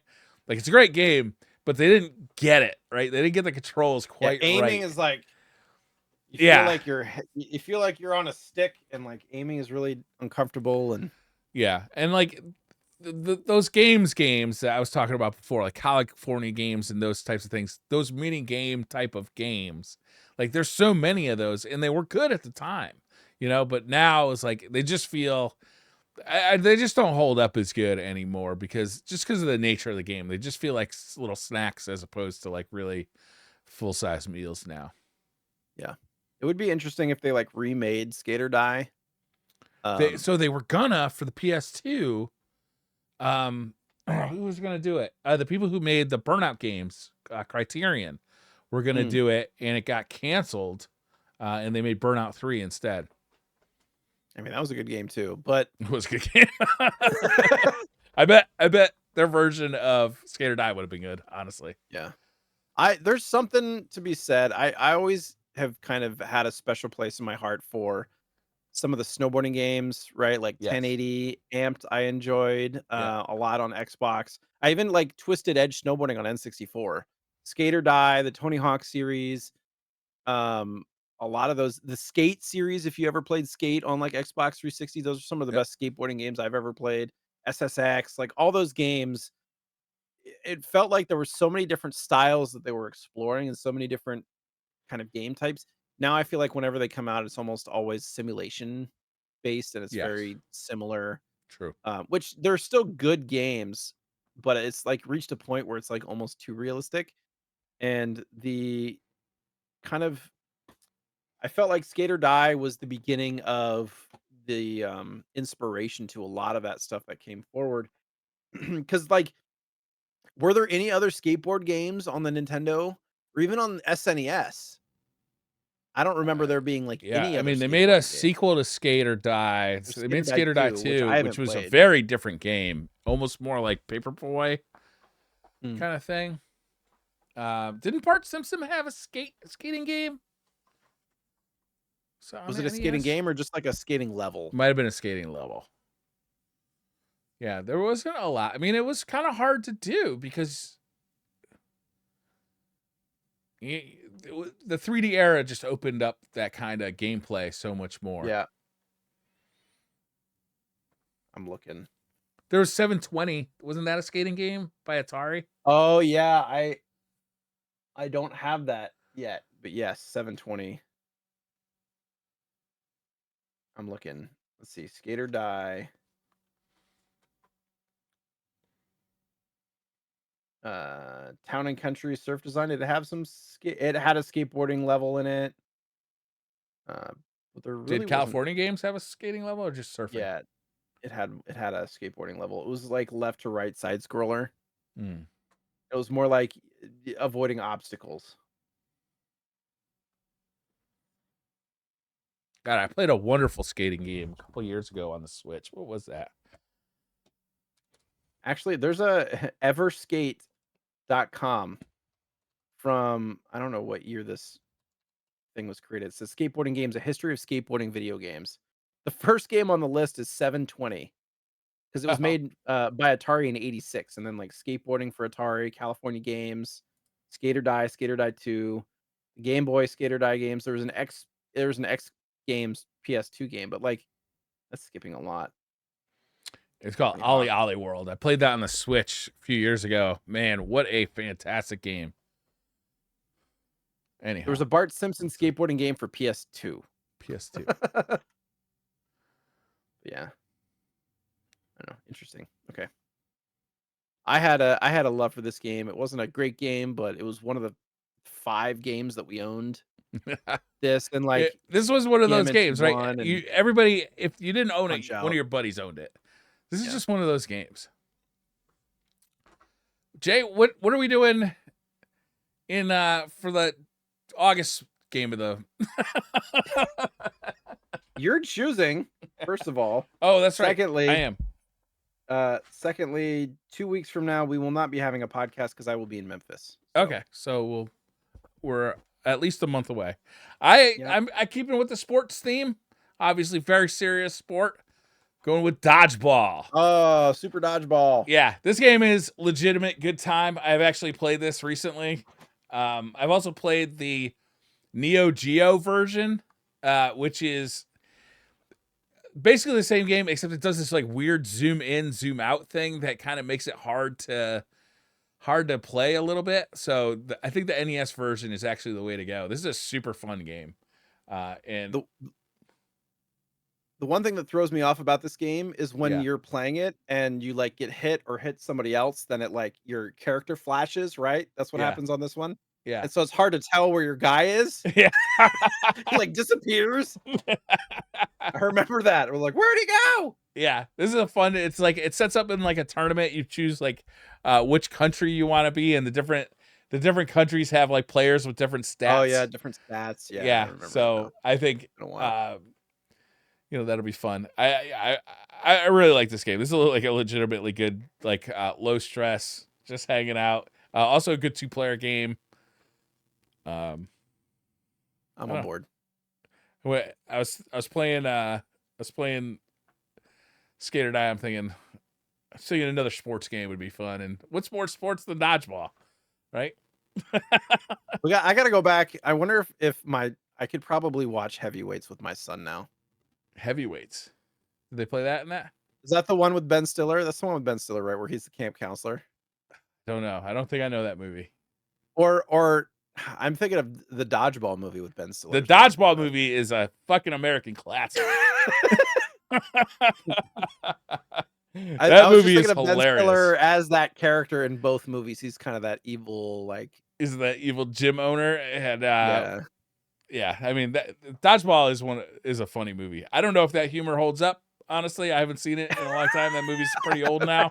Like it's a great game, but they didn't get it right. They didn't get the controls Yeah, quite aiming right. is like Yeah, you feel like you're on a stick and like aiming is really uncomfortable and yeah, and like those games that I was talking about before, like California games and those types of things, those mini game type of games, like there's so many of those, and they were good at the time, But now it's like they just feel they just don't hold up as good anymore because of the nature of the game. They just feel like little snacks as opposed to like really full size meals now. yeah. It would be interesting if they like remade Skate or Die. So they were gonna for the PS2. Who was gonna do it? The people who made the Burnout games, Criterion, were gonna do it, and it got canceled. And they made Burnout 3 instead. I mean, that was a good game too, but It was a good game. I bet their version of Skate or Die would have been good, honestly. yeah. There's something to be said. I always have kind of had a special place in my heart for some of the snowboarding games, right? Like Yes. 1080 Amped, I enjoyed Yeah. a lot on Xbox. I even like Twisted Edge snowboarding on N64. Skate or Die, the Tony Hawk series, um, a lot of those, the Skate series. If you ever played Skate on like Xbox 360, those are some of the Yep. best skateboarding games I've ever played. SSX, like all those games. It felt like there were so many different styles that they were exploring and so many different kind of game types. Now I feel like whenever they come out, it's almost always simulation based and it's Yes. very similar. True. Which they're still good games, but it's like reached a point where it's like almost too realistic. And the kind of I felt like Skate or Die was the beginning of the inspiration to a lot of that stuff that came forward. Because like, were there any other skateboard games on the Nintendo or even on SNES? I don't remember there being like Yeah, any I other mean, they made a skateboarding game. sequel to Skate or Die. There's So they Skate or made Die Skate or Die 2, which I 2, which haven't was a played. very different game, almost more like Paperboy Mm. kind of thing. Didn't Bart Simpson have a skating game? So on Was the it a skating NES? game or just like a skating level? Might have been a skating level. Yeah, there wasn't a lot. I mean, it was kind of hard to do because the 3D era just opened up that kind of gameplay so much more. Yeah. I'm looking. There was 720. Wasn't that a skating game by Atari? Oh yeah, I don't have that yet, but yes, 720. I'm looking. Let's see, Skate or Die. Town and Country Surf Design. Did it have some it had a skateboarding level in it. But there really Did wasn't. California games have a skating level or just surfing? Yeah, it had a skateboarding level. It was like left to right side scroller. Hmm. It was more like avoiding obstacles. God, I played a wonderful skating game a couple years ago on the Switch. What was that? Actually, there's a everskate.com from I don't know what year this thing was created. It says skateboarding games, a history of skateboarding video games. The first game on the list is 720 because it was made by Atari in 86 and then like skateboarding for Atari, California games, Skate or Die 2, Game Boy Skate or Die games. There was an X Games PS2 game, but like that's skipping a lot. It's called Tony Ollie Hawk. Ollie World. I played that on the Switch a few years ago. Man, what a fantastic game. Anyhow, There was a Bart Simpson skateboarding game for PS2. PS2. Yeah. I don't know. Interesting. Okay. I had a love for this game. It wasn't a great game, but it was one of the 5 games that we owned. This and like This was one of those TMNT games, right? 1 and Everybody, if you didn't own it, Punch Out. one of your buddies owned it. This is Yeah. just one of those games. Jay, what are we doing in for the August game of the You're choosing, first of all. Oh, that's right. Secondly, I am. Secondly, 2 weeks from now we will not be having a podcast because I will be in Memphis. So, Okay, so we're at least a month away. I'm keeping with the sports theme. Obviously, very serious sport. Going with dodgeball. Oh, Super Dodgeball. Yeah, this game is legitimate good time. I've actually played this recently. I've also played the Neo Geo version, which is basically the same game, except it does this like weird zoom in, zoom out thing that kind of makes it hard to play a little bit. So I think the NES version is actually the way to go. This is a super fun game. And the one thing that throws me off about this game is when Yeah. you're playing it and you like get hit or hit somebody else, then it like your character flashes, right? That's what Yeah. happens on this one. yeah. And so it's hard to tell where your guy is. Yeah. He like disappears. I remember that. We're like, where'd he go? Yeah, this is a fun. It's like it sets up in like a tournament. You choose like which country you want to be, and the different countries have like players with different Oh yeah, stats. different stats. Yeah, I Yeah, remember it now. so I think Been a while. that'll be fun. I really like this game. This is like a legitimately good like low stress, just hanging out. Also a good 2-player game. I'm I on don't board. know. I was playing Skate or Die. I'm thinking another sports game would be fun. And what's more sports than dodgeball, right? I gotta go back. I wonder if I could probably watch Heavyweights with my son now. Heavyweights. Did they play that in that? Is that the one with Ben Stiller? That's the one with Ben Stiller, right? Where he's the camp counselor. Don't know. I don't think I know that movie. Or I'm thinking of the dodgeball movie with Ben Stiller The as well. dodgeball movie is a fucking American classic. I That was just movie thinking is of Ben Stiller hilarious. as that character in both movies. He's kind of that evil, like Is the evil gym owner and yeah. yeah, I mean that dodgeball is a funny movie. I don't know if that humor holds up. Honestly, I haven't seen it in a long time. That movie's pretty old now,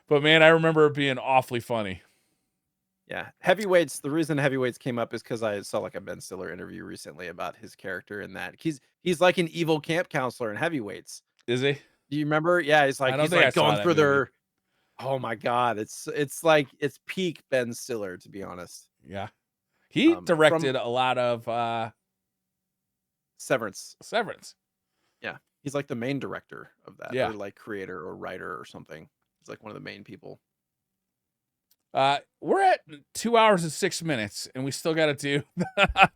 but man, I remember it being awfully funny. Yeah, Heavyweights. The reason Heavyweights came up is because I saw like a Ben Stiller interview recently about his character in that. He's like an evil camp counselor in Heavyweights. Is he? Do you remember? Yeah, I don't he's think I like saw going that through movie. their. Oh my god, it's like it's peak Ben Stiller, to be honest. Yeah, he From directed a lot of Severance. Severance. Yeah, he's like the main director of that, Yeah. or like creator or writer or something. He's like one of the main people. We're at 2 hours and 6 minutes, and we still got to do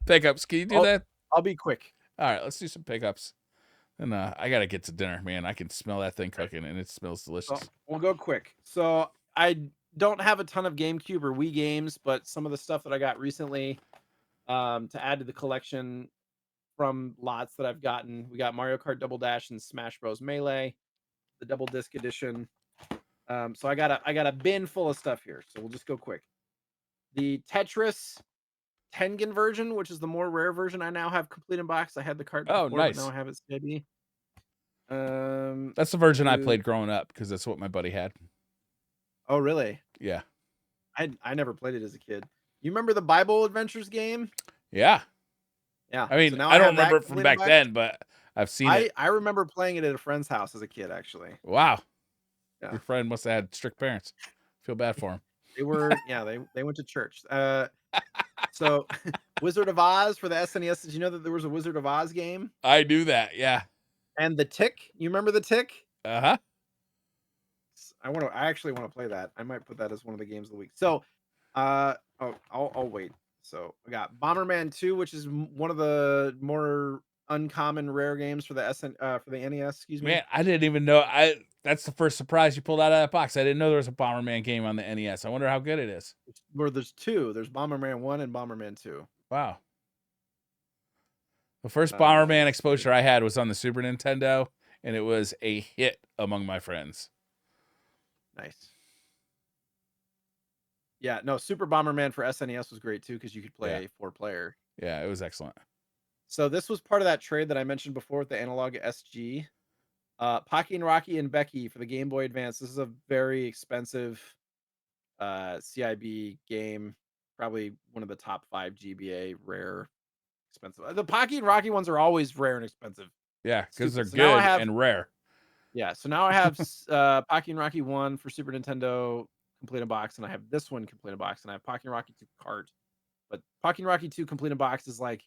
pickups. Can you do that? I'll be quick. All right, let's do some pickups. And I got to get to dinner, man. I can smell that thing cooking, and it smells So delicious. we'll go quick. So I don't have a ton of GameCube or Wii games, but some of the stuff that I got recently to add to the collection from lots that I've gotten. We got Mario Kart Double Dash and Smash Bros. Melee, the double disc edition. So I got a bin full of stuff here. So we'll just go quick. The Tetris Tengen version, which is the more rare version, I now have complete in box. I had the cart Oh, before, but nice. now I have it CIB. That's the version I to- played growing up because that's what my buddy had. Oh, really? Yeah. I never played it as a kid. You remember the Bible Adventures game? Yeah. Yeah. I mean, so now I don't have that remember it from complete in back box. then, but I've seen it. I remember playing it at a friend's house as a kid, actually. Wow. Yeah. Your friend must have had strict parents. Feel bad for him. They were, yeah, they went to church. So Wizard of Oz for the SNES. Did you know that there was a Wizard of Oz game? I knew that. Yeah. And the Tick. You remember the Tick? Uh-huh. I actually want to play that. I might put that as one of the games of the week. So, I'll wait. So I got Bomberman 2, which is one of the more uncommon rare games for the for the NES. Excuse me. Man, I didn't even know. That's the first surprise you pulled out of that box. I didn't know there was a Bomberman game on the NES. I wonder how good it is. Where there's two. There's Bomberman 1 and Bomberman 2. Wow. The first Bomberman exposure I had was on the Super Nintendo, and it was a hit among my friends. Nice. Yeah, no, Super Bomberman for SNES was great too because you could play 4-player. Yeah, it was excellent. So this was part of that trade that I mentioned before with the Analog SG. Pocky and Rocky and Becky for the Game Boy Advance. This is a very expensive CIB game. Probably one of the top 5 GBA rare expensive. The Pocky and Rocky ones are always rare and expensive. Yeah, because they're So now good I have- and rare. Yeah, so now I have Pocky and Rocky 1 for Super Nintendo complete in box, and I have this one complete in box, and I have Pocky and Rocky 2 cart. But Pocky and Rocky 2 complete in box is like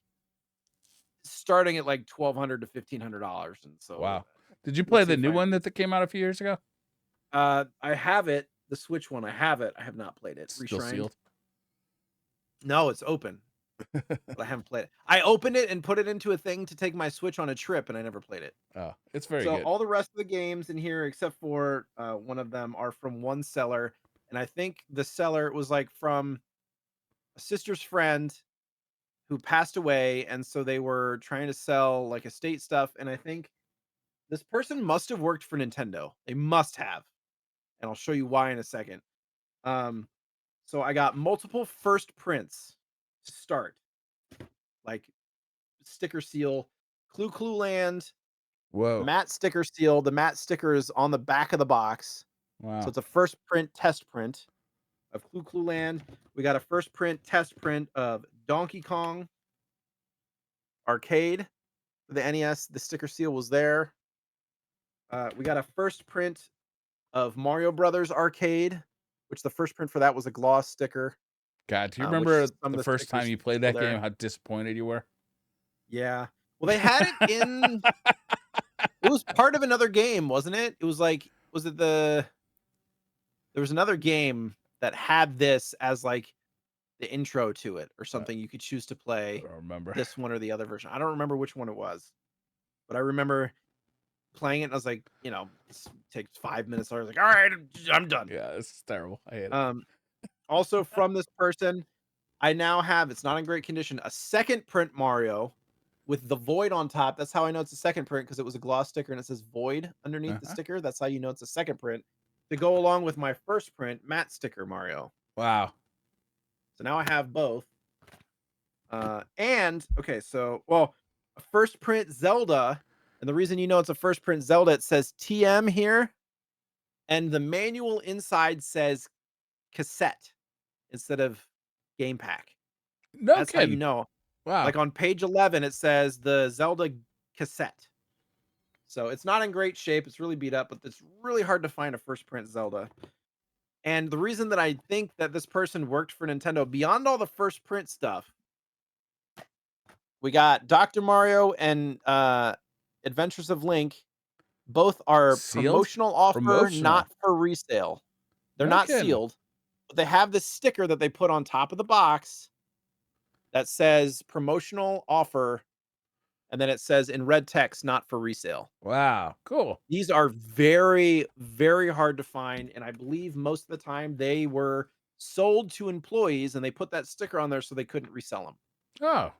starting at like $1,200 to $1,500, and so Wow. Did you play let's see the if new I- one that came out a few years ago? I have it, the Switch one. I have it. I have not played it. Still Reshrined. sealed. No, it's open. But I haven't played it. I opened it and put it into a thing to take my Switch on a trip, and I never played it. Oh, it's very So good. all the rest of the games in here, except for one of them, are from one seller, and I think the seller was like from a sister's friend who passed away, and so they were trying to sell like estate stuff, and I think this person must have worked for Nintendo. They must have, and I'll show you why in a second. So I got multiple first prints to start, like sticker seal, Clue Land, Whoa. Matte sticker seal. The matte sticker is on the back of the box. Wow. So it's a first print test print of Clu Clu Land. We got a first print test print of Donkey Kong Arcade for the NES. The sticker seal was there. We got a first print of Mario Brothers Arcade, which the first print for that was a gloss sticker. God, do you which remember some of the first time stickers you played still that there. game? How disappointed you were? Yeah. Well, they had it in. It was part of another game, wasn't it? It was like, was it the? There was another game that had this as like the intro to it or something. You could choose to I play don't remember. this one or the other version. I don't remember which one it was, but I remember playing it. And I was like, this takes 5 minutes. So I was like, all right, I'm done. Yeah, this is terrible. I hate it. Also from this person, I now have, it's not in great condition, a second print Mario with the void on top. That's how I know it's a second print, because it was a gloss sticker and it says void underneath the sticker. That's how you know it's a second print, to go along with my first print matte sticker Mario. Wow. So now I have both. And okay, so a first print Zelda, and the reason you know it's a first print Zelda, it says TM here, and the manual inside says cassette instead of game pack. No That's kidding. how you know. Wow. Like on page 11, it says the Zelda cassette. So it's not in great shape. It's really beat up, but it's really hard to find a first print Zelda. And the reason that I think that this person worked for Nintendo, beyond all the first print stuff, we got Dr. Mario and Adventures of Link. Both are Sealed? promotional offer, Promotional. not for resale. They're No not kidding. sealed, but they have this sticker that they put on top of the box that says promotional offer, and then it says in red text, not for resale. Wow. Cool. These are very, very hard to find, and I believe most of the time they were sold to employees, and they put that sticker on there so they couldn't resell them. Oh.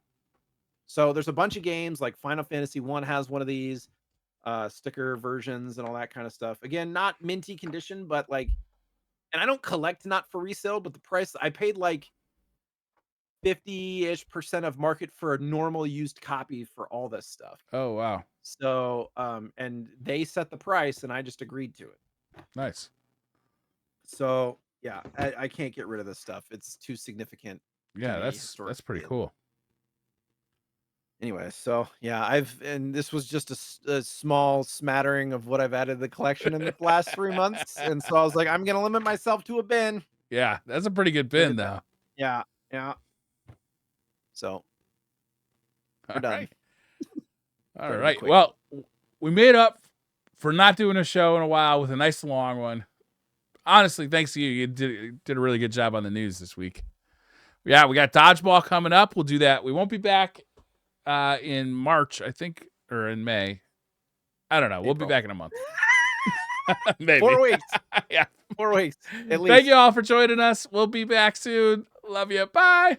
So there's a bunch of games like Final Fantasy 1 has one of these sticker versions and all that kind of stuff. Again, not minty condition, but like, and I don't collect not for resale, but the price I paid like 50-ish% of market for a normal used copy for all this stuff. Oh, wow. So, and they set the price and I just agreed to it. Nice. So yeah, I can't get rid of this stuff. It's too significant. Yeah, that's pretty cool. Anyway, so yeah, and this was just a small smattering of what I've added to the collection in the last 3 months. And so I was like, I'm going to limit myself to a bin. Yeah, that's a pretty good bin, though. Yeah. Yeah. So we're done. All right. Well, we made up for not doing a show in a while with a nice long one. Honestly, thanks to you. You did a really good job on the news this week. Yeah, we got dodgeball coming up. We'll do that. We won't be back in March, I think, or in May. I don't know. We'll be back in a month. Maybe. 4 weeks. Yeah. 4 weeks. At least. Thank you all for joining us. We'll be back soon. Love you. Bye.